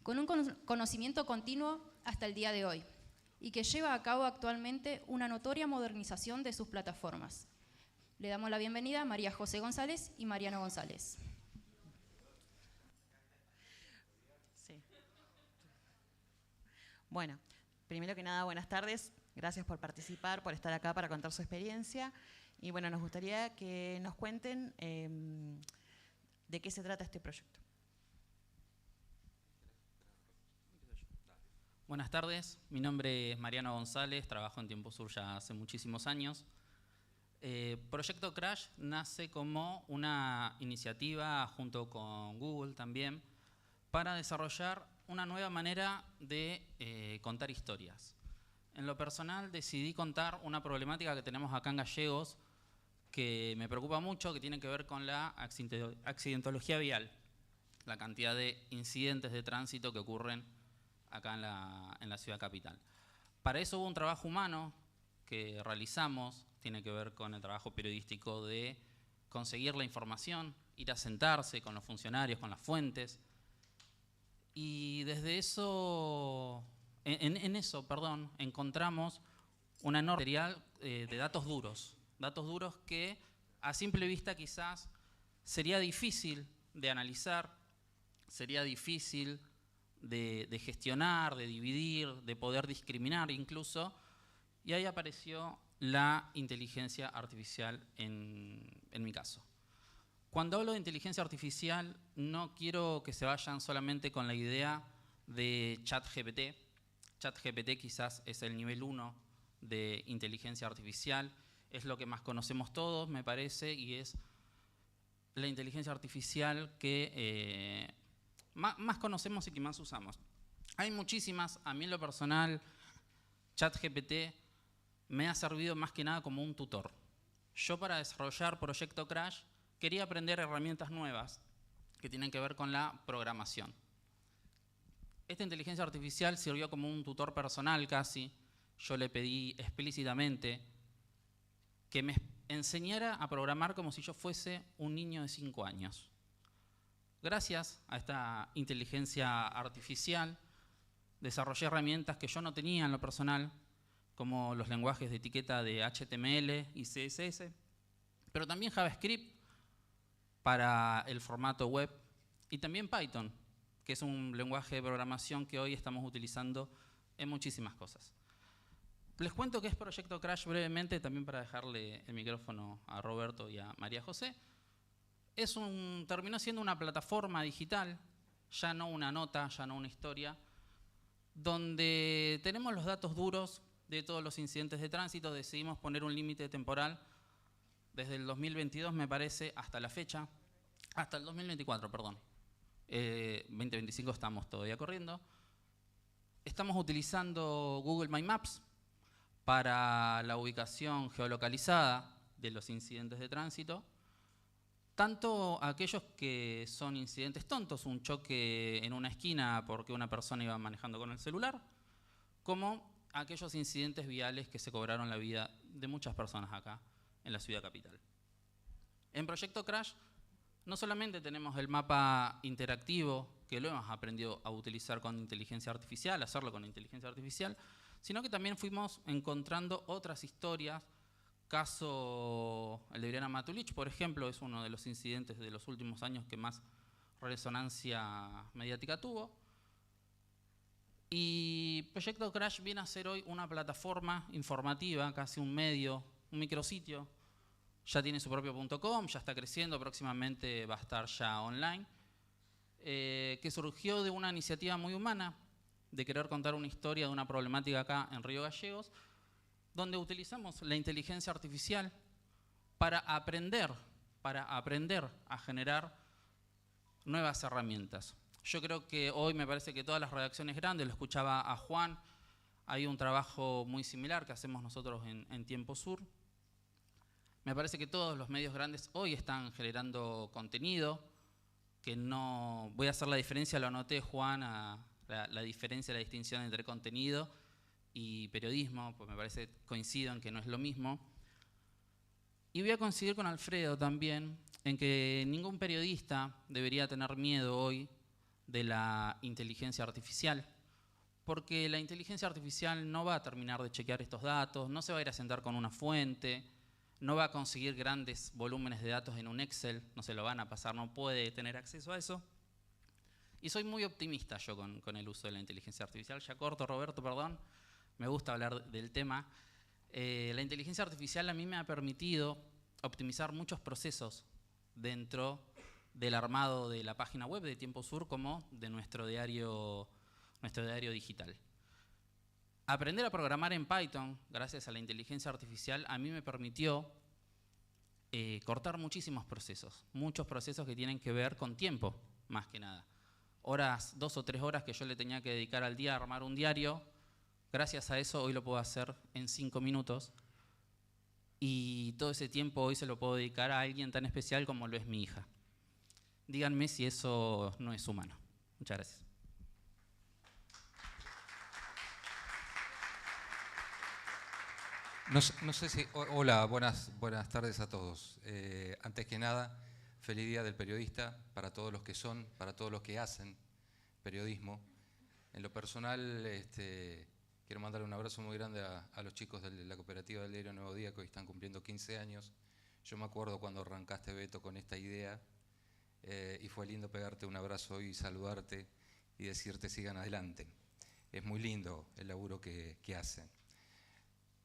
con un conocimiento continuo hasta el día de hoy, y que lleva a cabo actualmente una notoria modernización de sus plataformas. Le damos la bienvenida a María José González y Mariano González. Sí. Bueno, primero que nada, buenas tardes. Gracias por participar, por estar acá para contar su experiencia. Y bueno, nos gustaría que nos cuenten de qué se trata este proyecto. Buenas tardes, mi nombre es Mariano González, trabajo en Tiempo Sur ya hace muchísimos años. Proyecto Crash nace como una iniciativa junto con Google también para desarrollar una nueva manera de contar historias. En lo personal decidí contar una problemática que tenemos acá en Gallegos que me preocupa mucho, que tiene que ver con la accidentología vial, la cantidad de incidentes de tránsito que ocurren acá en la ciudad capital. Para eso hubo un trabajo humano que realizamos, tiene que ver con el trabajo periodístico de conseguir la información, ir a sentarse con los funcionarios, con las fuentes, y desde eso, en eso, encontramos una enorme material de datos duros que a simple vista quizás sería difícil de analizar, sería difícil de gestionar, de dividir, de poder discriminar incluso, y ahí apareció la inteligencia artificial en mi caso. Cuando hablo de inteligencia artificial no quiero que se vayan solamente con la idea de ChatGPT. ChatGPT quizás es el nivel 1 de inteligencia artificial, es lo que más conocemos todos, me parece, y es la inteligencia artificial que más conocemos y que más usamos. Hay muchísimas, a mí en lo personal, ChatGPT me ha servido más que nada como un tutor. Yo para desarrollar Proyecto Crash quería aprender herramientas nuevas que tienen que ver con la programación. Esta inteligencia artificial sirvió como un tutor personal casi. Yo le pedí explícitamente que me enseñara a programar como si yo fuese un niño de 5 años. Gracias a esta inteligencia artificial desarrollé herramientas que yo no tenía en lo personal, como los lenguajes de etiqueta de HTML y CSS, pero también JavaScript para el formato web y también Python, que es un lenguaje de programación que hoy estamos utilizando en muchísimas cosas. Les cuento qué es Proyecto Crash brevemente, también para dejarle el micrófono a Roberto y a María José. Terminó siendo una plataforma digital, ya no una nota, ya no una historia, donde tenemos los datos duros de todos los incidentes de tránsito. Decidimos poner un límite temporal desde el 2022, me parece, hasta la fecha, hasta el 2024, perdón. 2025 estamos todavía corriendo. Estamos utilizando Google My Maps para la ubicación geolocalizada de los incidentes de tránsito, tanto aquellos que son incidentes tontos, un choque en una esquina porque una persona iba manejando con el celular, como aquellos incidentes viales que se cobraron la vida de muchas personas acá en la ciudad capital. En Proyecto Crash no solamente tenemos el mapa interactivo, que lo hemos aprendido a utilizar con inteligencia artificial, a hacerlo con inteligencia artificial, sino que también fuimos encontrando otras historias. Caso el de Briana Matulich, por ejemplo, es uno de los incidentes de los últimos años que más resonancia mediática tuvo. Y Proyecto Crash viene a ser hoy una plataforma informativa, casi un medio, un micrositio. Ya tiene su propio .com, ya está creciendo, próximamente va a estar ya online, que surgió de una iniciativa muy humana de querer contar una historia de una problemática acá en Río Gallegos, donde utilizamos la inteligencia artificial para aprender a generar nuevas herramientas. Yo creo que hoy me parece que todas las redacciones grandes, lo escuchaba a Juan, hay un trabajo muy similar que hacemos nosotros en Tiempo Sur. Me parece que todos los medios grandes hoy están generando contenido, que no... Voy a hacer la diferencia, lo anoté Juan, la diferencia, la distinción entre contenido y periodismo, pues me parece coincido en que no es lo mismo. Y voy a coincidir con Alfredo también en que ningún periodista debería tener miedo hoy de la inteligencia artificial, porque la inteligencia artificial no va a terminar de chequear estos datos, no se va a ir a sentar con una fuente, no va a conseguir grandes volúmenes de datos en un Excel, no se lo van a pasar, no puede tener acceso a eso. Y soy muy optimista yo con el uso de la inteligencia artificial. Ya corto, Roberto, perdón, me gusta hablar del tema. La inteligencia artificial a mí me ha permitido optimizar muchos procesos dentro del armado de la página web de Tiempo Sur como de nuestro diario digital. Aprender a programar en Python, gracias a la inteligencia artificial, a mí me permitió cortar muchísimos procesos, muchos procesos que tienen que ver con tiempo, más que nada. 2 o 3 horas que yo le tenía que dedicar al día a armar un diario, gracias a eso hoy lo puedo hacer en 5 minutos y todo ese tiempo hoy se lo puedo dedicar a alguien tan especial como lo es mi hija. Díganme si eso no es humano. Muchas gracias. No sé si... Hola, buenas tardes a todos. Antes que nada, feliz Día del Periodista para todos los que son, para todos los que hacen periodismo. En lo personal, quiero mandarle un abrazo muy grande a los chicos de la cooperativa del diario Nuevo Día, que hoy están cumpliendo 15 años. Yo me acuerdo cuando arrancaste, Beto, con esta idea, y fue lindo pegarte un abrazo hoy y saludarte y decirte sigan adelante. Es muy lindo el laburo que hacen.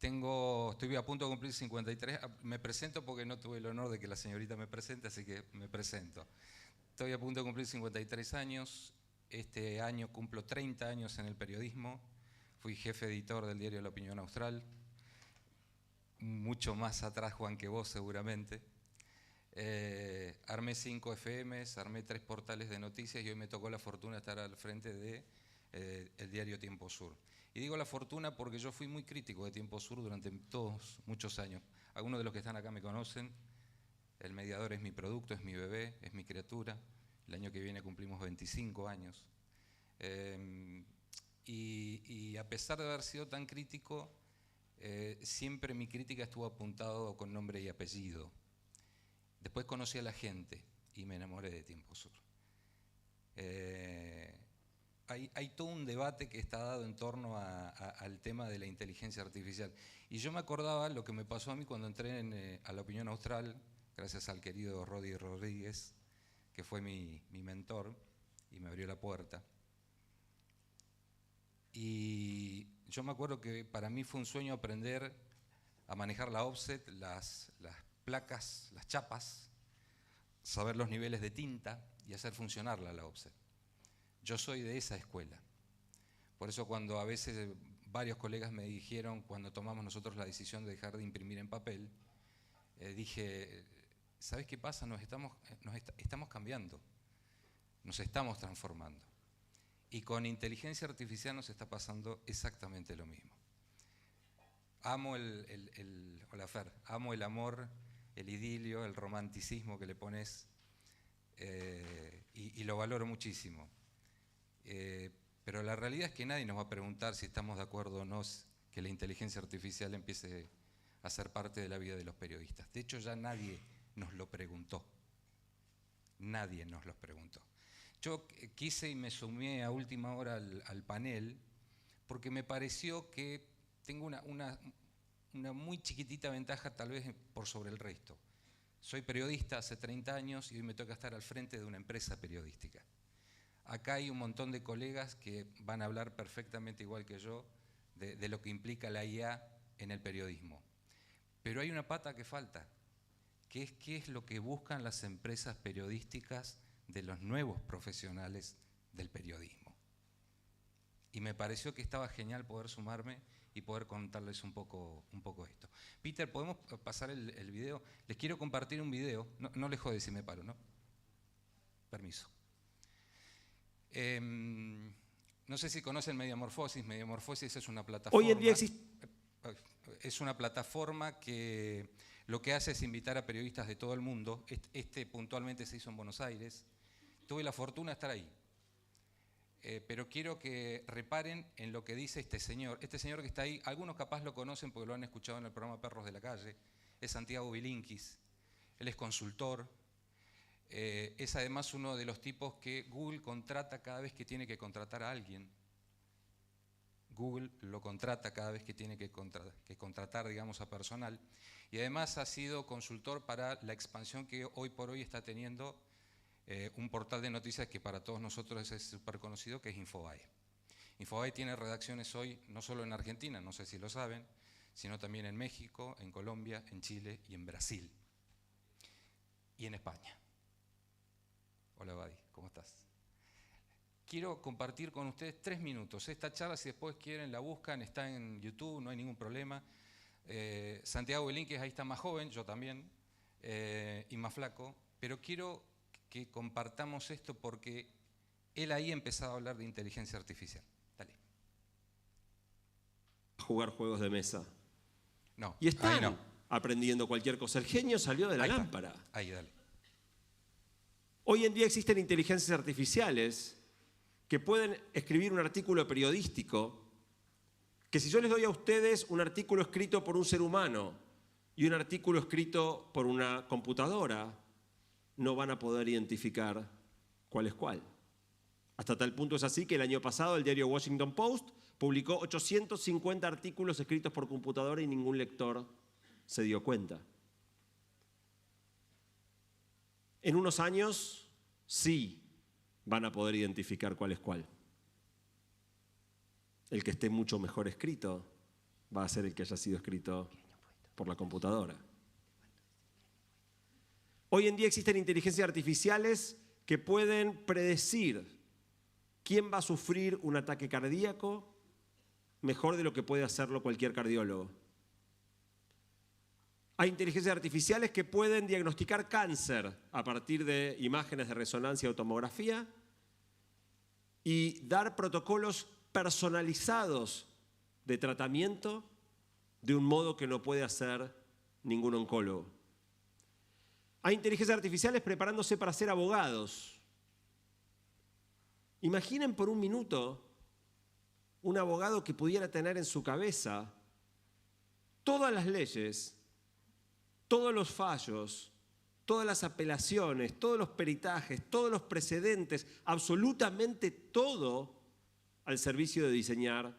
Estoy a punto de cumplir 53, me presento porque no tuve el honor de que la señorita me presente, así que me presento. Estoy a punto de cumplir 53 años, este año cumplo 30 años en el periodismo, fui jefe editor del diario La Opinión Austral, mucho más atrás, Juan, que vos seguramente. Armé 5 FMs, armé 3 portales de noticias y hoy me tocó la fortuna de estar al frente del diario Tiempo Sur. Y digo la fortuna porque yo fui muy crítico de Tiempo Sur durante muchos años. Algunos de los que están acá me conocen. El Mediador es mi producto, es mi bebé, es mi criatura. El año que viene cumplimos 25 años. Y a pesar de haber sido tan crítico, siempre mi crítica estuvo apuntado con nombre y apellido. Después conocí a la gente y me enamoré de Tiempo Sur. Hay todo un debate que está dado en torno al tema de la inteligencia artificial. Y yo me acordaba lo que me pasó a mí cuando entré a La Opinión Austral, gracias al querido Rodi Rodríguez, que fue mi mentor y me abrió la puerta. Y yo me acuerdo que para mí fue un sueño aprender a manejar la offset, las placas, las chapas, saber los niveles de tinta y hacer funcionarla la offset. Yo soy de esa escuela. Por eso cuando a veces varios colegas me dijeron, cuando tomamos nosotros la decisión de dejar de imprimir en papel, dije, ¿sabes qué pasa? Estamos cambiando, nos estamos transformando. Y con inteligencia artificial nos está pasando exactamente lo mismo. Amo hola Fer, amo el amor, el idilio, el romanticismo que le pones y lo valoro muchísimo. Pero la realidad es que nadie nos va a preguntar si estamos de acuerdo o no que la inteligencia artificial empiece a ser parte de la vida de los periodistas. De hecho, ya nadie nos lo preguntó. Nadie nos lo preguntó. Yo quise y me sumé a última hora al panel porque me pareció que tengo una muy chiquitita ventaja tal vez por sobre el resto. Soy periodista hace 30 años y hoy me toca estar al frente de una empresa periodística. Acá hay un montón de colegas que van a hablar perfectamente igual que yo de lo que implica la IA en el periodismo. Pero hay una pata que falta, que es qué es lo que buscan las empresas periodísticas de los nuevos profesionales del periodismo. Y me pareció que estaba genial poder sumarme y poder contarles un poco esto. Peter, ¿podemos pasar el video? Les quiero compartir un video. No les jode si me paro, ¿no? Permiso. No sé si conocen Mediamorfosis. Mediamorfosis es una plataforma. Hoy en día existe. Es una plataforma que lo que hace es invitar a periodistas de todo el mundo. Puntualmente se hizo en Buenos Aires. Tuve la fortuna de estar ahí. pero quiero que reparen en lo que dice este señor. Este señor que está ahí, algunos capaz lo conocen porque lo han escuchado en el programa Perros de la Calle, es Santiago Bilinkis, él es consultor, es además uno de los tipos que Google contrata cada vez que tiene que contratar a alguien. Google lo contrata cada vez que tiene que contratar, digamos, a personal. Y además ha sido consultor para la expansión que hoy por hoy está teniendo un portal de noticias que para todos nosotros es súper conocido, que es Infobae. Infobae tiene redacciones hoy no solo en Argentina, no sé si lo saben, sino también en México, en Colombia, en Chile y en Brasil. Y en España. Hola, Badi, ¿cómo estás? Quiero compartir con ustedes 3 minutos. Esta charla, si después quieren, la buscan, está en YouTube, no hay ningún problema. Santiago Bilinkis ahí está más joven, yo también, y más flaco, pero quiero que compartamos esto porque él ahí empezaba a hablar de inteligencia artificial. Dale. Jugar juegos de mesa. No, y están aprendiendo cualquier cosa. El genio salió de la lámpara. Ahí, dale. Hoy en día existen inteligencias artificiales que pueden escribir un artículo periodístico, que si yo les doy a ustedes un artículo escrito por un ser humano y un artículo escrito por una computadora, no van a poder identificar cuál es cuál. Hasta tal punto es así que el año pasado el diario Washington Post publicó 850 artículos escritos por computadora y ningún lector se dio cuenta. En unos años sí van a poder identificar cuál es cuál. El que esté mucho mejor escrito va a ser el que haya sido escrito por la computadora. Hoy en día existen inteligencias artificiales que pueden predecir quién va a sufrir un ataque cardíaco mejor de lo que puede hacerlo cualquier cardiólogo. Hay inteligencias artificiales que pueden diagnosticar cáncer a partir de imágenes de resonancia o tomografía y dar protocolos personalizados de tratamiento de un modo que no puede hacer ningún oncólogo. Hay inteligencias artificiales preparándose para ser abogados. Imaginen por un minuto un abogado que pudiera tener en su cabeza todas las leyes, todos los fallos, todas las apelaciones, todos los peritajes, todos los precedentes, absolutamente todo al servicio de diseñar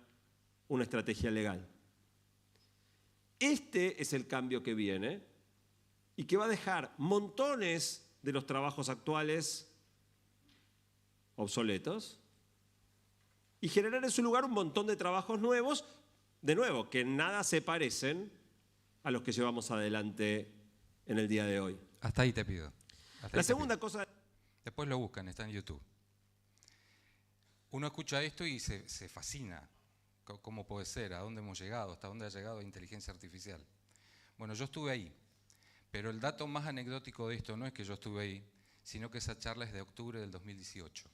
una estrategia legal. Este es el cambio que viene y que va a dejar montones de los trabajos actuales obsoletos y generar en su lugar un montón de trabajos nuevos, de nuevo, que en nada se parecen a los que llevamos adelante en el día de hoy. Hasta ahí te pido. La segunda cosa... Después lo buscan, está en YouTube. Uno escucha esto y se fascina. ¿Cómo puede ser? ¿A dónde hemos llegado? ¿Hasta dónde ha llegado la inteligencia artificial? Bueno, yo estuve ahí. Pero el dato más anecdótico de esto no es que yo estuve ahí, sino que esa charla es de octubre del 2018.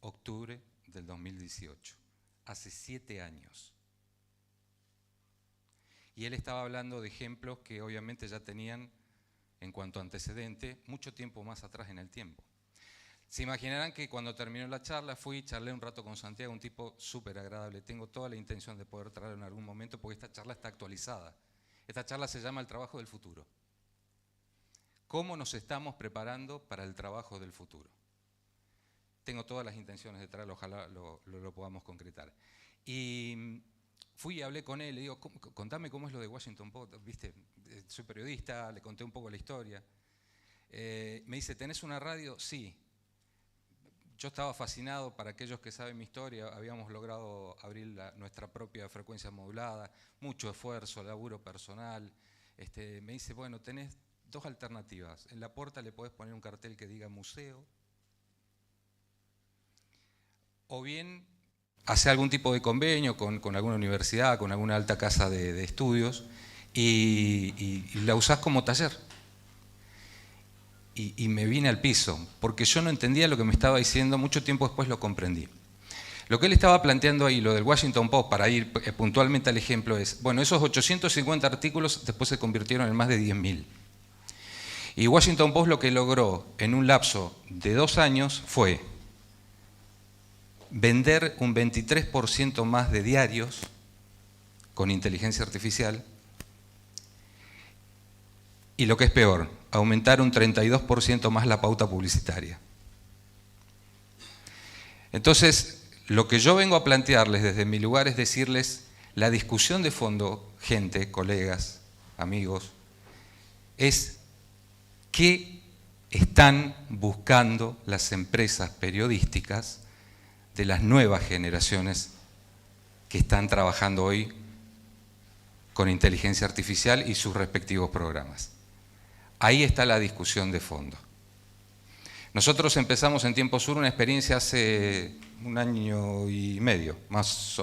Octubre del 2018. Hace 7 años. Y él estaba hablando de ejemplos que obviamente ya tenían, en cuanto a antecedente, mucho tiempo más atrás en el tiempo. Se imaginarán que cuando terminó la charla charlé un rato con Santiago, un tipo súper agradable. Tengo toda la intención de poder traerlo en algún momento porque esta charla está actualizada. Esta charla se llama El trabajo del futuro. ¿Cómo nos estamos preparando para el trabajo del futuro? Tengo todas las intenciones de traerlo, ojalá lo podamos concretar. Y fui y hablé con él, le digo, contame cómo es lo de Washington Post, ¿viste? Soy periodista, le conté un poco la historia. Me dice, ¿tenés una radio? Sí. Yo estaba fascinado, para aquellos que saben mi historia, habíamos logrado abrir nuestra propia frecuencia modulada, mucho esfuerzo, laburo personal. Me dice, bueno, tenés 2 alternativas. En la puerta le podés poner un cartel que diga museo, o bien hacer algún tipo de convenio con alguna universidad, con alguna alta casa de estudios, y la usás como taller. Y me vine al piso, porque yo no entendía lo que me estaba diciendo, mucho tiempo después lo comprendí. Lo que él estaba planteando ahí, lo del Washington Post, para ir puntualmente al ejemplo, es, bueno, esos 850 artículos después se convirtieron en más de 10.000. Y Washington Post lo que logró en un lapso de 2 años fue vender un 23% más de diarios con inteligencia artificial y, lo que es peor, aumentar un 32% más la pauta publicitaria. Entonces, lo que yo vengo a plantearles desde mi lugar es decirles, la discusión de fondo, gente, colegas, amigos, es qué están buscando las empresas periodísticas de las nuevas generaciones que están trabajando hoy con inteligencia artificial y sus respectivos programas. Ahí está la discusión de fondo. Nosotros empezamos en Tiempo Sur una experiencia hace 1 año y medio, más,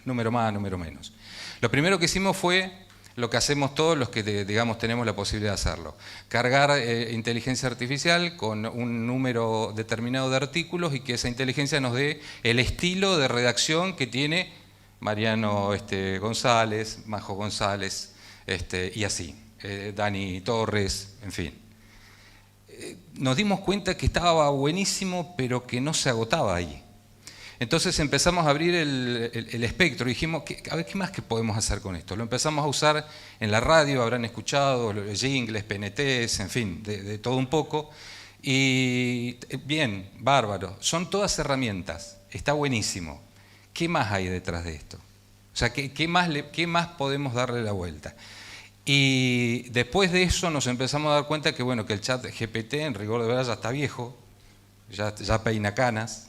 número más, número menos. Lo primero que hicimos fue lo que hacemos todos los que, digamos, tenemos la posibilidad de hacerlo. Cargar inteligencia artificial con un número determinado de artículos y que esa inteligencia nos dé el estilo de redacción que tiene Mariano González, Majo González, y así, Dani Torres, en fin. Nos dimos cuenta que estaba buenísimo, pero que no se agotaba ahí. Entonces empezamos a abrir el espectro y dijimos, a ver, ¿qué más que podemos hacer con esto? Lo empezamos a usar en la radio, habrán escuchado, jingles, PNTs, en fin, de todo un poco. Y bien, bárbaro, son todas herramientas, está buenísimo. ¿Qué más hay detrás de esto? O sea, ¿qué más podemos darle la vuelta? Y después de eso nos empezamos a dar cuenta que, bueno, que el chat GPT, en rigor de verdad, ya está viejo, ya peina canas.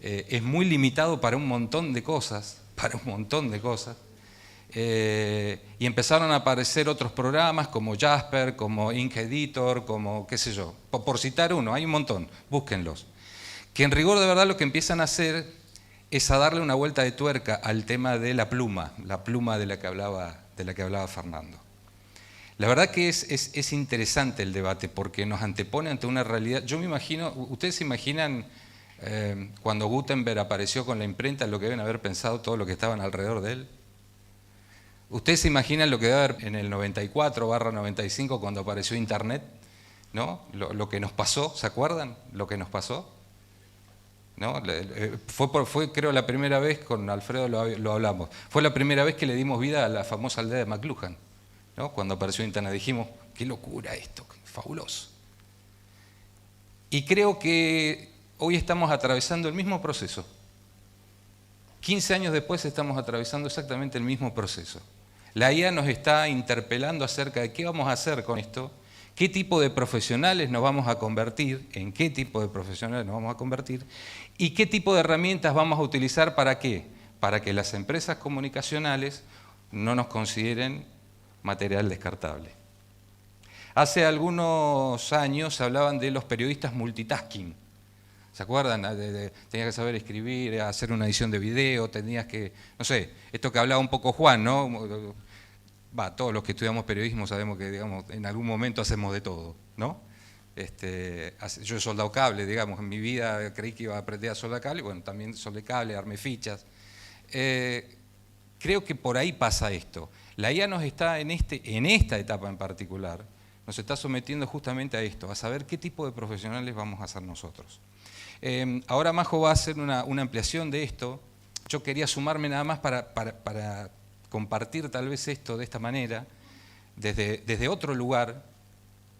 Es muy limitado para un montón de cosas, y empezaron a aparecer otros programas como Jasper, como Ink Editor, como qué sé yo, por citar uno, hay un montón, búsquenlos, que en rigor de verdad lo que empiezan a hacer es a darle una vuelta de tuerca al tema de la pluma de la que hablaba Fernando. La verdad que es interesante el debate porque nos antepone ante una realidad. Yo me imagino, ustedes se imaginan cuando Gutenberg apareció con la imprenta, lo que deben haber pensado todos los que estaban alrededor de él. ¿Ustedes se imaginan lo que debe haber en el 94/95 cuando apareció Internet? ¿No? Lo que nos pasó, ¿se acuerdan? Lo que nos pasó. ¿No? Fue creo la primera vez, con Alfredo lo hablamos, fue la primera vez que le dimos vida a la famosa aldea de McLuhan, ¿no? Cuando apareció Internet dijimos, qué locura esto, fabuloso. Y creo que hoy estamos atravesando el mismo proceso. 15 años después estamos atravesando exactamente el mismo proceso. La IA nos está interpelando acerca de qué vamos a hacer con esto, qué tipo de profesionales nos vamos a convertir, en qué tipo de profesionales nos vamos a convertir y qué tipo de herramientas vamos a utilizar para qué. Para que las empresas comunicacionales no nos consideren material descartable. Hace algunos años se hablaban de los periodistas multitasking. ¿Se acuerdan? Tenías que saber escribir, hacer una edición de video, tenías que, no sé, esto que hablaba un poco Juan, ¿no? Todos los que estudiamos periodismo sabemos que, digamos, en algún momento hacemos de todo, ¿no? Yo he soldado cable, digamos, en mi vida creí que iba a aprender a soldar cable, bueno, también soldé cable, armé fichas. Creo que por ahí pasa esto. La IA nos está, en esta etapa en particular, nos está sometiendo justamente a esto, a saber qué tipo de profesionales vamos a ser nosotros. Ahora Majo va a hacer una ampliación de esto. Yo quería sumarme nada más para compartir tal vez esto de esta manera, desde otro lugar.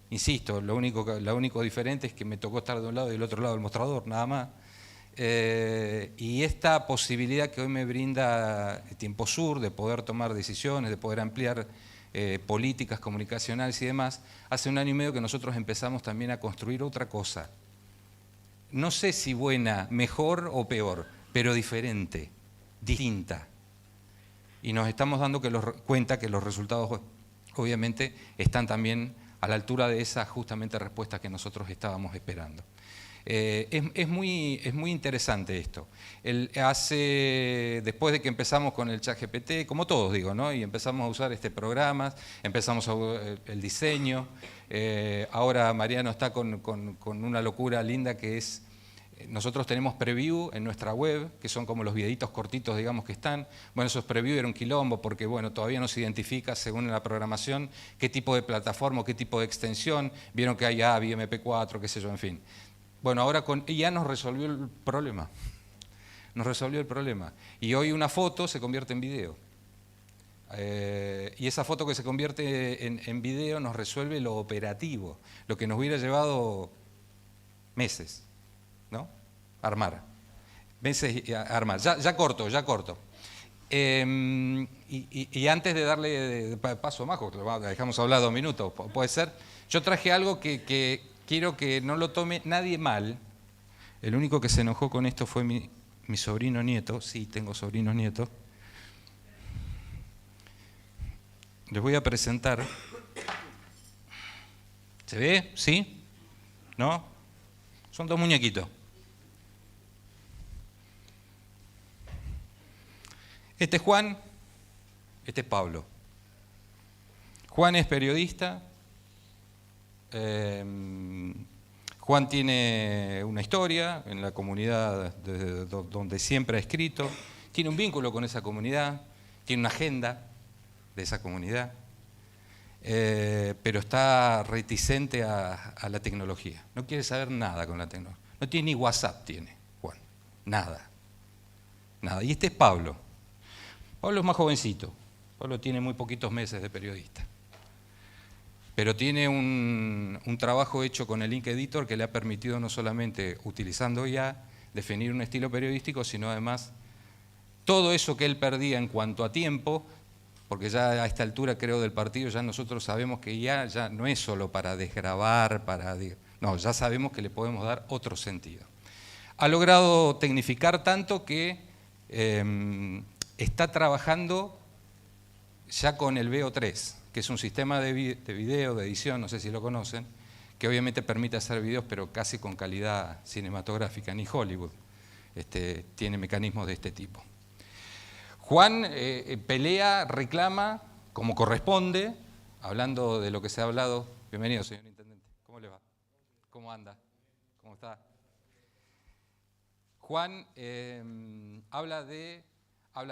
Insisto, lo único diferente es que me tocó estar de un lado y del otro lado del mostrador, nada más. Y esta posibilidad que hoy me brinda Tiempo Sur de poder tomar decisiones, de poder ampliar políticas comunicacionales y demás, hace 1 año y medio que nosotros empezamos también a construir otra cosa. No sé si buena, mejor o peor, pero diferente, distinta. Y nos estamos dando cuenta que los resultados obviamente están también a la altura de esas justamente respuestas que nosotros estábamos esperando. Es muy interesante esto. Después de que empezamos con el chat GPT, como todos digo, ¿no? Y empezamos a usar programas, empezamos a usar el diseño. Ahora Mariano está con una locura linda que es, nosotros tenemos preview en nuestra web, que son como los videitos cortitos, digamos, que están. Bueno, esos preview era un quilombo porque, bueno, todavía no se identifica, según la programación, qué tipo de plataforma o qué tipo de extensión. Vieron que hay AVI, MP4, qué sé yo, en fin. Bueno, ahora con IA nos resolvió el problema. nos resolvió el problema. Y hoy una foto se convierte en video. Y esa foto que se convierte en video nos resuelve lo operativo, lo que nos hubiera llevado meses, ¿no? Armar. Meses armar. Ya corto. Y antes de darle paso a Majo, dejamos hablar 2 minutos, puede ser. Yo traje algo que quiero que no lo tome nadie mal. El único que se enojó con esto fue mi sobrino nieto. Sí, tengo sobrinos nietos. Les voy a presentar. ¿Se ve? ¿Sí? ¿No? Son 2 muñequitos. Este es Juan, este es Pablo. Juan es periodista. Juan tiene una historia en la comunidad donde siempre ha escrito. Tiene un vínculo con esa comunidad. Tiene una agenda de esa comunidad, pero está reticente a la tecnología. No quiere saber nada con la tecnología. No tiene ni WhatsApp, tiene Juan. Nada. Y este es Pablo. Pablo es más jovencito. Pablo tiene muy poquitos meses de periodista. Pero tiene un trabajo hecho con el Ink Editor que le ha permitido no solamente, utilizando IA, definir un estilo periodístico, sino además todo eso que él perdía en cuanto a tiempo, porque ya a esta altura, creo, del partido, ya nosotros sabemos que ya no es solo para desgravar, no, ya sabemos que le podemos dar otro sentido. Ha logrado tecnificar tanto que está trabajando ya con el VO3, que es un sistema de video, de edición, no sé si lo conocen, que obviamente permite hacer videos, pero casi con calidad cinematográfica. Ni Hollywood tiene mecanismos de este tipo. Juan pelea, reclama, como corresponde, hablando de lo que se ha hablado. Bienvenido, señor Intendente. ¿Cómo le va? ¿Cómo anda? ¿Cómo está? Juan habla de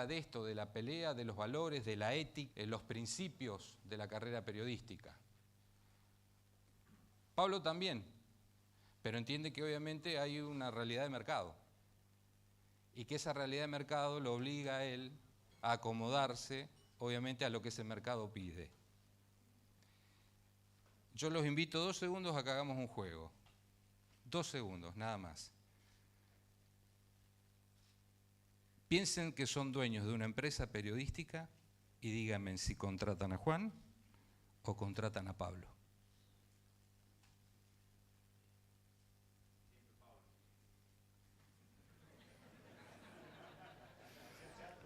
esto, de la pelea, de los valores, de la ética, los principios de la carrera periodística. Pablo también, pero entiende que obviamente hay una realidad de mercado y que esa realidad de mercado lo obliga a él a acomodarse, obviamente, a lo que ese mercado pide. Yo los invito 2 segundos a que hagamos un juego. 2 segundos, nada más. Piensen que son dueños de una empresa periodística y díganme si contratan a Juan o contratan a Pablo.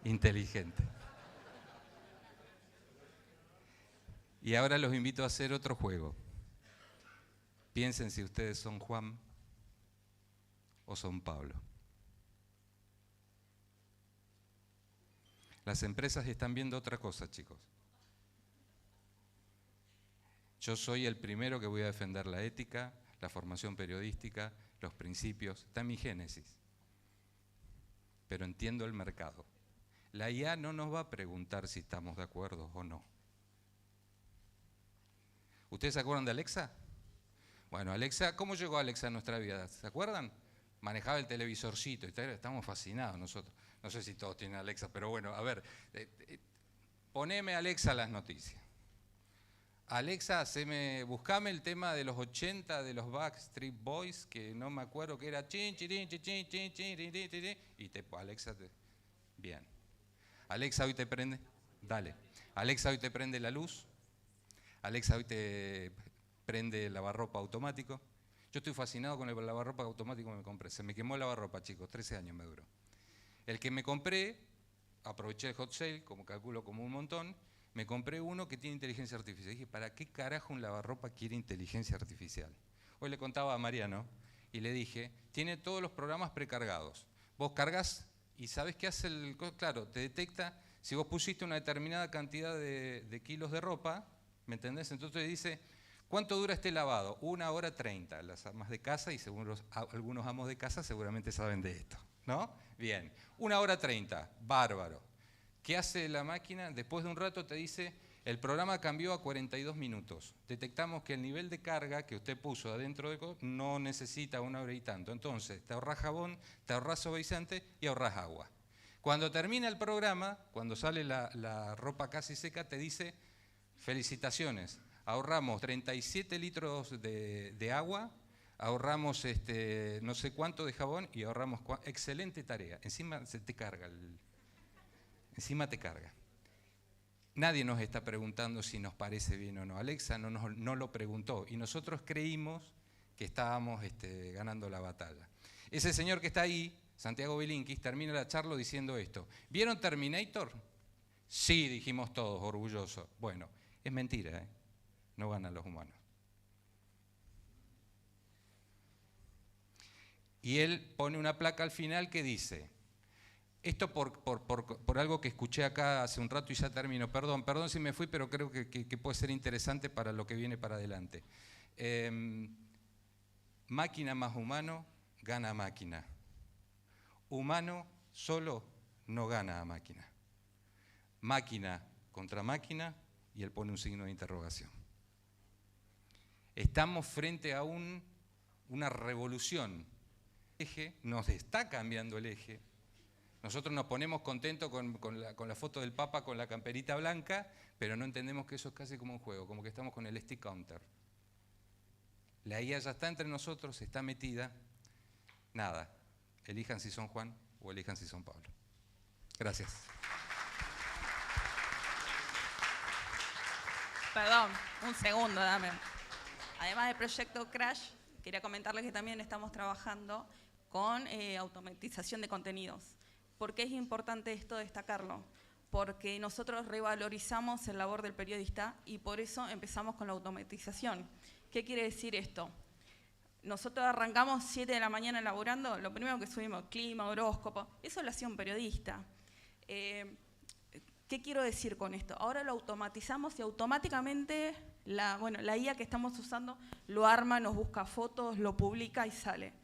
Inteligente. Y ahora los invito a hacer otro juego. Piensen si ustedes son Juan o son Pablo. Las empresas están viendo otra cosa, chicos. Yo soy el primero que voy a defender la ética, la formación periodística, los principios. Está en mi génesis. Pero entiendo el mercado. La IA no nos va a preguntar si estamos de acuerdo o no. ¿Ustedes se acuerdan de Alexa? Bueno, Alexa, ¿cómo llegó Alexa a nuestra vida? ¿Se acuerdan? Manejaba el televisorcito, estamos fascinados nosotros. No sé si todos tienen Alexa, pero bueno, a ver, poneme Alexa las noticias. Alexa, buscame el tema de los 80 de los Backstreet Boys, que no me acuerdo que era chin, chirin, chin, chin, chin, chin, chin, y Alexa, bien. Alexa, hoy te prende, dale. Alexa, hoy te prende la luz. Alexa, hoy te prende el lavarropa automático. Yo estoy fascinado con el lavarropa automático que me compré. Se me quemó el lavarropa, chicos, 13 años me duró. El que me compré, aproveché el hot sale, como calculo como un montón, me compré uno que tiene inteligencia artificial. Dije, ¿para qué carajo un lavarropa quiere inteligencia artificial? Hoy le contaba a Mariano y le dije, tiene todos los programas precargados. Vos cargas y ¿sabés qué hace el...? Claro, te detecta si vos pusiste una determinada cantidad de kilos de ropa, ¿me entendés? Entonces dice, ¿cuánto dura este lavado? 1 hora 30. Las amas de casa, y según algunos amos de casa seguramente saben de esto, ¿no? Bien, 1 hora 30, bárbaro. ¿Qué hace la máquina? Después de un rato te dice, El programa cambió a 42 minutos. Detectamos que el nivel de carga que usted puso adentro de no necesita 1 hora y tanto. Entonces, te ahorrás jabón, te ahorrás suavizante y ahorrás agua. Cuando termina el programa, cuando sale la ropa casi seca, te dice, felicitaciones, ahorramos 37 litros de agua, ahorramos no sé cuánto de jabón y ahorramos... Excelente tarea. Encima se te carga. Encima te carga. Nadie nos está preguntando si nos parece bien o no. Alexa no lo preguntó y nosotros creímos que estábamos ganando la batalla. Ese señor que está ahí, Santiago Bilinkis, termina la charla diciendo esto. ¿Vieron Terminator? Sí, dijimos todos, orgullosos. Bueno, es mentira, ¿eh? No ganan los humanos. Y él pone una placa al final que dice... Esto por algo que escuché acá hace un rato y ya termino. Perdón si me fui, pero creo que puede ser interesante para lo que viene para adelante. Máquina más humano gana máquina. Humano solo no gana a máquina. Máquina contra máquina y él pone un signo de interrogación. Estamos frente a una revolución. El eje nos está cambiando el eje. Nosotros nos ponemos contentos con la foto del Papa con la camperita blanca, pero no entendemos que eso es casi como un juego, como que estamos con el stick counter. La IA ya está entre nosotros, está metida. Nada, elijan si son Juan o elijan si son Pablo. Gracias. Perdón, un segundo, dame. Además del proyecto Crash, quería comentarles que también estamos trabajando con automatización de contenidos. ¿Por qué es importante esto destacarlo? Porque nosotros revalorizamos el labor del periodista y por eso empezamos con la automatización. ¿Qué quiere decir esto? Nosotros arrancamos 7 de la mañana elaborando, lo primero que subimos, clima, horóscopo, eso lo hacía un periodista. ¿Qué quiero decir con esto? Ahora lo automatizamos y automáticamente la IA que estamos usando lo arma, nos busca fotos, lo publica y sale.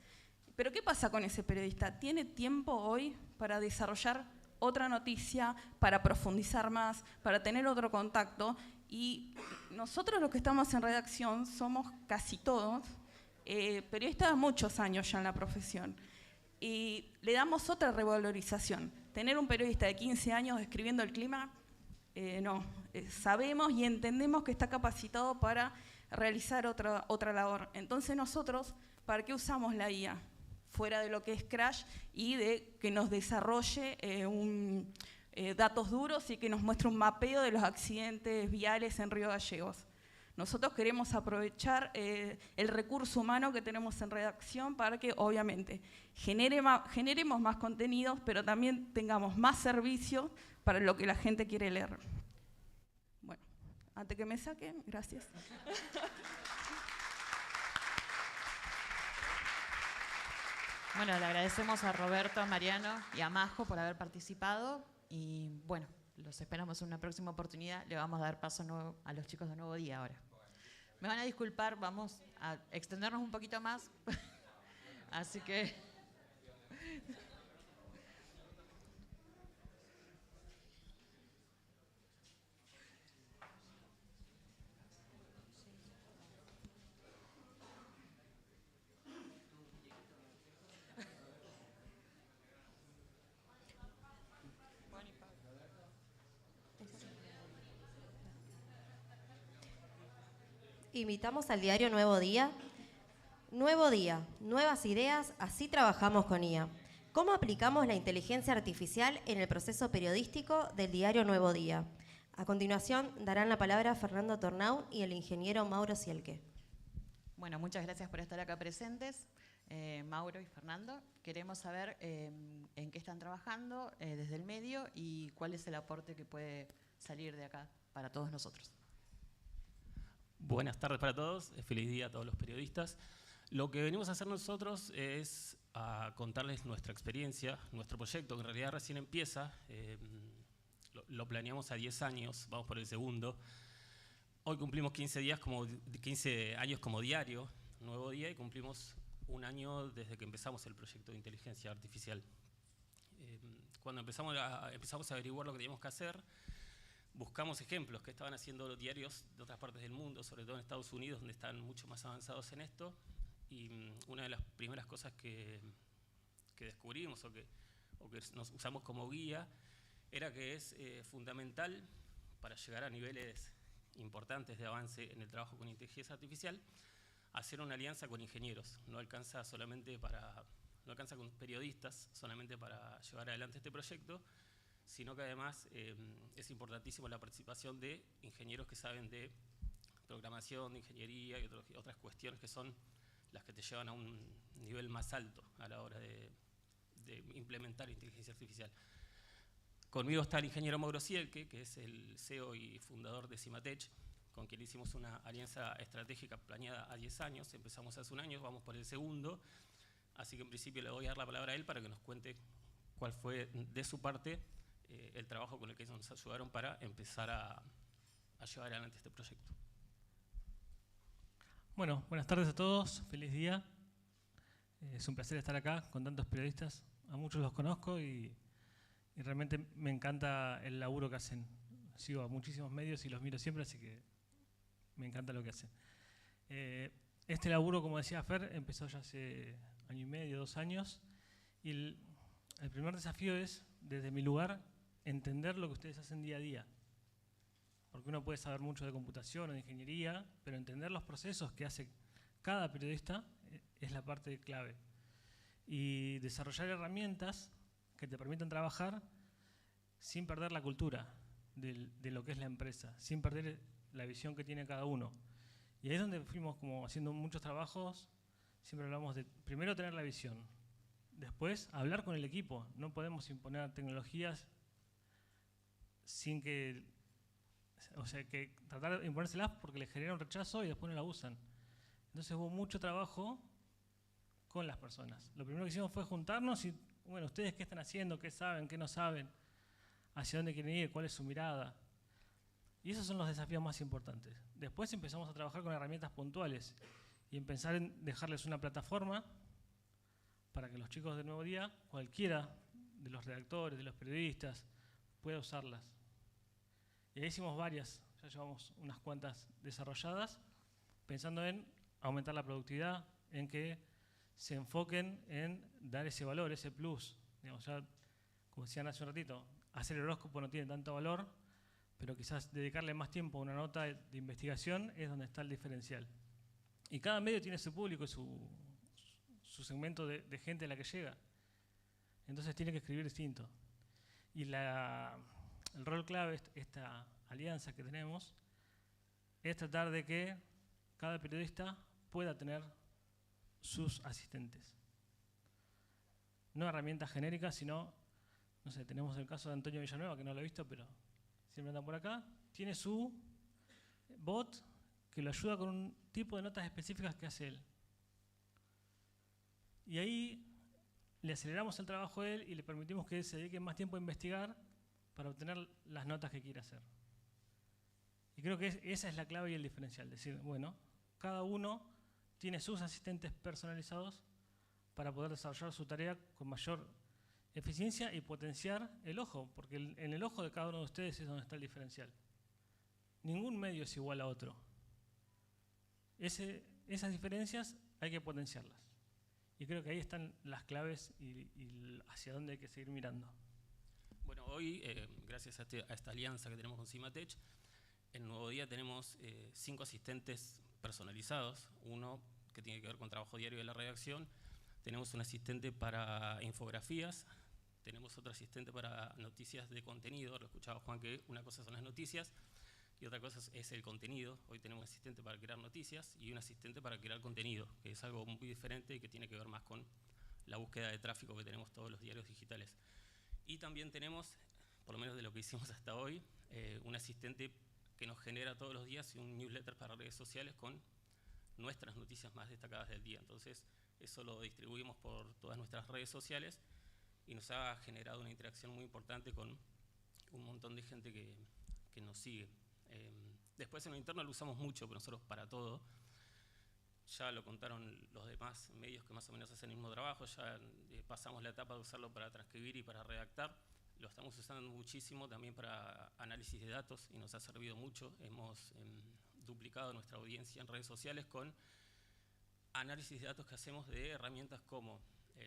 Pero ¿qué pasa con ese periodista? ¿Tiene tiempo hoy para desarrollar otra noticia, para profundizar más, para tener otro contacto? Y nosotros los que estamos en redacción somos casi todos periodistas de muchos años ya en la profesión. Y le damos otra revalorización. Tener un periodista de 15 años escribiendo el clima, no. Sabemos y entendemos que está capacitado para realizar otra labor. Entonces nosotros, ¿para qué usamos la IA? Fuera de lo que es Crash y de que nos desarrolle datos duros y que nos muestre un mapeo de los accidentes viales en Río Gallegos. Nosotros queremos aprovechar el recurso humano que tenemos en redacción para que, obviamente, generemos más contenidos, pero también tengamos más servicios para lo que la gente quiere leer. Bueno, antes que me saquen, gracias. Bueno, le agradecemos a Roberto, a Mariano y a Majo por haber participado y bueno, los esperamos en una próxima oportunidad. Le vamos a dar paso a los chicos de Nuevo Día ahora. Me van a disculpar, vamos a extendernos un poquito más, así que... Invitamos al diario Nuevo Día. Nuevo Día, nuevas ideas, así trabajamos con IA. ¿Cómo aplicamos la inteligencia artificial en el proceso periodístico del diario Nuevo Día? A continuación darán la palabra a Fernando Tornau y el ingeniero Mauro Sielke. Bueno, muchas gracias por estar acá presentes, Mauro y Fernando. Queremos saber en qué están trabajando desde el medio y cuál es el aporte que puede salir de acá para todos nosotros. Buenas tardes para todos, feliz día a todos los periodistas. Lo que venimos a hacer nosotros es a contarles nuestra experiencia, nuestro proyecto, que en realidad recién empieza, lo planeamos a 10 años, vamos por el segundo. Hoy cumplimos 15 años como diario, Nuevo Día, y cumplimos un año desde que empezamos el proyecto de inteligencia artificial. Cuando empezamos a averiguar lo que teníamos que hacer, buscamos ejemplos que estaban haciendo los diarios de otras partes del mundo, sobre todo en Estados Unidos, donde están mucho más avanzados en esto. Y una de las primeras cosas que descubrimos o que nos usamos como guía era que es fundamental para llegar a niveles importantes de avance en el trabajo con inteligencia artificial, hacer una alianza con ingenieros. No alcanza con periodistas solamente para llevar adelante este proyecto, sino que además es importantísimo la participación de ingenieros que saben de programación, de ingeniería y otras cuestiones que son las que te llevan a un nivel más alto a la hora de implementar inteligencia artificial. Conmigo está el ingeniero Mauro Sielke, que es el CEO y fundador de Cimatech, con quien hicimos una alianza estratégica planeada a 10 años. Empezamos hace un año, vamos por el segundo, así que en principio le voy a dar la palabra a él para que nos cuente cuál fue de su parte el trabajo con el que nos ayudaron para empezar a llevar adelante este proyecto. Bueno, buenas tardes a todos, feliz día. Es un placer estar acá con tantos periodistas. A muchos los conozco y realmente me encanta el laburo que hacen. Sigo a muchísimos medios y los miro siempre, así que me encanta lo que hacen. Este laburo, como decía Fer, empezó ya hace año y medio, 2 años. Y el primer desafío es, desde mi lugar, entender lo que ustedes hacen día a día. Porque uno puede saber mucho de computación o de ingeniería, pero entender los procesos que hace cada periodista es la parte clave. Y desarrollar herramientas que te permitan trabajar sin perder la cultura de lo que es la empresa, sin perder la visión que tiene cada uno. Y ahí es donde fuimos como haciendo muchos trabajos. Siempre hablamos de, primero, tener la visión. Después, hablar con el equipo. No podemos imponer tecnologías sin que... O sea, que tratar de imponérselas porque les genera un rechazo y después no la usan. Entonces hubo mucho trabajo con las personas. Lo primero que hicimos fue juntarnos y, bueno, ¿ustedes qué están haciendo? ¿Qué saben? ¿Qué no saben? ¿Hacia dónde quieren ir? ¿Cuál es su mirada? Y esos son los desafíos más importantes. Después empezamos a trabajar con herramientas puntuales y en pensar en dejarles una plataforma para que los chicos del Nuevo Día, cualquiera de los redactores, de los periodistas, pueda usarlas. Y ahí hicimos varias, ya llevamos unas cuantas desarrolladas, pensando en aumentar la productividad, en que se enfoquen en dar ese valor, ese plus. Digamos, ya, como decían hace un ratito, hacer el horóscopo no tiene tanto valor, pero quizás dedicarle más tiempo a una nota de investigación es donde está el diferencial. Y cada medio tiene su público y su segmento de gente a la que llega. Entonces tiene que escribir distinto. Y el rol clave, esta alianza que tenemos, es tratar de que cada periodista pueda tener sus asistentes. No herramientas genéricas, sino, no sé, tenemos el caso de Antonio Villanueva, que no lo he visto, pero siempre anda por acá. Tiene su bot que lo ayuda con un tipo de notas específicas que hace él. Y ahí le aceleramos el trabajo a él y le permitimos que se dedique más tiempo a investigar para obtener las notas que quiere hacer. Y creo que esa es la clave y el diferencial. Decir, bueno, cada uno tiene sus asistentes personalizados para poder desarrollar su tarea con mayor eficiencia y potenciar el ojo, porque en el ojo de cada uno de ustedes es donde está el diferencial. Ningún medio es igual a otro. Esas diferencias hay que potenciarlas. Y creo que ahí están las claves y hacia dónde hay que seguir mirando. Bueno, hoy, gracias a esta alianza que tenemos con Cimatech, en Nuevo Día tenemos 5 asistentes personalizados. Uno que tiene que ver con trabajo diario de la redacción. Tenemos un asistente para infografías. Tenemos otro asistente para noticias de contenido. Lo escuchaba Juan, que una cosa son las noticias y otra cosa es el contenido. Hoy tenemos un asistente para crear noticias y un asistente para crear contenido, que es algo muy diferente y que tiene que ver más con la búsqueda de tráfico que tenemos todos los diarios digitales. Y también tenemos, por lo menos de lo que hicimos hasta hoy, un asistente que nos genera todos los días un newsletter para redes sociales con nuestras noticias más destacadas del día. Entonces, eso lo distribuimos por todas nuestras redes sociales y nos ha generado una interacción muy importante con un montón de gente que nos sigue. Después en lo interno lo usamos mucho, pero nosotros para todo. Ya lo contaron los demás medios que más o menos hacen el mismo trabajo, ya pasamos la etapa de usarlo para transcribir y para redactar. lo estamos usando muchísimo también para análisis de datos y nos ha servido mucho. Hemos duplicado nuestra audiencia en redes sociales con análisis de datos que hacemos de herramientas como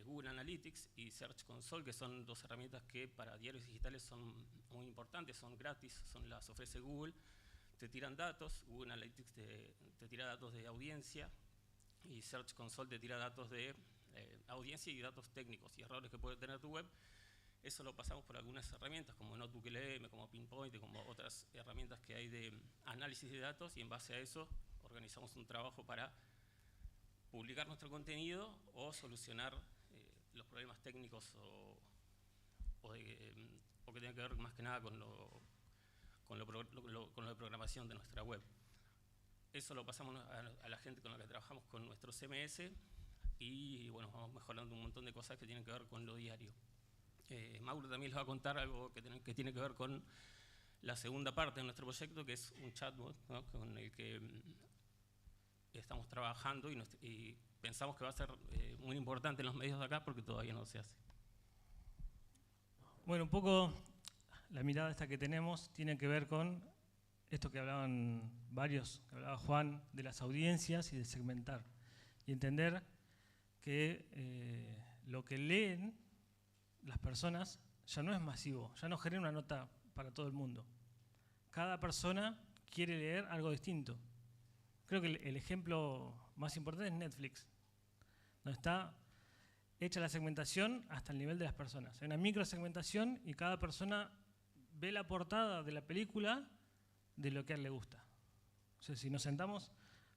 Google Analytics y Search Console, que son dos herramientas que para diarios digitales son muy importantes, son gratis, las ofrece Google, te tiran datos, Google Analytics te tira datos de audiencia y Search Console te tira datos de audiencia y datos técnicos y errores que puede tener tu web. Eso lo pasamos por algunas herramientas como Notebook LM, como Pinpoint, como otras herramientas que hay de análisis de datos, y en base a eso organizamos un trabajo para publicar nuestro contenido o solucionar los problemas técnicos o que tengan que ver más que nada con lo de programación de nuestra web. Eso lo pasamos a la gente con la que trabajamos con nuestro CMS y bueno, vamos mejorando un montón de cosas que tienen que ver con lo diario. Mauro también les va a contar algo que tiene que ver con la segunda parte de nuestro proyecto, que es un chatbot, ¿no?, con el que estamos trabajando y pensamos que va a ser muy importante en los medios de acá porque todavía no se hace. Bueno, un poco la mirada esta que tenemos tiene que ver con esto que hablaban varios, que hablaba Juan, de las audiencias y de segmentar. Y entender que lo que leen las personas ya no es masivo, ya no genera una nota para todo el mundo. Cada persona quiere leer algo distinto. Creo que el ejemplo más importante es Netflix, donde está hecha la segmentación hasta el nivel de las personas. Hay una microsegmentación y cada persona ve la portada de la película de lo que a él le gusta. O sea, si nos sentamos,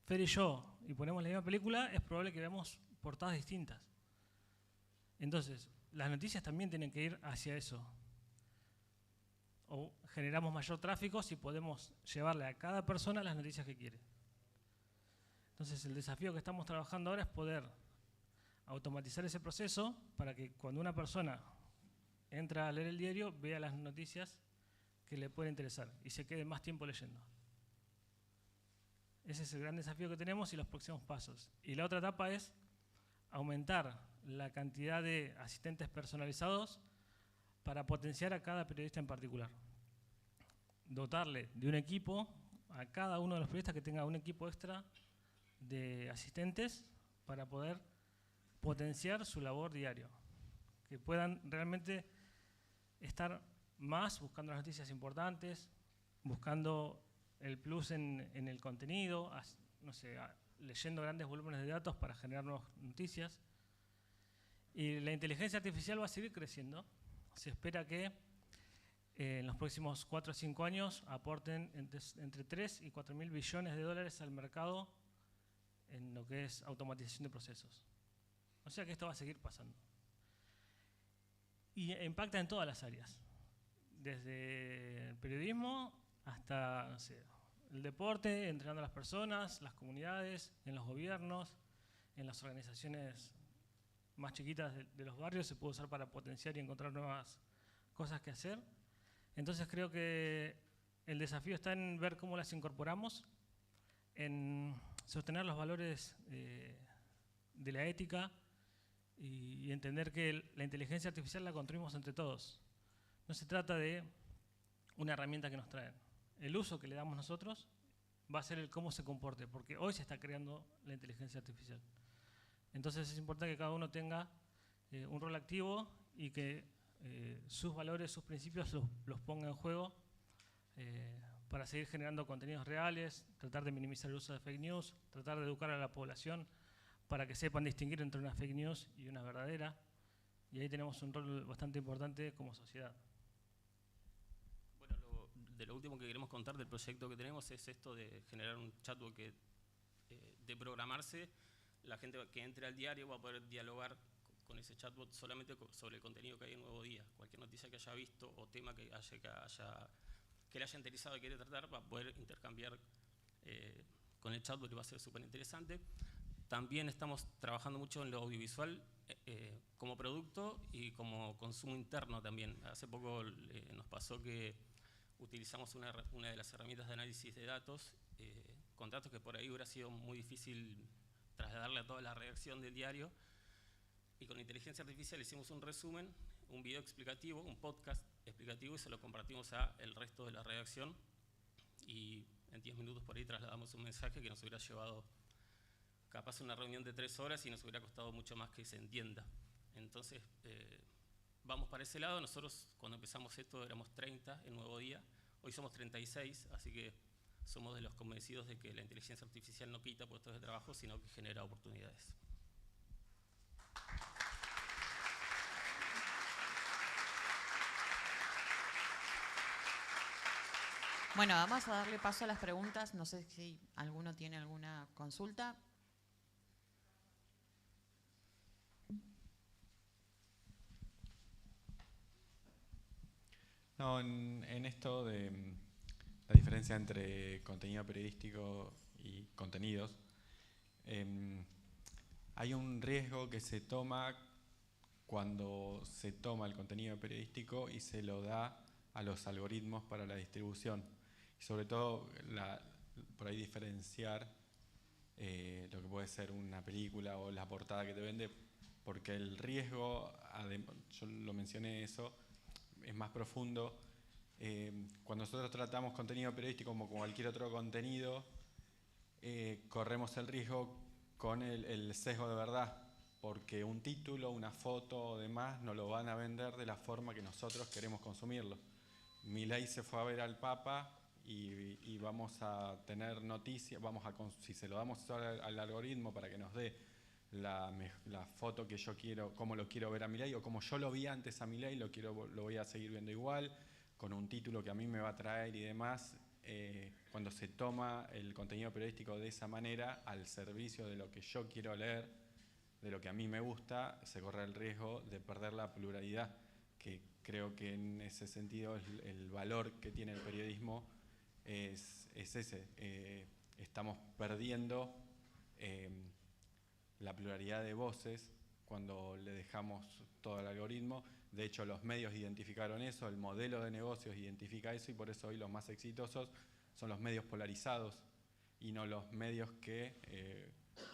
Fer y yo, y ponemos la misma película, es probable que veamos portadas distintas. Entonces, las noticias también tienen que ir hacia eso. O generamos mayor tráfico si podemos llevarle a cada persona las noticias que quiere. Entonces, el desafío que estamos trabajando ahora es poder automatizar ese proceso para que cuando una persona entra a leer el diario, vea las noticias que le pueden interesar y se quede más tiempo leyendo. Ese es el gran desafío que tenemos y los próximos pasos. Y la otra etapa es aumentar la cantidad de asistentes personalizados para potenciar a cada periodista en particular. Dotarle de un equipo a cada uno de los periodistas, que tenga un equipo extra de asistentes para poder potenciar su labor diario, que puedan realmente estar más buscando las noticias importantes, buscando el plus en el contenido, no sé, leyendo grandes volúmenes de datos para generar nuevas noticias. Y la inteligencia artificial va a seguir creciendo. Se espera que en los próximos 4 o 5 años aporten entre 3 y 4 mil billones de dólares al mercado en lo que es automatización de procesos. O sea que esto va a seguir pasando. Y impacta en todas las áreas, desde el periodismo hasta, no sé, el deporte, entrenando a las personas, las comunidades, en los gobiernos, en las organizaciones más chiquitas de los barrios, se puede usar para potenciar y encontrar nuevas cosas que hacer. Entonces creo que el desafío está en ver cómo las incorporamos, en sostener los valores de la ética y entender que la inteligencia artificial la construimos entre todos. No se trata de una herramienta que nos traen. El uso que le damos nosotros va a ser el cómo se comporte, porque hoy se está creando la inteligencia artificial. Entonces es importante que cada uno tenga un rol activo y que sus valores, sus principios los ponga en juego para seguir generando contenidos reales, tratar de minimizar el uso de fake news, tratar de educar a la población para que sepan distinguir entre una fake news y una verdadera. Y ahí tenemos un rol bastante importante como sociedad. Bueno, de lo último que queremos contar del proyecto que tenemos es esto de generar un chatbot que, de programarse, la gente que entre al diario va a poder dialogar con ese chatbot solamente sobre el contenido que hay en Nuevo Día. Cualquier noticia que haya visto o tema que le haya interesado y quiere tratar, va a poder intercambiar con el chatbot y va a ser súper interesante. También estamos trabajando mucho en lo audiovisual como producto y como consumo interno también. Hace poco nos pasó que utilizamos una de las herramientas de análisis de datos, con datos que por ahí hubiera sido muy difícil trasladarle a toda la redacción del diario, y con inteligencia artificial hicimos un resumen, un video explicativo, un podcast explicativo, y se lo compartimos a el resto de la redacción, y en 10 minutos por ahí trasladamos un mensaje que nos hubiera llevado capaz una reunión de 3 horas y nos hubiera costado mucho más que se entienda. Entonces, vamos para ese lado. Nosotros cuando empezamos esto éramos 30 el Nuevo Día, hoy somos 36, así que somos de los convencidos de que la inteligencia artificial no quita puestos de trabajo, sino que genera oportunidades. Bueno, vamos a darle paso a las preguntas. No sé si alguno tiene alguna consulta. No, en esto de la diferencia entre contenido periodístico y contenidos, hay un riesgo que se toma cuando se toma el contenido periodístico y se lo da a los algoritmos para la distribución. Y sobre todo, por ahí diferenciar lo que puede ser una película o la portada que te vende, porque el riesgo, yo lo mencioné eso, es más profundo. Cuando nosotros tratamos contenido periodístico como cualquier otro contenido, corremos el riesgo con el sesgo de verdad, porque un título, una foto o demás no lo van a vender de la forma que nosotros queremos consumirlo. Milei se fue a ver al Papa y vamos a tener noticias, si se lo damos al algoritmo para que nos dé la foto que yo quiero, cómo lo quiero ver a Milei, o como yo lo vi antes a Milei, lo voy a seguir viendo igual, con un título que a mí me va a traer y demás. Cuando se toma el contenido periodístico de esa manera, al servicio de lo que yo quiero leer, de lo que a mí me gusta, se corre el riesgo de perder la pluralidad, que creo que en ese sentido el valor que tiene el periodismo es ese. Estamos perdiendo la pluralidad de voces cuando le dejamos todo al algoritmo. De hecho, los medios identificaron eso, el modelo de negocios identifica eso, y por eso hoy los más exitosos son los medios polarizados y no los medios que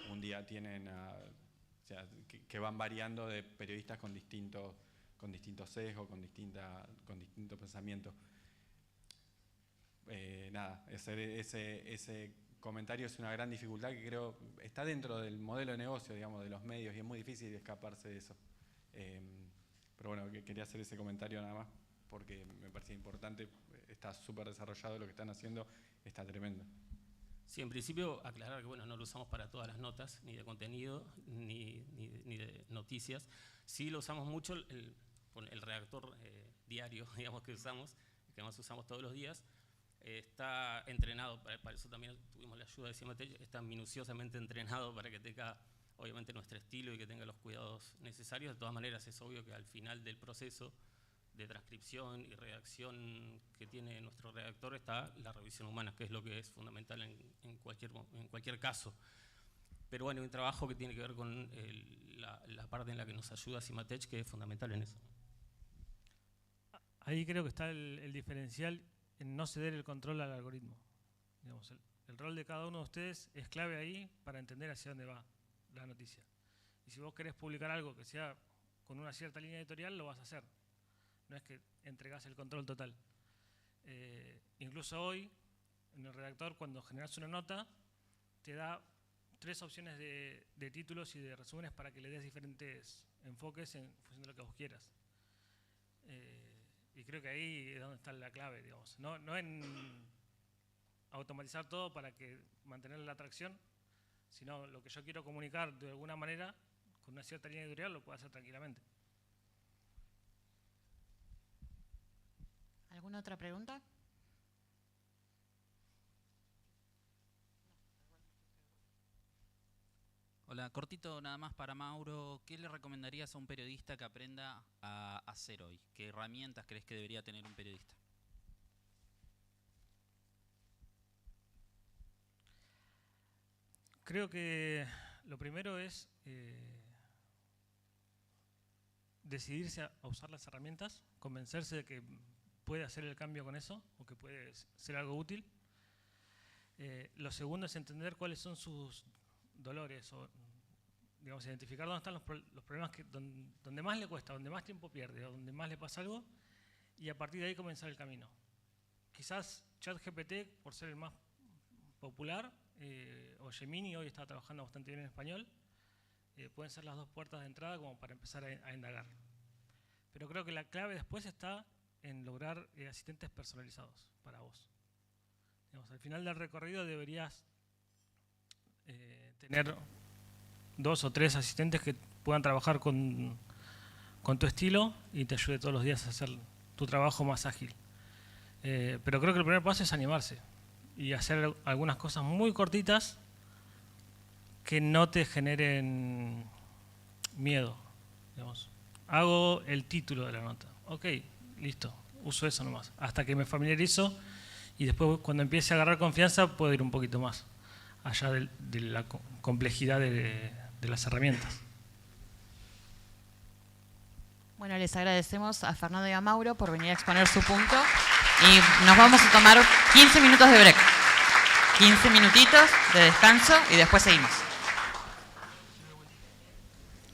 un día tienen, o sea, que van variando de periodistas con distintos sesgos, con distinto pensamiento. Nada, ese comentario es una gran dificultad que creo está dentro del modelo de negocio, digamos, de los medios, y es muy difícil escaparse de eso. Pero bueno, quería hacer ese comentario nada más porque me parecía importante. Está súper desarrollado, lo que están haciendo está tremendo. Sí, en principio aclarar que bueno, no lo usamos para todas las notas, ni de contenido, ni de noticias. Sí lo usamos mucho, el redactor diario, digamos, que usamos, que más usamos todos los días, está entrenado, para eso también tuvimos la ayuda de CIMATEC, está minuciosamente entrenado para que tenga obviamente nuestro estilo y que tenga los cuidados necesarios. De todas maneras, es obvio que al final del proceso de transcripción y redacción que tiene nuestro redactor está la revisión humana, que es lo que es fundamental en cualquier caso. Pero bueno, hay un trabajo que tiene que ver con la parte en la que nos ayuda CIMATEC, que es fundamental en eso. Ahí creo que está el diferencial en no ceder el control al algoritmo. Digamos, el rol de cada uno de ustedes es clave ahí para entender hacia dónde va la noticia. Y si vos querés publicar algo que sea con una cierta línea editorial, lo vas a hacer. No es que entregás el control total. Incluso hoy, en el redactor, cuando generás una nota, te da 3 opciones de títulos y de resúmenes para que le des diferentes enfoques en función de lo que vos quieras. Y creo que ahí es donde está la clave, digamos. No en automatizar todo para mantener la atracción, sino lo que yo quiero comunicar de alguna manera, con una cierta línea editorial, lo puedo hacer tranquilamente. ¿Alguna otra pregunta? Hola, cortito nada más para Mauro. ¿Qué le recomendarías a un periodista que aprenda a hacer hoy? ¿Qué herramientas crees que debería tener un periodista? Creo que lo primero es decidirse a usar las herramientas, convencerse de que puede hacer el cambio con eso o que puede ser algo útil. Lo segundo es entender cuáles son sus dolores o digamos, identificar dónde están los problemas donde más le cuesta, donde más tiempo pierde, o donde más le pasa algo, y a partir de ahí comenzar el camino. Quizás ChatGPT, por ser el más popular, o Gemini, hoy está trabajando bastante bien en español, pueden ser las dos puertas de entrada como para empezar a indagar. Pero creo que la clave después está en lograr asistentes personalizados para vos. Digamos, al final del recorrido deberías tener 2 o 3 asistentes que puedan trabajar con tu estilo y te ayude todos los días a hacer tu trabajo más ágil. Pero creo que el primer paso es animarse y hacer algunas cosas muy cortitas que no te generen miedo. Digamos, hago el título de la nota. Ok, listo, uso eso nomás. Hasta que me familiarizo y después cuando empiece a agarrar confianza puedo ir un poquito más allá de la complejidad de las herramientas. Bueno, les agradecemos a Fernando y a Mauro por venir a exponer su punto y nos vamos a tomar 15 minutos de break. 15 minutitos de descanso y después seguimos.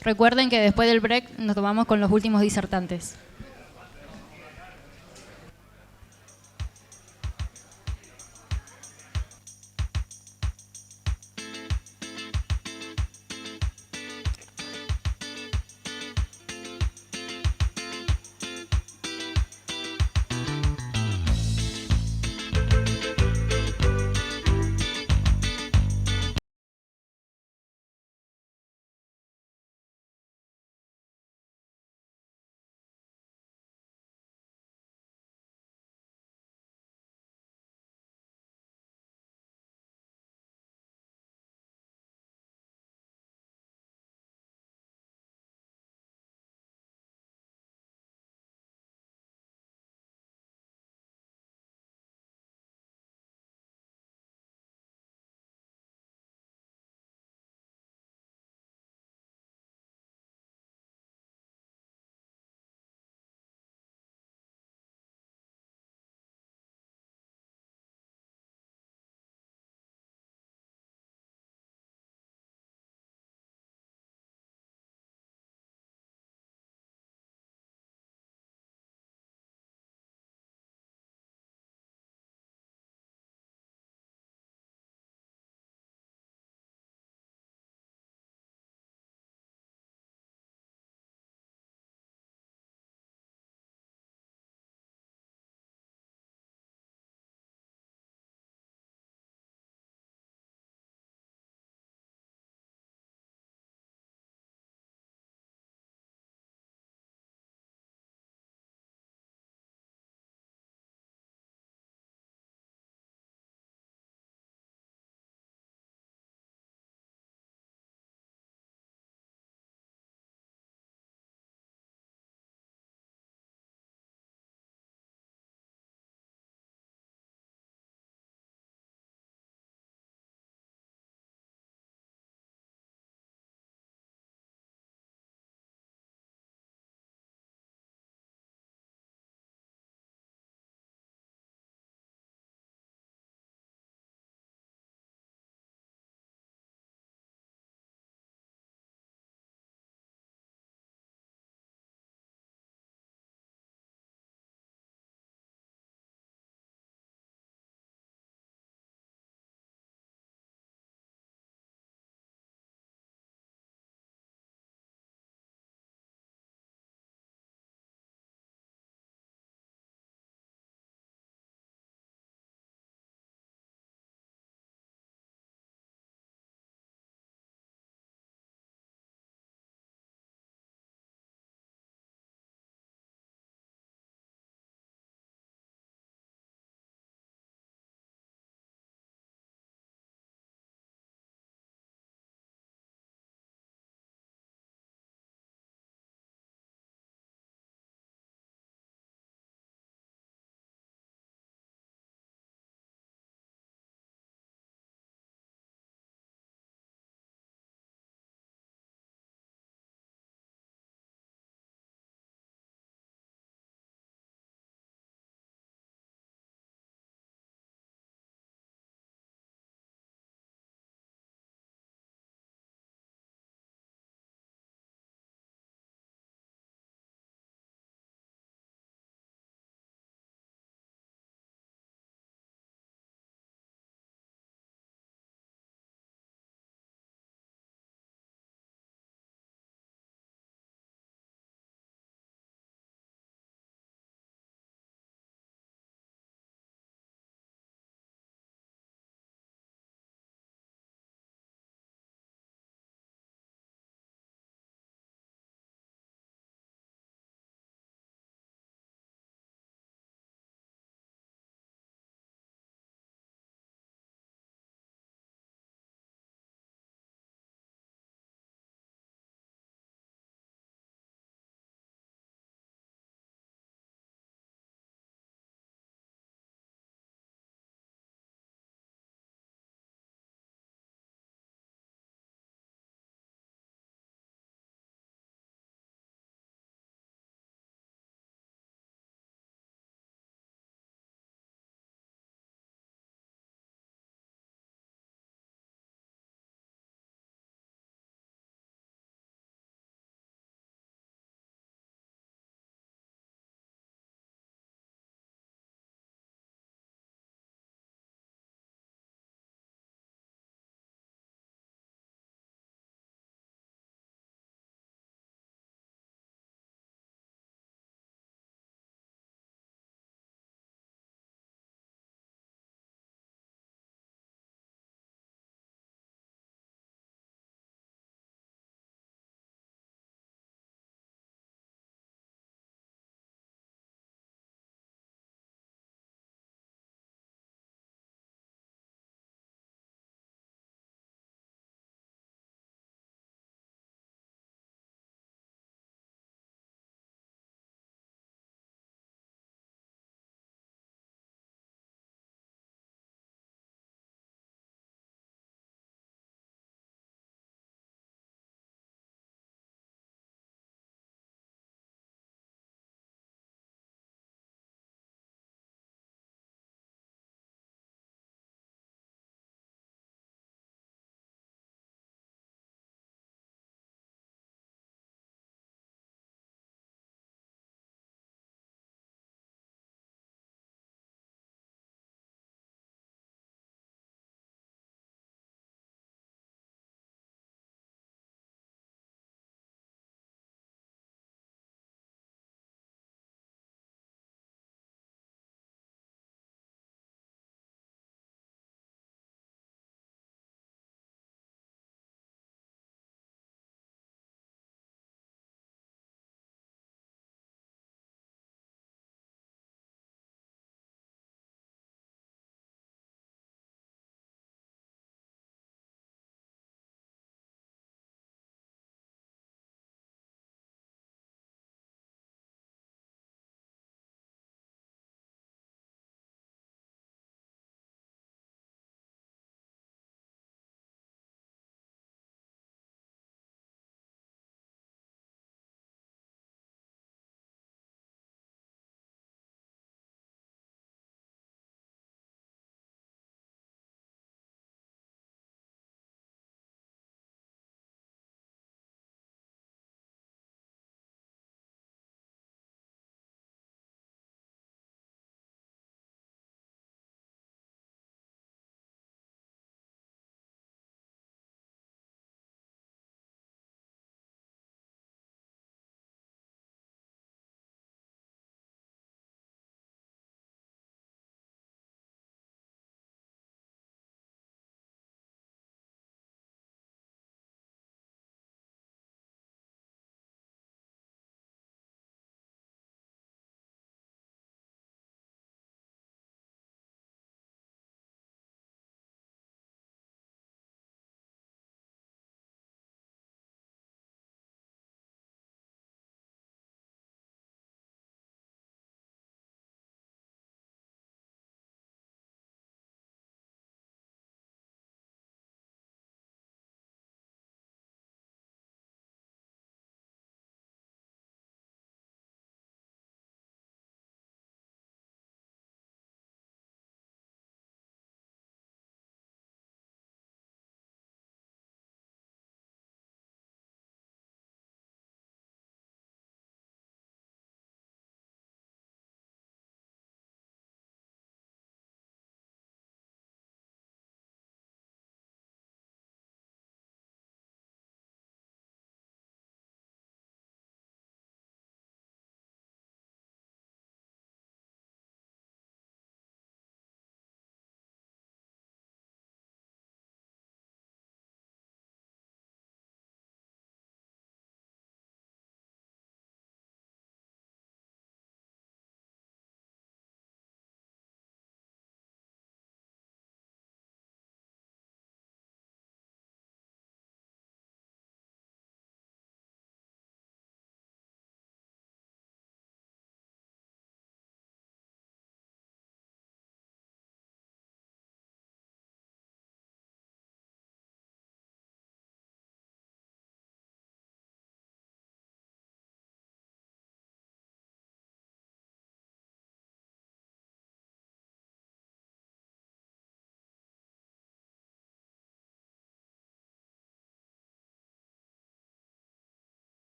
Recuerden que después del break nos tomamos con los últimos disertantes.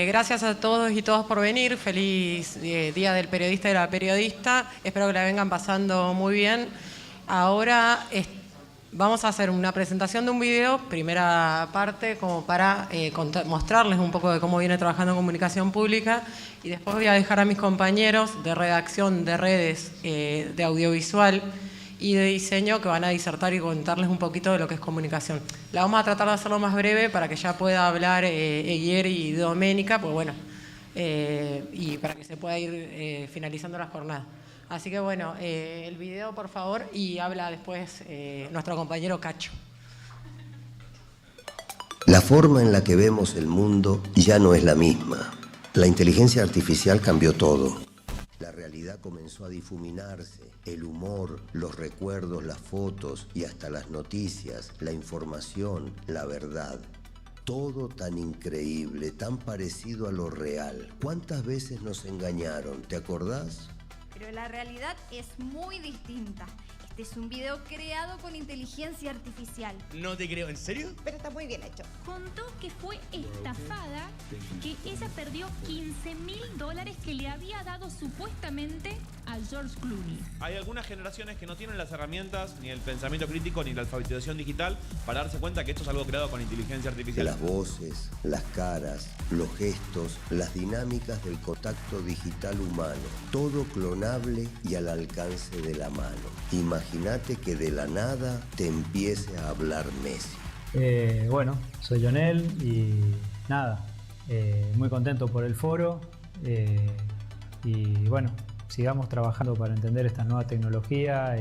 Gracias a todos y todas por venir. Feliz Día del Periodista y de la Periodista. Espero que la vengan pasando muy bien. Ahora vamos a hacer una presentación de un video, primera parte, como para mostrarles un poco de cómo viene trabajando en comunicación pública, y después voy a dejar a mis compañeros de redacción de redes, de audiovisual y de diseño, que van a disertar y contarles un poquito de lo que es comunicación. La vamos a tratar de hacerlo más breve para que ya pueda hablar Eguier y Doménica, pues bueno, y para que se pueda ir finalizando la jornada. Así que bueno, el video por favor, y habla después nuestro compañero Cacho. La forma en la que vemos el mundo ya no es la misma. La inteligencia artificial cambió todo. La realidad comenzó a difuminarse, el humor, los recuerdos, las fotos y hasta las noticias, la información, la verdad. Todo tan increíble, tan parecido a lo real. ¿Cuántas veces nos engañaron? ¿Te acordás? Pero la realidad es muy distinta. Este es un video creado con inteligencia artificial. No te creo, ¿en serio? Pero está muy bien hecho. Contó que fue estafada, que ella perdió $15.000 que le había dado supuestamente a George Clooney. Hay algunas generaciones que no tienen las herramientas, ni el pensamiento crítico, ni la alfabetización digital para darse cuenta que esto es algo creado con inteligencia artificial. Las voces, las caras, los gestos, las dinámicas del contacto digital humano, todo clonable y al alcance de la mano. Imagínate que de la nada te empiece a hablar Messi. Soy Lionel y nada, muy contento por el foro y bueno, sigamos trabajando para entender esta nueva tecnología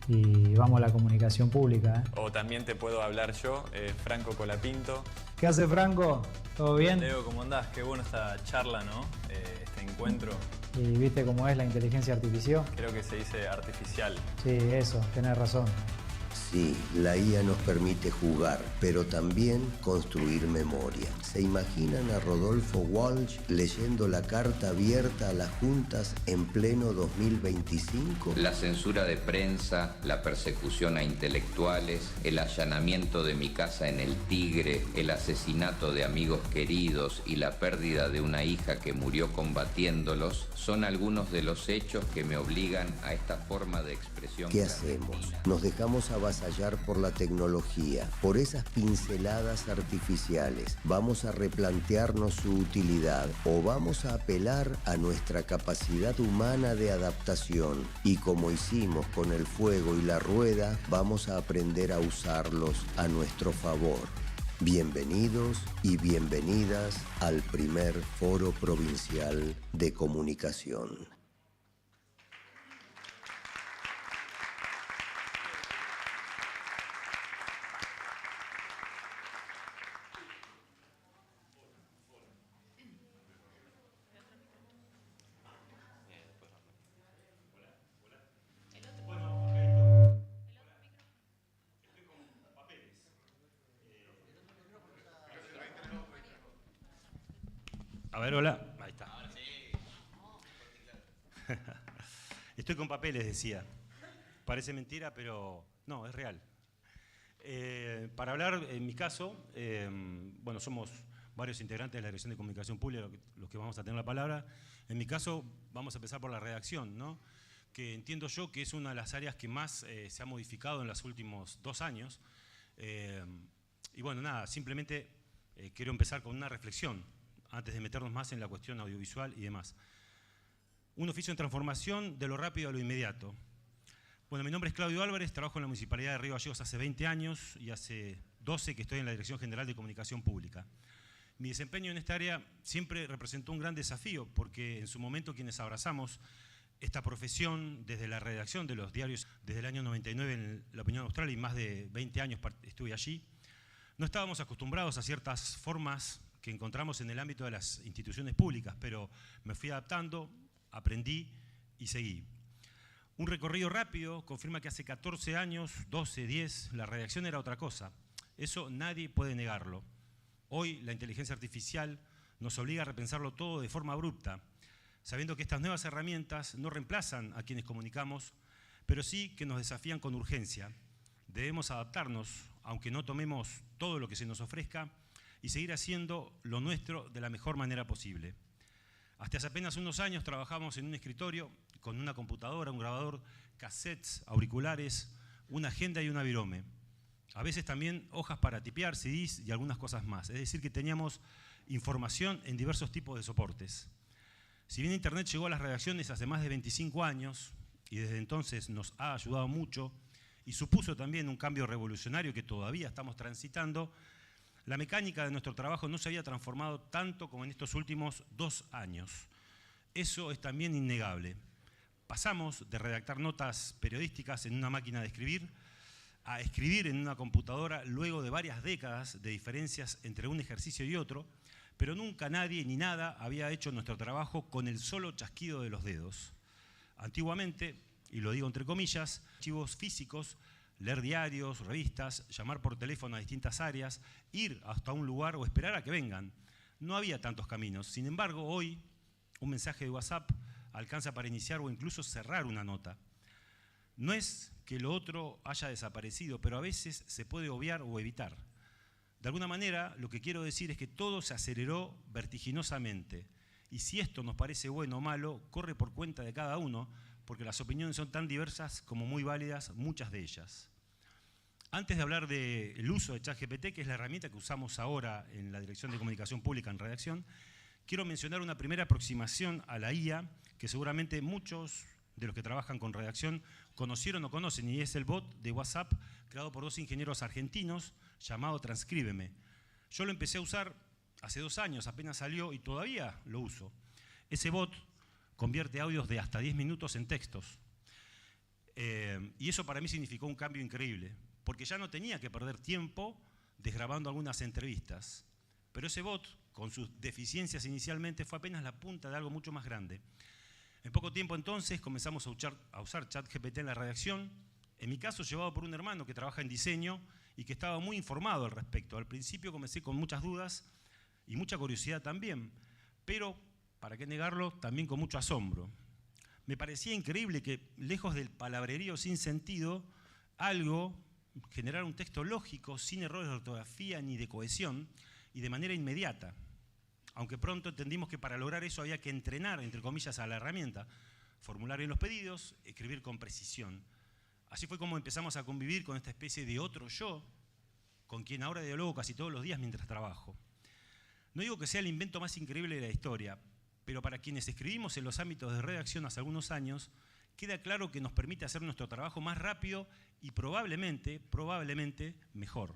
y vamos a la comunicación pública. O también te puedo hablar yo, Franco Colapinto. ¿Qué hace Franco? ¿Todo bien? Leo, ¿cómo andás? Qué bueno esta charla, ¿no? Este encuentro. ¿Y viste cómo es la inteligencia artificial? Creo que se dice artificial. Sí, eso, tenés razón. Sí, la IA nos permite jugar, pero también construir memoria. ¿Se imaginan a Rodolfo Walsh leyendo la carta abierta a las juntas en pleno 2025? La censura de prensa, la persecución a intelectuales, el allanamiento de mi casa en El Tigre, el asesinato de amigos queridos y la pérdida de una hija que murió combatiéndolos son algunos de los hechos que me obligan a esta forma de expresión. ¿Qué hacemos? Nos dejamos avasallar por la tecnología, por esas pinceladas artificiales. ¿Vamos a replantearnos su utilidad o vamos a apelar a nuestra capacidad humana de adaptación? Y como hicimos con el fuego y la rueda, vamos a aprender a usarlos a nuestro favor. Bienvenidos y bienvenidas al primer Foro Provincial de Comunicación. A ver, hola. Ahí está. Estoy con papeles, decía. Parece mentira, pero no, es real. Para hablar, en mi caso, bueno, somos varios integrantes de la Dirección de Comunicación Pública los que vamos a tener la palabra. En mi caso, vamos a empezar por la redacción, ¿no? Que entiendo yo que es una de las áreas que más se ha modificado en los últimos 2 años. Y bueno, nada, simplemente quiero empezar con una reflexión antes de meternos más en la cuestión audiovisual y demás. Un oficio en transformación de lo rápido a lo inmediato. Bueno, mi nombre es Claudio Álvarez, trabajo en la Municipalidad de Río Gallegos hace 20 años y hace 12 que estoy en la Dirección General de Comunicación Pública. Mi desempeño en esta área siempre representó un gran desafío porque en su momento quienes abrazamos esta profesión desde la redacción de los diarios desde el año 99 en La Opinión Austral y más de 20 años estuve allí, no estábamos acostumbrados a ciertas formas que encontramos en el ámbito de las instituciones públicas, pero me fui adaptando, aprendí y seguí. Un recorrido rápido confirma que hace 14 años, 12, 10, la redacción era otra cosa. Eso nadie puede negarlo. Hoy la inteligencia artificial nos obliga a repensarlo todo de forma abrupta, sabiendo que estas nuevas herramientas no reemplazan a quienes comunicamos, pero sí que nos desafían con urgencia. Debemos adaptarnos, aunque no tomemos todo lo que se nos ofrezca, y seguir haciendo lo nuestro de la mejor manera posible. Hasta hace apenas unos años trabajamos en un escritorio con una computadora, un grabador, cassettes, auriculares, una agenda y una virome. A veces también hojas para tipear, CDs y algunas cosas más. Es decir, que teníamos información en diversos tipos de soportes. Si bien Internet llegó a las redacciones hace más de 25 años y desde entonces nos ha ayudado mucho y supuso también un cambio revolucionario que todavía estamos transitando, la mecánica de nuestro trabajo no se había transformado tanto como en estos últimos 2 años. Eso es también innegable. Pasamos de redactar notas periodísticas en una máquina de escribir a escribir en una computadora luego de varias décadas de diferencias entre un ejercicio y otro, pero nunca nadie ni nada había hecho nuestro trabajo con el solo chasquido de los dedos. Antiguamente, y lo digo entre comillas, archivos físicos, leer diarios, revistas, llamar por teléfono a distintas áreas, ir hasta un lugar o esperar a que vengan. No había tantos caminos. Sin embargo, hoy un mensaje de WhatsApp alcanza para iniciar o incluso cerrar una nota. No es que lo otro haya desaparecido, pero a veces se puede obviar o evitar. De alguna manera, lo que quiero decir es que todo se aceleró vertiginosamente. Y si esto nos parece bueno o malo, corre por cuenta de cada uno, porque las opiniones son tan diversas como muy válidas, muchas de ellas. Antes de hablar del uso de ChatGPT, que es la herramienta que usamos ahora en la Dirección de Comunicación Pública en redacción, quiero mencionar una primera aproximación a la IA que seguramente muchos de los que trabajan con redacción conocieron o conocen, y es el bot de WhatsApp creado por 2 ingenieros argentinos llamado Transcríbeme. Yo lo empecé a usar hace 2 años, apenas salió y todavía lo uso. Ese bot convierte audios de hasta 10 minutos en textos. Y eso para mí significó un cambio increíble, porque ya no tenía que perder tiempo desgrabando algunas entrevistas. Pero ese bot, con sus deficiencias inicialmente, fue apenas la punta de algo mucho más grande. En poco tiempo entonces comenzamos a usar ChatGPT en la redacción, en mi caso llevado por un hermano que trabaja en diseño y que estaba muy informado al respecto. Al principio comencé con muchas dudas y mucha curiosidad también, pero, para qué negarlo, también con mucho asombro. Me parecía increíble que, lejos del palabrerío sin sentido, algo generara un texto lógico, sin errores de ortografía ni de cohesión, y de manera inmediata. Aunque pronto entendimos que para lograr eso había que entrenar, entre comillas, a la herramienta, formular bien los pedidos, escribir con precisión. Así fue como empezamos a convivir con esta especie de otro yo, con quien ahora dialogo casi todos los días mientras trabajo. No digo que sea el invento más increíble de la historia, pero para quienes escribimos en los ámbitos de redacción hace algunos años, queda claro que nos permite hacer nuestro trabajo más rápido y probablemente mejor,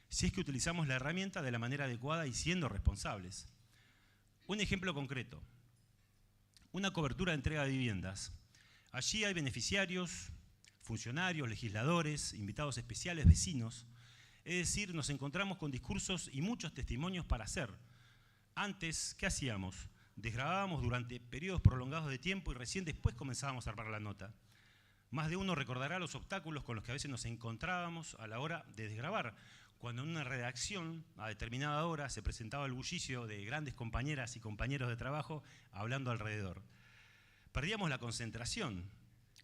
si es que utilizamos la herramienta de la manera adecuada y siendo responsables. Un ejemplo concreto, una cobertura de entrega de viviendas. Allí hay beneficiarios, funcionarios, legisladores, invitados especiales, vecinos. Es decir, nos encontramos con discursos y muchos testimonios para hacer. Antes, ¿qué hacíamos? Desgrabábamos durante periodos prolongados de tiempo y recién después comenzábamos a armar la nota. Más de uno recordará los obstáculos con los que a veces nos encontrábamos a la hora de desgrabar, cuando en una redacción a determinada hora se presentaba el bullicio de grandes compañeras y compañeros de trabajo hablando alrededor. Perdíamos la concentración.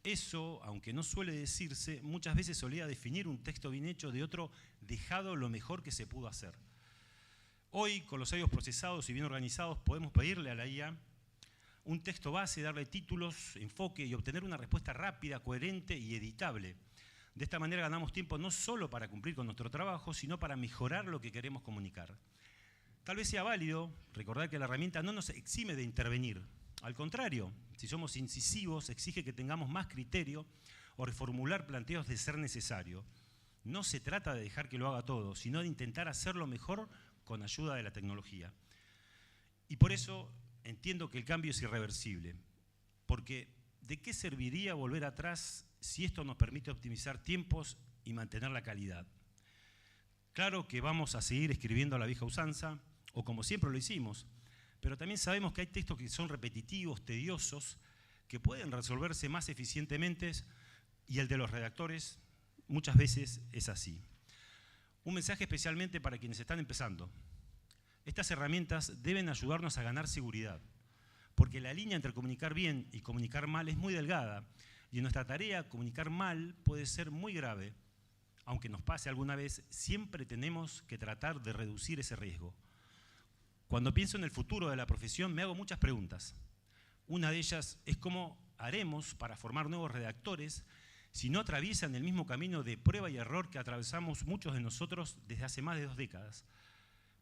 Eso, aunque no suele decirse, muchas veces solía definir un texto bien hecho de otro dejado lo mejor que se pudo hacer. Hoy, con los audios procesados y bien organizados, podemos pedirle a la IA un texto base, darle títulos, enfoque y obtener una respuesta rápida, coherente y editable. De esta manera ganamos tiempo no solo para cumplir con nuestro trabajo, sino para mejorar lo que queremos comunicar. Tal vez sea válido recordar que la herramienta no nos exime de intervenir. Al contrario, si somos incisivos, exige que tengamos más criterio o reformular planteos de ser necesario. No se trata de dejar que lo haga todo, sino de intentar hacerlo mejor con ayuda de la tecnología. Y por eso entiendo que el cambio es irreversible, porque ¿de qué serviría volver atrás si esto nos permite optimizar tiempos y mantener la calidad? Claro que vamos a seguir escribiendo a la vieja usanza, o como siempre lo hicimos, pero también sabemos que hay textos que son repetitivos, tediosos, que pueden resolverse más eficientemente, y el de los redactores muchas veces es así. Un mensaje especialmente para quienes están empezando. Estas herramientas deben ayudarnos a ganar seguridad, porque la línea entre comunicar bien y comunicar mal es muy delgada, y en nuestra tarea comunicar mal puede ser muy grave. Aunque nos pase alguna vez, siempre tenemos que tratar de reducir ese riesgo. Cuando pienso en el futuro de la profesión me hago muchas preguntas. Una de ellas es cómo haremos para formar nuevos redactores si no atraviesan el mismo camino de prueba y error que atravesamos muchos de nosotros desde hace más de 2 décadas.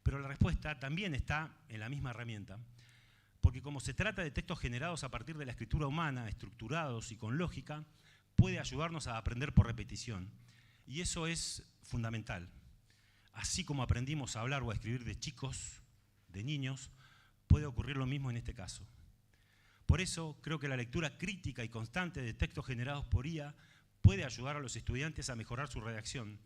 Pero la respuesta también está en la misma herramienta, porque como se trata de textos generados a partir de la escritura humana, estructurados y con lógica, puede ayudarnos a aprender por repetición. Y eso es fundamental. Así como aprendimos a hablar o a escribir de chicos, de niños, puede ocurrir lo mismo en este caso. Por eso creo que la lectura crítica y constante de textos generados por IA puede ayudar a los estudiantes a mejorar su redacción,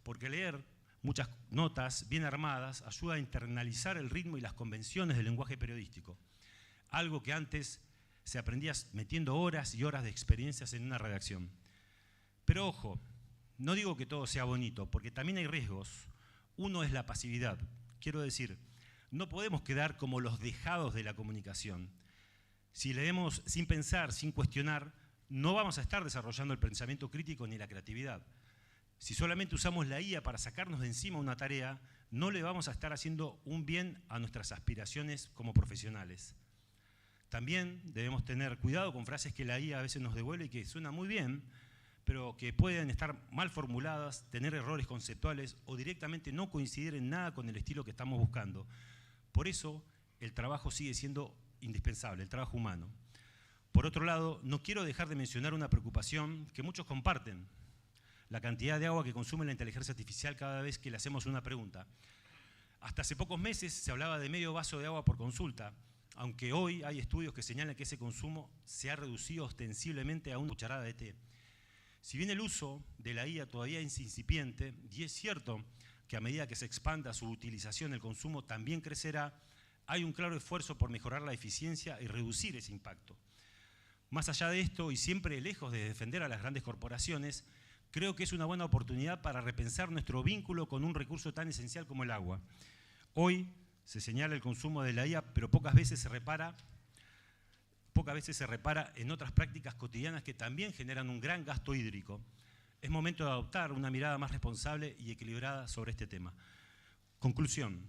porque leer muchas notas bien armadas ayuda a internalizar el ritmo y las convenciones del lenguaje periodístico, algo que antes se aprendía metiendo horas y horas de experiencias en una redacción. Pero ojo, no digo que todo sea bonito, porque también hay riesgos. Uno es la pasividad. Quiero decir, no podemos quedar como los dejados de la comunicación. Si leemos sin pensar, sin cuestionar, no vamos a estar desarrollando el pensamiento crítico ni la creatividad. Si solamente usamos la IA para sacarnos de encima una tarea, no le vamos a estar haciendo un bien a nuestras aspiraciones como profesionales. También debemos tener cuidado con frases que la IA a veces nos devuelve y que suenan muy bien, pero que pueden estar mal formuladas, tener errores conceptuales o directamente no coincidir en nada con el estilo que estamos buscando. Por eso el trabajo sigue siendo indispensable, el trabajo humano. Por otro lado, no quiero dejar de mencionar una preocupación que muchos comparten: la cantidad de agua que consume la inteligencia artificial cada vez que le hacemos una pregunta. Hasta hace pocos meses se hablaba de medio vaso de agua por consulta, aunque hoy hay estudios que señalan que ese consumo se ha reducido ostensiblemente a una cucharada de té. Si bien el uso de la IA todavía es incipiente, y es cierto que a medida que se expanda su utilización el consumo también crecerá, hay un claro esfuerzo por mejorar la eficiencia y reducir ese impacto. Más allá de esto, y siempre lejos de defender a las grandes corporaciones, creo que es una buena oportunidad para repensar nuestro vínculo con un recurso tan esencial como el agua. Hoy se señala el consumo de la IA, pero pocas veces se repara en otras prácticas cotidianas que también generan un gran gasto hídrico. Es momento de adoptar una mirada más responsable y equilibrada sobre este tema. Conclusión.